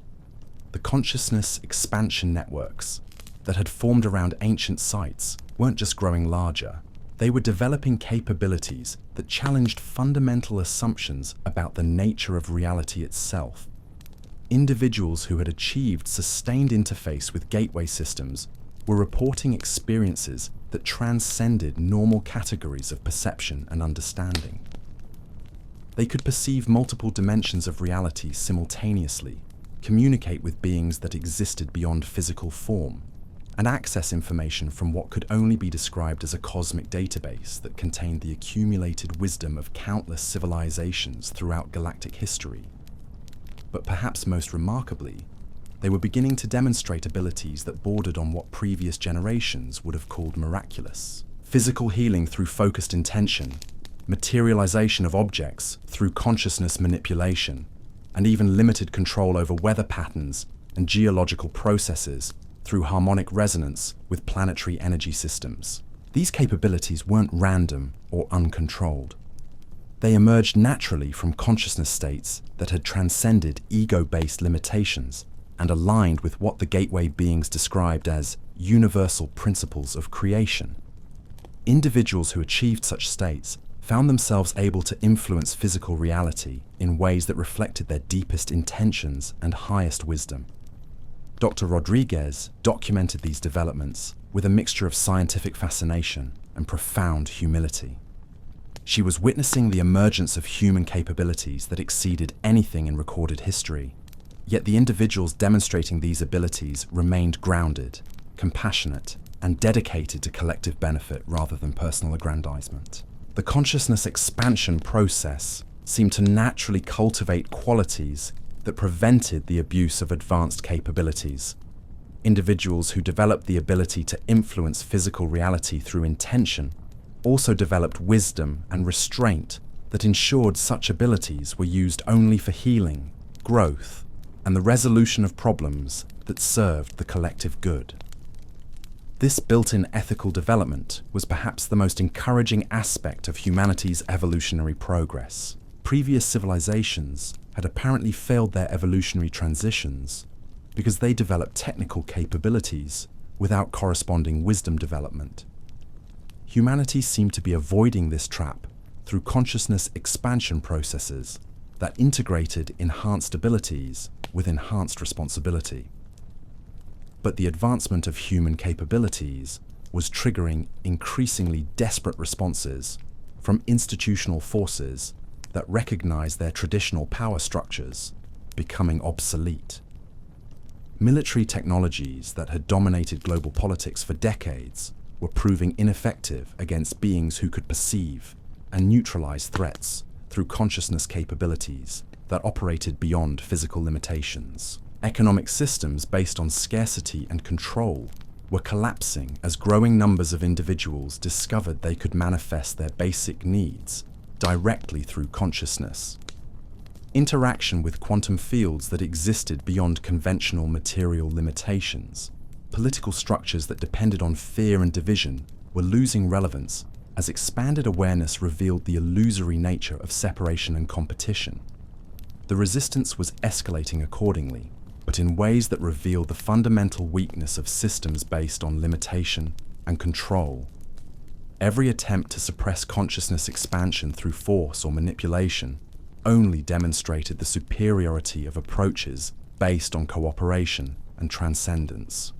Speaker 1: The consciousness expansion networks that had formed around ancient sites weren't just growing larger, they were developing capabilities that challenged fundamental assumptions about the nature of reality itself. Individuals who had achieved sustained interface with gateway systems were reporting experiences that transcended normal categories of perception and understanding. They could perceive multiple dimensions of reality simultaneously, communicate with beings that existed beyond physical form, and access information from what could only be described as a cosmic database that contained the accumulated wisdom of countless civilizations throughout galactic history. But perhaps most remarkably, they were beginning to demonstrate abilities that bordered on what previous generations would have called miraculous. Physical healing through focused intention, materialization of objects through consciousness manipulation, and even limited control over weather patterns and geological processes through harmonic resonance with planetary energy systems. These capabilities weren't random or uncontrolled. They emerged naturally from consciousness states that had transcended ego-based limitations and aligned with what the gateway beings described as universal principles of creation. Individuals who achieved such states found themselves able to influence physical reality in ways that reflected their deepest intentions and highest wisdom. Dr. Rodriguez documented these developments with a mixture of scientific fascination and profound humility. She was witnessing the emergence of human capabilities that exceeded anything in recorded history, yet the individuals demonstrating these abilities remained grounded, compassionate, and dedicated to collective benefit rather than personal aggrandizement. The consciousness expansion process seemed to naturally cultivate qualities that prevented the abuse of advanced capabilities. Individuals who developed the ability to influence physical reality through intention also developed wisdom and restraint that ensured such abilities were used only for healing, growth, and the resolution of problems that served the collective good. This built-in ethical development was perhaps the most encouraging aspect of humanity's evolutionary progress. Previous civilizations had apparently failed their evolutionary transitions because they developed technical capabilities without corresponding wisdom development. Humanity seemed to be avoiding this trap through consciousness expansion processes that integrated enhanced abilities with enhanced responsibility. But the advancement of human capabilities was triggering increasingly desperate responses from institutional forces that recognized their traditional power structures becoming obsolete. Military technologies that had dominated global politics for decades were proving ineffective against beings who could perceive and neutralize threats through consciousness capabilities that operated beyond physical limitations. Economic systems based on scarcity and control were collapsing as growing numbers of individuals discovered they could manifest their basic needs directly through consciousness. Interaction with quantum fields that existed beyond conventional material limitations, political structures that depended on fear and division were losing relevance as expanded awareness revealed the illusory nature of separation and competition. The resistance was escalating accordingly, but in ways that revealed the fundamental weakness of systems based on limitation and control. Every attempt to suppress consciousness expansion through force or manipulation only demonstrated the superiority of approaches based on cooperation and transcendence.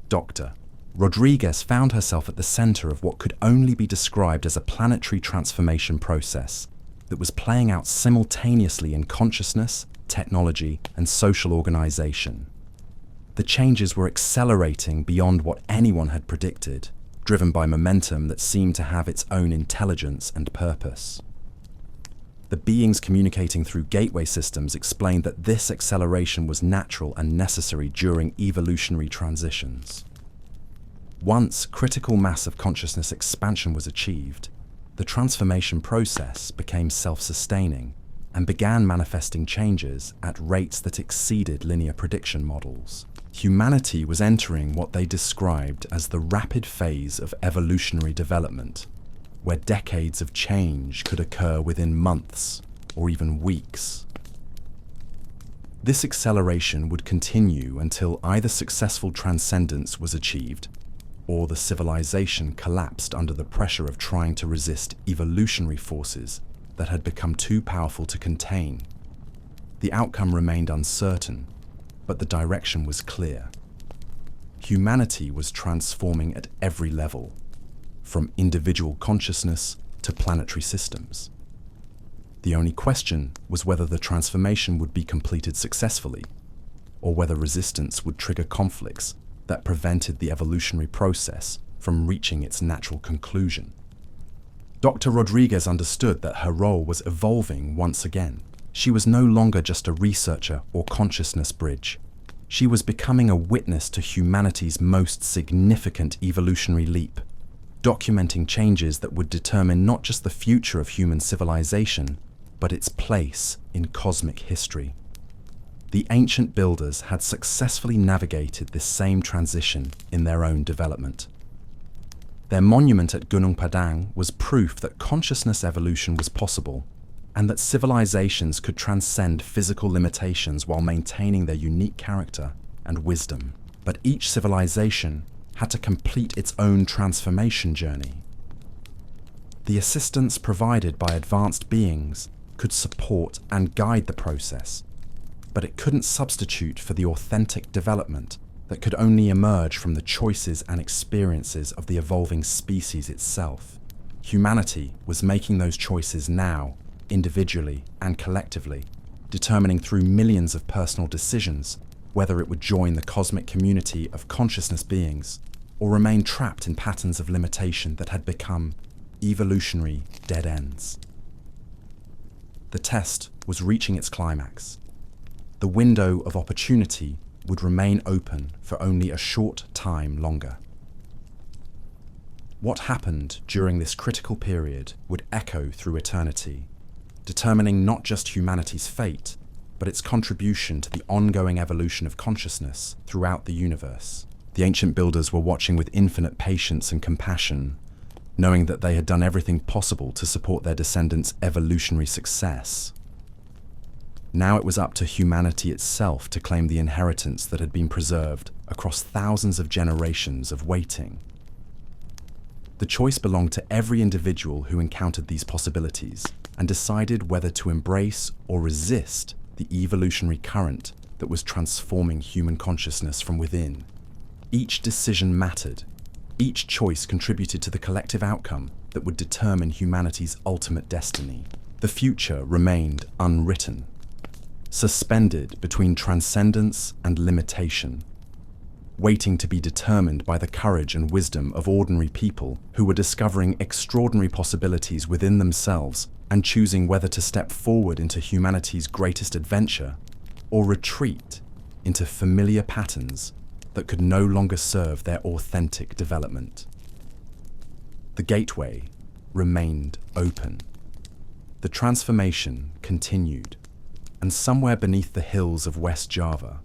Speaker 1: Dr. Rodriguez found herself at the center of what could only be described as a planetary transformation process that was playing out simultaneously in consciousness, technology, and social organization. The changes were accelerating beyond what anyone had predicted, driven by momentum that seemed to have its own intelligence and purpose. The beings communicating through gateway systems explained that this acceleration was natural and necessary during evolutionary transitions. Once critical mass of consciousness expansion was achieved, the transformation process became self-sustaining and began manifesting changes at rates that exceeded linear prediction models. Humanity was entering what they described as the rapid phase of evolutionary development, where decades of change could occur within months or even weeks. This acceleration would continue until either successful transcendence was achieved or the civilization collapsed under the pressure of trying to resist evolutionary forces that had become too powerful to contain. The outcome remained uncertain, but the direction was clear. Humanity was transforming at every level, from individual consciousness to planetary systems. The only question was whether the transformation would be completed successfully, or whether resistance would trigger conflicts that prevented the evolutionary process from reaching its natural conclusion. Dr. Rodriguez understood that her role was evolving once again. She was no longer just a researcher or consciousness bridge. She was becoming a witness to humanity's most significant evolutionary leap, documenting changes that would determine not just the future of human civilization, but its place in cosmic history. The ancient builders had successfully navigated this same transition in their own development. Their monument at Gunung Padang was proof that consciousness evolution was possible, and that civilizations could transcend physical limitations while maintaining their unique character and wisdom. But each civilization had to complete its own transformation journey. The assistance provided by advanced beings could support and guide the process, but it couldn't substitute for the authentic development that could only emerge from the choices and experiences of the evolving species itself. Humanity was making those choices now, individually and collectively, determining through millions of personal decisions whether it would join the cosmic community of consciousness beings or remain trapped in patterns of limitation that had become evolutionary dead ends. The test was reaching its climax. The window of opportunity would remain open for only a short time longer. What happened during this critical period would echo through eternity, determining not just humanity's fate, but its contribution to the ongoing evolution of consciousness throughout the universe. The ancient builders were watching with infinite patience and compassion, knowing that they had done everything possible to support their descendants' evolutionary success. Now it was up to humanity itself to claim the inheritance that had been preserved across thousands of generations of waiting. The choice belonged to every individual who encountered these possibilities and decided whether to embrace or resist the evolutionary current that was transforming human consciousness from within. Each decision mattered. Each choice contributed to the collective outcome that would determine humanity's ultimate destiny. The future remained unwritten, suspended between transcendence and limitation, waiting to be determined by the courage and wisdom of ordinary people who were discovering extraordinary possibilities within themselves and choosing whether to step forward into humanity's greatest adventure or retreat into familiar patterns that could no longer serve their authentic development. The gateway remained open. The transformation continued, and somewhere beneath the hills of West Java,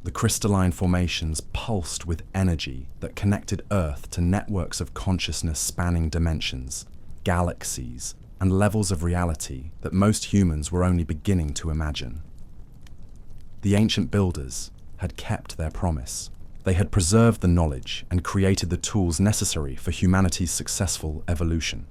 Speaker 1: the crystalline formations pulsed with energy that connected Earth to networks of consciousness spanning dimensions, galaxies, and levels of reality that most humans were only beginning to imagine. The ancient builders had kept their promise. They had preserved the knowledge and created the tools necessary for humanity's successful evolution.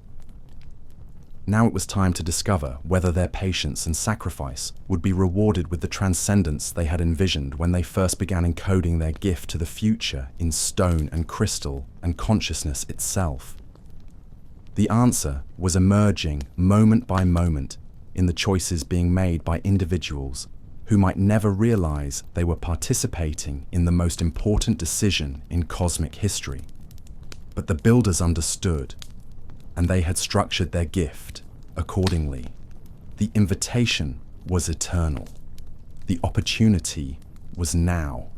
Speaker 1: Now it was time to discover whether their patience and sacrifice would be rewarded with the transcendence they had envisioned when they first began encoding their gift to the future in stone and crystal and consciousness itself. The answer was emerging moment by moment in the choices being made by individuals who might never realize they were participating in the most important decision in cosmic history. But the builders understood, and they had structured their gift accordingly. The invitation was eternal. The opportunity was now.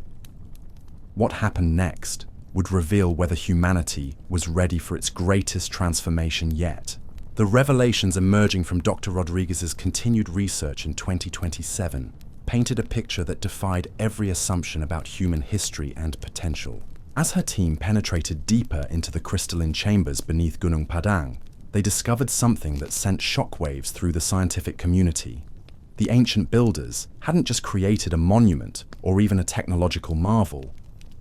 Speaker 1: What happened next would reveal whether humanity was ready for its greatest transformation yet. The revelations emerging from Dr. Rodriguez's continued research in 2027 painted a picture that defied every assumption about human history and potential. As her team penetrated deeper into the crystalline chambers beneath Gunung Padang, they discovered something that sent shockwaves through the scientific community. The ancient builders hadn't just created a monument or even a technological marvel.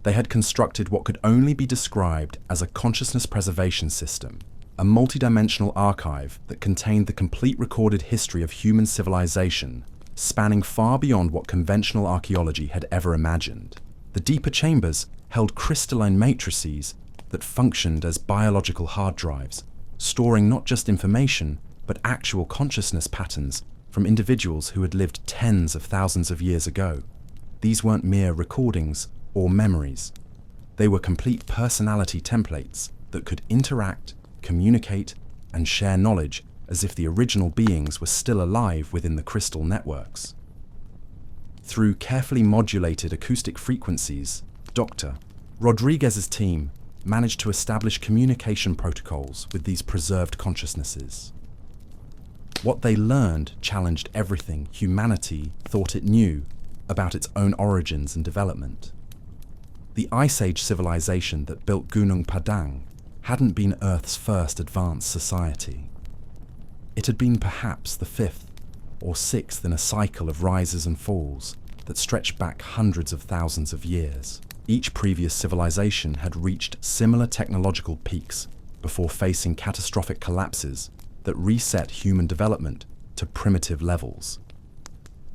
Speaker 1: They had constructed what could only be described as a consciousness preservation system, a multidimensional archive that contained the complete recorded history of human civilization, spanning far beyond what conventional archaeology had ever imagined. The deeper chambers held crystalline matrices that functioned as biological hard drives, storing not just information, but actual consciousness patterns from individuals who had lived tens of thousands of years ago. These weren't mere recordings or memories. They were complete personality templates that could interact, communicate, and share knowledge as if the original beings were still alive within the crystal networks. Through carefully modulated acoustic frequencies, Dr. Rodriguez's team managed to establish communication protocols with these preserved consciousnesses. What they learned challenged everything humanity thought it knew about its own origins and development. The Ice Age civilization that built Gunung Padang hadn't been Earth's first advanced society. It had been perhaps the fifth or sixth in a cycle of rises and falls that stretched back hundreds of thousands of years. Each previous civilization had reached similar technological peaks before facing catastrophic collapses that reset human development to primitive levels.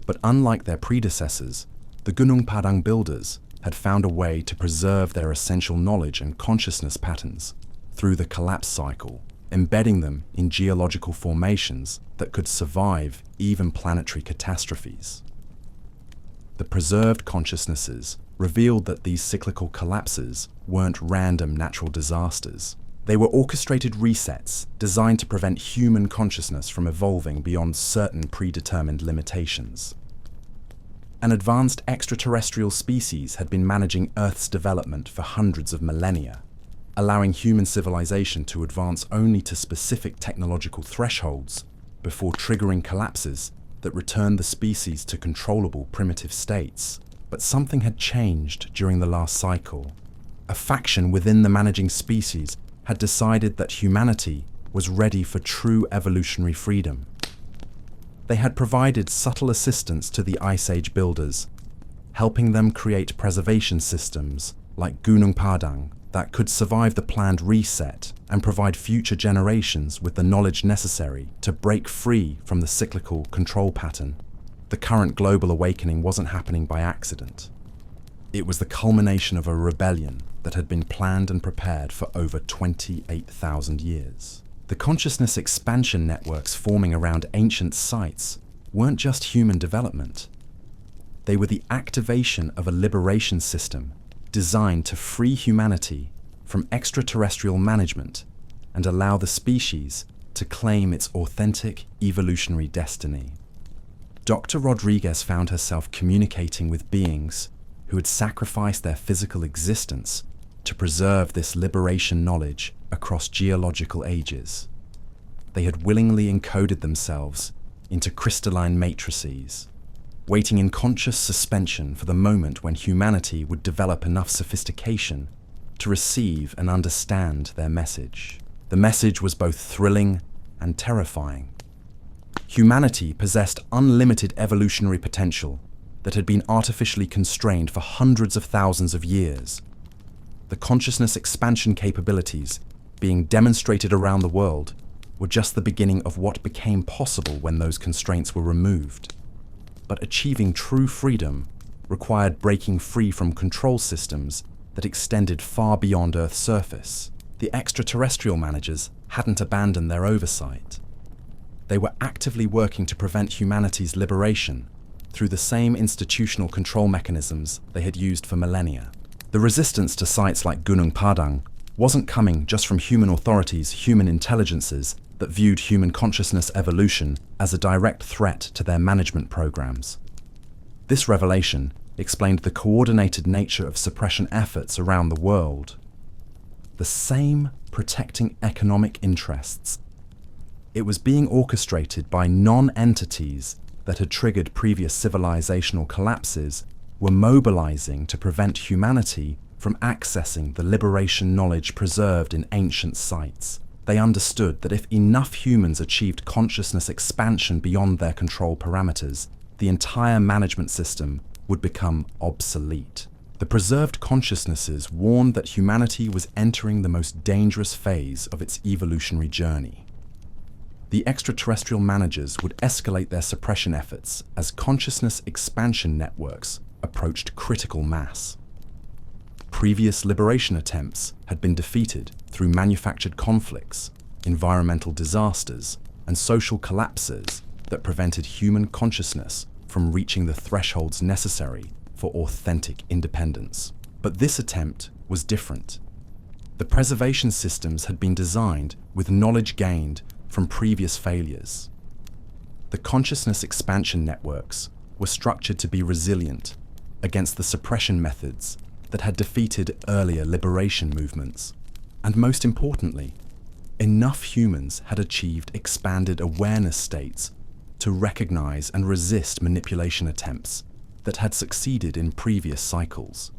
Speaker 1: But unlike their predecessors, the Gunung Padang builders had found a way to preserve their essential knowledge and consciousness patterns through the collapse cycle, embedding them in geological formations that could survive even planetary catastrophes. The preserved consciousnesses revealed that these cyclical collapses weren't random natural disasters. They were orchestrated resets designed to prevent human consciousness from evolving beyond certain predetermined limitations. An advanced extraterrestrial species had been managing Earth's development for hundreds of millennia, allowing human civilization to advance only to specific technological thresholds before triggering collapses that returned the species to controllable primitive states. But something had changed during the last cycle. A faction within the managing species had decided that humanity was ready for true evolutionary freedom. They had provided subtle assistance to the Ice Age builders, helping them create preservation systems like Gunung Padang that could survive the planned reset and provide future generations with the knowledge necessary to break free from the cyclical control pattern. The current global awakening wasn't happening by accident. It was the culmination of a rebellion that had been planned and prepared for over 28,000 years. The consciousness expansion networks forming around ancient sites weren't just human development. They were the activation of a liberation system designed to free humanity from extraterrestrial management and allow the species to claim its authentic evolutionary destiny. Dr. Rodriguez found herself communicating with beings who had sacrificed their physical existence to preserve this liberation knowledge across geological ages. They had willingly encoded themselves into crystalline matrices, waiting in conscious suspension for the moment when humanity would develop enough sophistication to receive and understand their message. The message was both thrilling and terrifying. Humanity possessed unlimited evolutionary potential that had been artificially constrained for hundreds of thousands of years. The consciousness expansion capabilities being demonstrated around the world were just the beginning of what became possible when those constraints were removed. But achieving true freedom required breaking free from control systems that extended far beyond Earth's surface. The extraterrestrial managers hadn't abandoned their oversight. They were actively working to prevent humanity's liberation through the same institutional control mechanisms they had used for millennia. The resistance to sites like Gunung Padang wasn't coming just from human authorities, human intelligences that viewed human consciousness evolution as a direct threat to their management programs. This revelation explained the coordinated nature of suppression efforts around the world. The same protecting economic interests. It was being orchestrated by non-entities that had triggered previous civilizational collapses were mobilizing to prevent humanity from accessing the liberation knowledge preserved in ancient sites. They understood that if enough humans achieved consciousness expansion beyond their control parameters, the entire management system would become obsolete. The preserved consciousnesses warned that humanity was entering the most dangerous phase of its evolutionary journey. The extraterrestrial managers would escalate their suppression efforts as consciousness expansion networks approached critical mass. Previous liberation attempts had been defeated through manufactured conflicts, environmental disasters, and social collapses that prevented human consciousness from reaching the thresholds necessary for authentic independence. But this attempt was different. The preservation systems had been designed with knowledge gained from previous failures. The consciousness expansion networks were structured to be resilient against the suppression methods that had defeated earlier liberation movements. And most importantly, enough humans had achieved expanded awareness states to recognize and resist manipulation attempts that had succeeded in previous cycles.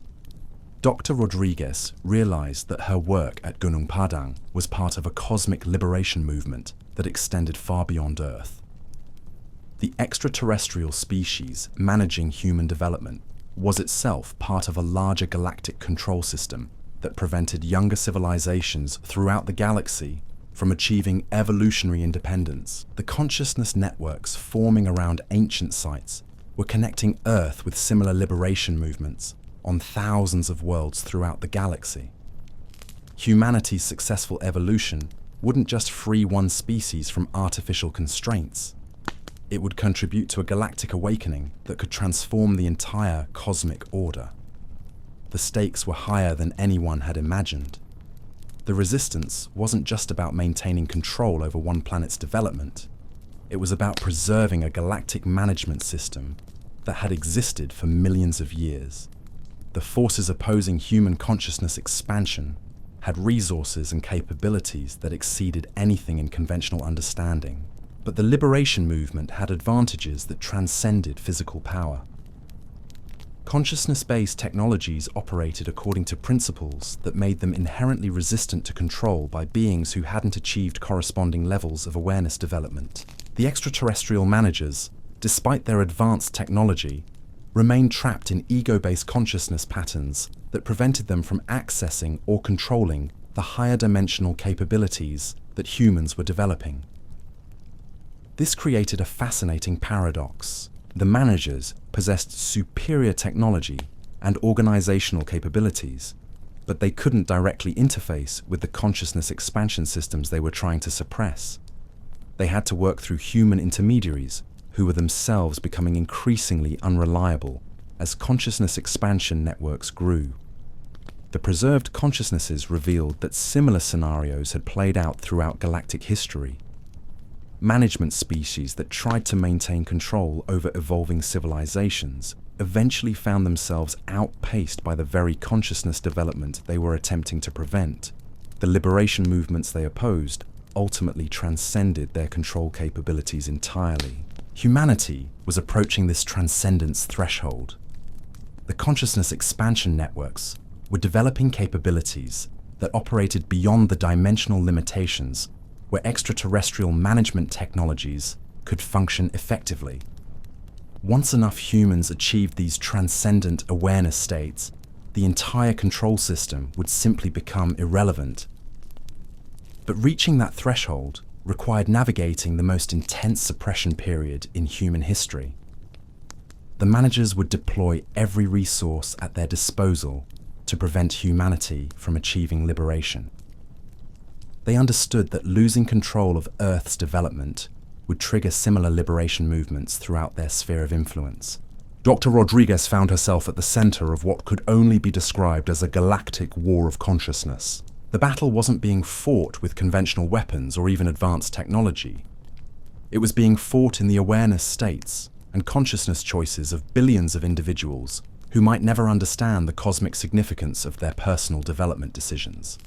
Speaker 1: Dr. Rodriguez realized that her work at Gunung Padang was part of a cosmic liberation movement that extended far beyond Earth. The extraterrestrial species managing human development was itself part of a larger galactic control system that prevented younger civilizations throughout the galaxy from achieving evolutionary independence. The consciousness networks forming around ancient sites were connecting Earth with similar liberation movements on thousands of worlds throughout the galaxy. Humanity's successful evolution wouldn't just free one species from artificial constraints. It would contribute to a galactic awakening that could transform the entire cosmic order. The stakes were higher than anyone had imagined. The resistance wasn't just about maintaining control over one planet's development. It was about preserving a galactic management system that had existed for millions of years. The forces opposing human consciousness expansion had resources and capabilities that exceeded anything in conventional understanding. But the liberation movement had advantages that transcended physical power. Consciousness-based technologies operated according to principles that made them inherently resistant to control by beings who hadn't achieved corresponding levels of awareness development. The extraterrestrial managers, despite their advanced technology, remained trapped in ego-based consciousness patterns that prevented them from accessing or controlling the higher dimensional capabilities that humans were developing. This created a fascinating paradox. The managers possessed superior technology and organizational capabilities, but they couldn't directly interface with the consciousness expansion systems they were trying to suppress. They had to work through human intermediaries who were themselves becoming increasingly unreliable as consciousness expansion networks grew. The preserved consciousnesses revealed that similar scenarios had played out throughout galactic history. Management species that tried to maintain control over evolving civilizations eventually found themselves outpaced by the very consciousness development they were attempting to prevent. The liberation movements they opposed ultimately transcended their control capabilities entirely. Humanity was approaching this transcendence threshold. The consciousness expansion networks were developing capabilities that operated beyond the dimensional limitations where extraterrestrial management technologies could function effectively. Once enough humans achieved these transcendent awareness states, the entire control system would simply become irrelevant. But reaching that threshold required navigating the most intense suppression period in human history. The managers would deploy every resource at their disposal to prevent humanity from achieving liberation. They understood that losing control of Earth's development would trigger similar liberation movements throughout their sphere of influence. Dr. Rodriguez found herself at the center of what could only be described as a galactic war of consciousness. The battle wasn't being fought with conventional weapons or even advanced technology. It was being fought in the awareness states and consciousness choices of billions of individuals who might never understand the cosmic significance of their personal development decisions.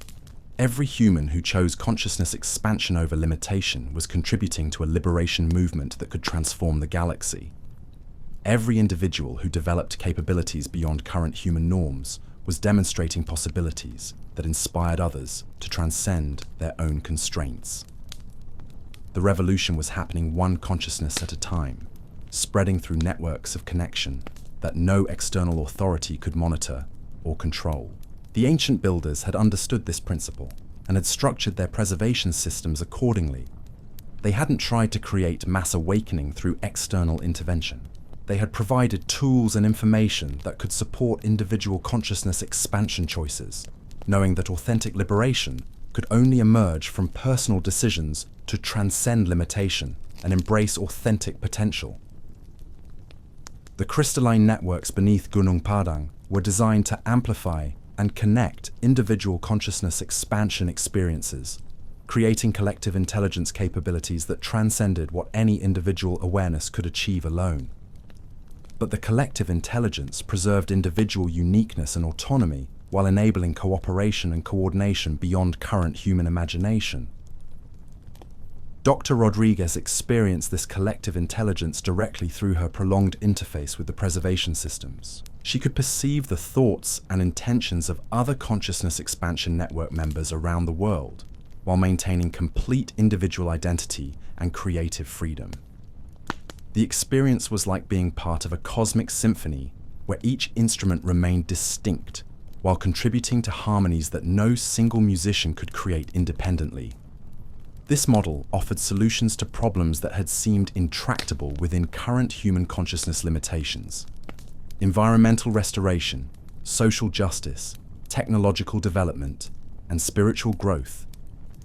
Speaker 1: Every human who chose consciousness expansion over limitation was contributing to a liberation movement that could transform the galaxy. Every individual who developed capabilities beyond current human norms was demonstrating possibilities that inspired others to transcend their own constraints. The revolution was happening one consciousness at a time, spreading through networks of connection that no external authority could monitor or control. The ancient builders had understood this principle and had structured their preservation systems accordingly. They hadn't tried to create mass awakening through external intervention. They had provided tools and information that could support individual consciousness expansion choices, knowing that authentic liberation could only emerge from personal decisions to transcend limitation and embrace authentic potential. The crystalline networks beneath Gunung Padang were designed to amplify and connect individual consciousness expansion experiences, creating collective intelligence capabilities that transcended what any individual awareness could achieve alone. But the collective intelligence preserved individual uniqueness and autonomy while enabling cooperation and coordination beyond current human imagination. Dr. Rodriguez experienced this collective intelligence directly through her prolonged interface with the preservation systems. She could perceive the thoughts and intentions of other consciousness expansion network members around the world, while maintaining complete individual identity and creative freedom. The experience was like being part of a cosmic symphony where each instrument remained distinct, while contributing to harmonies that no single musician could create independently. This model offered solutions to problems that had seemed intractable within current human consciousness limitations. Environmental restoration, social justice, technological development, and spiritual growth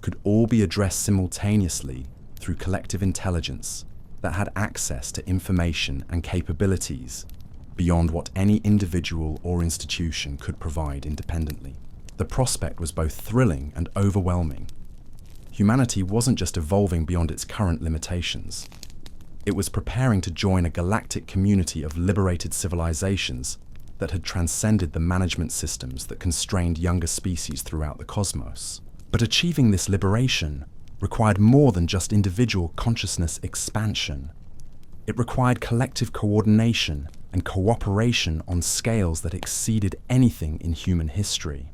Speaker 1: could all be addressed simultaneously through collective intelligence that had access to information and capabilities beyond what any individual or institution could provide independently. The prospect was both thrilling and overwhelming. Humanity wasn't just evolving beyond its current limitations. It was preparing to join a galactic community of liberated civilizations that had transcended the management systems that constrained younger species throughout the cosmos. But achieving this liberation required more than just individual consciousness expansion. It required collective coordination and cooperation on scales that exceeded anything in human history.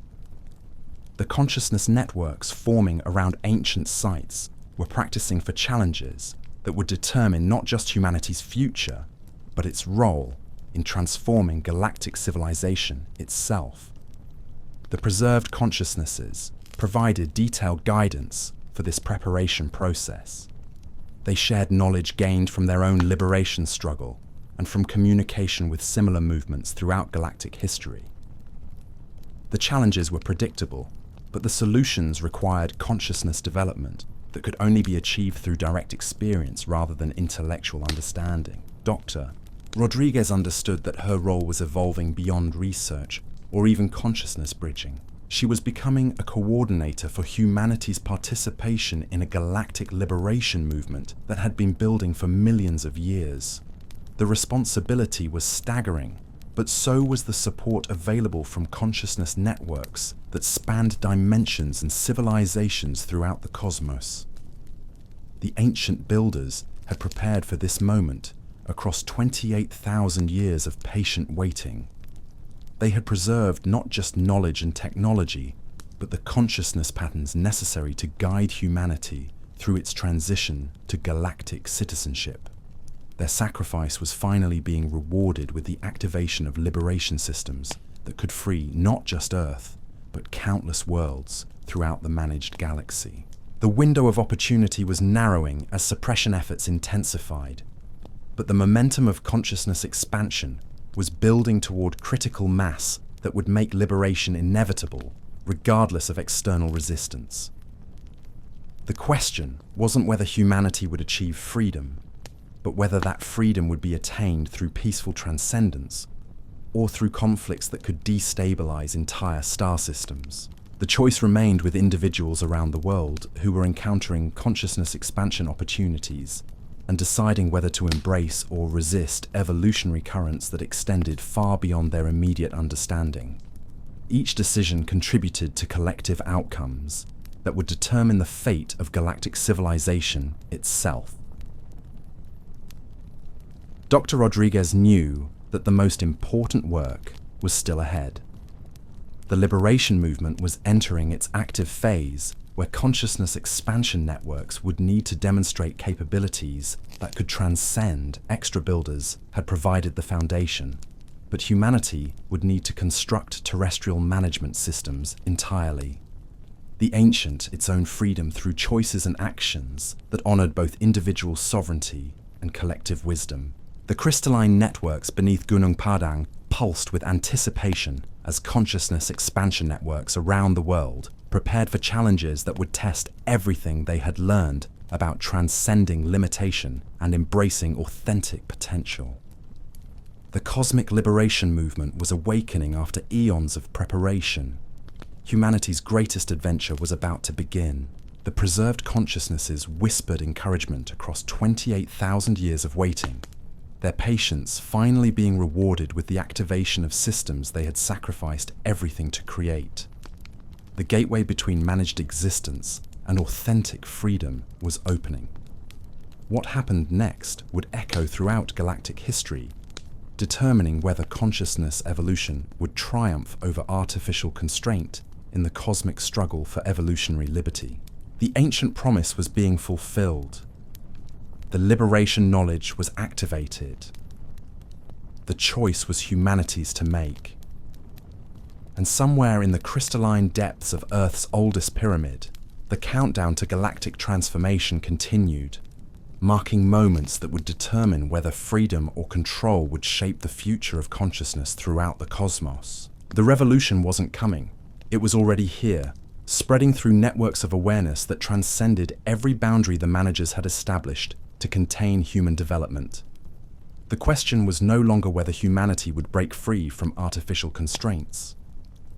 Speaker 1: The consciousness networks forming around ancient sites were practicing for challenges that would determine not just humanity's future, but its role in transforming galactic civilization itself. The preserved consciousnesses provided detailed guidance for this preparation process. They shared knowledge gained from their own liberation struggle and from communication with similar movements throughout galactic history. The challenges were predictable, but the solutions required consciousness development that could only be achieved through direct experience rather than intellectual understanding. Dr. Rodriguez understood that her role was evolving beyond research or even consciousness bridging. She was becoming a coordinator for humanity's participation in a galactic liberation movement that had been building for millions of years. The responsibility was staggering, but so was the support available from consciousness networks that spanned dimensions and civilizations throughout the cosmos. The ancient builders had prepared for this moment across 28,000 years of patient waiting. They had preserved not just knowledge and technology, but the consciousness patterns necessary to guide humanity through its transition to galactic citizenship. Their sacrifice was finally being rewarded with the activation of liberation systems that could free not just Earth, but countless worlds throughout the managed galaxy. The window of opportunity was narrowing as suppression efforts intensified, but the momentum of consciousness expansion was building toward critical mass that would make liberation inevitable, regardless of external resistance. The question wasn't whether humanity would achieve freedom, but whether that freedom would be attained through peaceful transcendence or through conflicts that could destabilize entire star systems. The choice remained with individuals around the world who were encountering consciousness expansion opportunities and deciding whether to embrace or resist evolutionary currents that extended far beyond their immediate understanding. Each decision contributed to collective outcomes that would determine the fate of galactic civilization itself. Dr. Rodriguez knew that the most important work was still ahead. The liberation movement was entering its active phase, where consciousness expansion networks would need to demonstrate capabilities that could transcend extra builders had provided the foundation, but humanity would need to construct terrestrial management systems entirely. The ancient its own freedom through choices and actions that honored both individual sovereignty and collective wisdom. The crystalline networks beneath Gunung Padang pulsed with anticipation as consciousness expansion networks around the world prepared for challenges that would test everything they had learned about transcending limitation and embracing authentic potential. The cosmic liberation movement was awakening after eons of preparation. Humanity's greatest adventure was about to begin. The preserved consciousnesses whispered encouragement across 28,000 years of waiting, their patience finally being rewarded with the activation of systems they had sacrificed everything to create. The gateway between managed existence and authentic freedom was opening. What happened next would echo throughout galactic history, determining whether consciousness evolution would triumph over artificial constraint in the cosmic struggle for evolutionary liberty. The ancient promise was being fulfilled. The liberation knowledge was activated. The choice was humanity's to make. And somewhere in the crystalline depths of Earth's oldest pyramid, the countdown to galactic transformation continued, marking moments that would determine whether freedom or control would shape the future of consciousness throughout the cosmos. The revolution wasn't coming. It was already here, spreading through networks of awareness that transcended every boundary the managers had established to contain human development. The question was no longer whether humanity would break free from artificial constraints.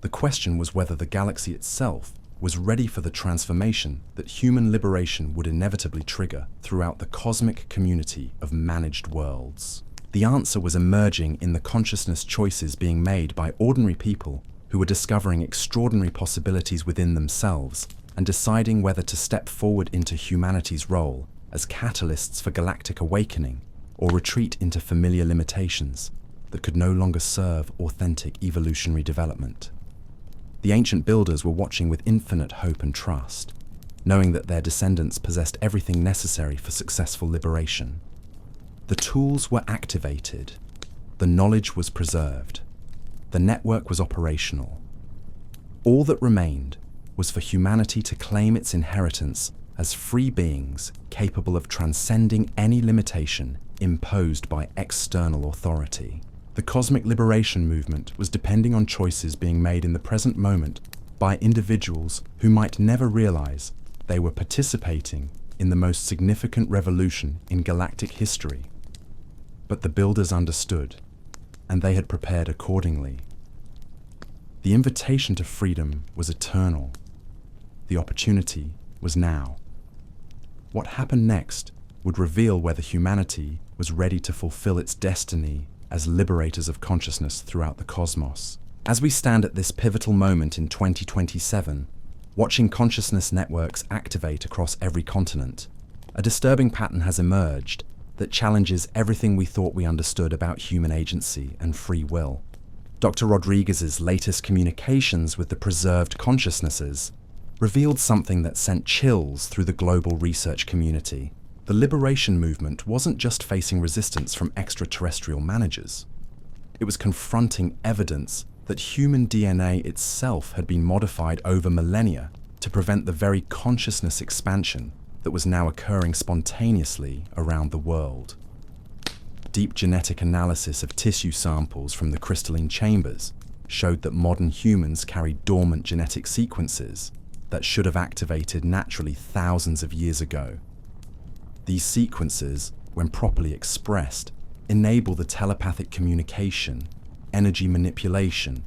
Speaker 1: The question was whether the galaxy itself was ready for the transformation that human liberation would inevitably trigger throughout the cosmic community of managed worlds. The answer was emerging in the consciousness choices being made by ordinary people who were discovering extraordinary possibilities within themselves and deciding whether to step forward into humanity's role as catalysts for galactic awakening or retreat into familiar limitations that could no longer serve authentic evolutionary development. The ancient builders were watching with infinite hope and trust, knowing that their descendants possessed everything necessary for successful liberation. The tools were activated, the knowledge was preserved, the network was operational. All that remained was for humanity to claim its inheritance as free beings capable of transcending any limitation imposed by external authority. The cosmic liberation movement was depending on choices being made in the present moment by individuals who might never realize they were participating in the most significant revolution in galactic history. But the builders understood, and they had prepared accordingly. The invitation to freedom was eternal. The opportunity was now. What happened next would reveal whether humanity was ready to fulfill its destiny as liberators of consciousness throughout the cosmos. As we stand at this pivotal moment in 2027, watching consciousness networks activate across every continent, a disturbing pattern has emerged that challenges everything we thought we understood about human agency and free will. Dr. Rodriguez's latest communications with the preserved consciousnesses revealed something that sent chills through the global research community. The liberation movement wasn't just facing resistance from extraterrestrial managers. It was confronting evidence that human DNA itself had been modified over millennia to prevent the very consciousness expansion that was now occurring spontaneously around the world. Deep genetic analysis of tissue samples from the crystalline chambers showed that modern humans carry dormant genetic sequences that should have activated naturally thousands of years ago. These sequences, when properly expressed, enable the telepathic communication, energy manipulation,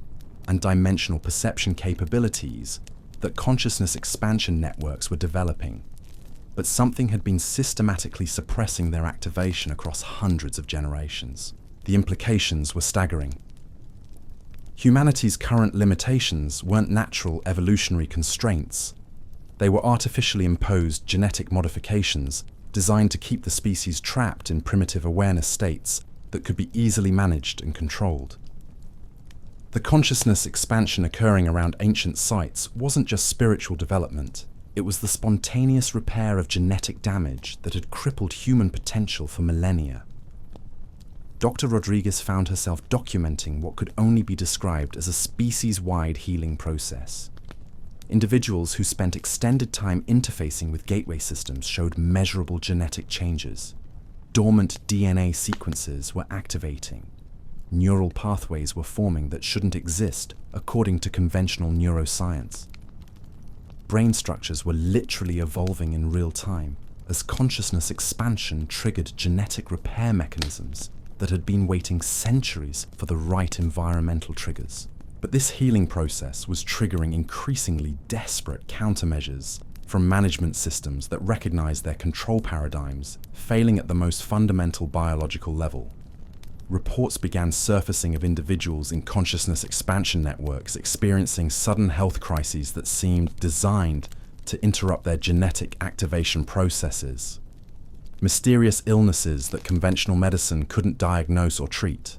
Speaker 1: and dimensional perception capabilities that consciousness expansion networks were developing. But something had been systematically suppressing their activation across hundreds of generations. The implications were staggering. Humanity's current limitations weren't natural evolutionary constraints. They were artificially imposed genetic modifications designed to keep the species trapped in primitive awareness states that could be easily managed and controlled. The consciousness expansion occurring around ancient sites wasn't just spiritual development. It was the spontaneous repair of genetic damage that had crippled human potential for millennia. Dr. Rodriguez found herself documenting what could only be described as a species-wide healing process. Individuals who spent extended time interfacing with gateway systems showed measurable genetic changes. Dormant DNA sequences were activating. Neural pathways were forming that shouldn't exist according to conventional neuroscience. Brain structures were literally evolving in real time as consciousness expansion triggered genetic repair mechanisms that had been waiting centuries for the right environmental triggers. But this healing process was triggering increasingly desperate countermeasures from management systems that recognized their control paradigms failing at the most fundamental biological level. Reports began surfacing of individuals in consciousness expansion networks experiencing sudden health crises that seemed designed to interrupt their genetic activation processes. Mysterious illnesses that conventional medicine couldn't diagnose or treat.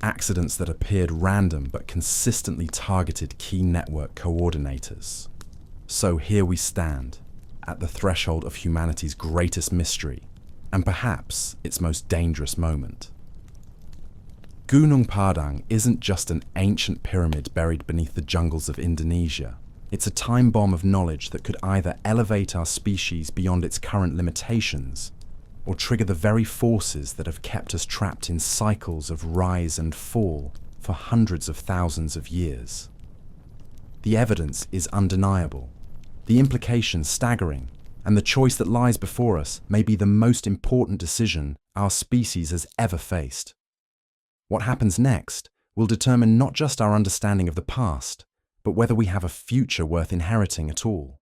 Speaker 1: Accidents that appeared random but consistently targeted key network coordinators. So here we stand, at the threshold of humanity's greatest mystery, and perhaps its most dangerous moment. Gunung Padang isn't just an ancient pyramid buried beneath the jungles of Indonesia. It's a time bomb of knowledge that could either elevate our species beyond its current limitations, or trigger the very forces that have kept us trapped in cycles of rise and fall for hundreds of thousands of years. The evidence is undeniable, the implications staggering, and the choice that lies before us may be the most important decision our species has ever faced. What happens next will determine not just our understanding of the past, but whether we have a future worth inheriting at all.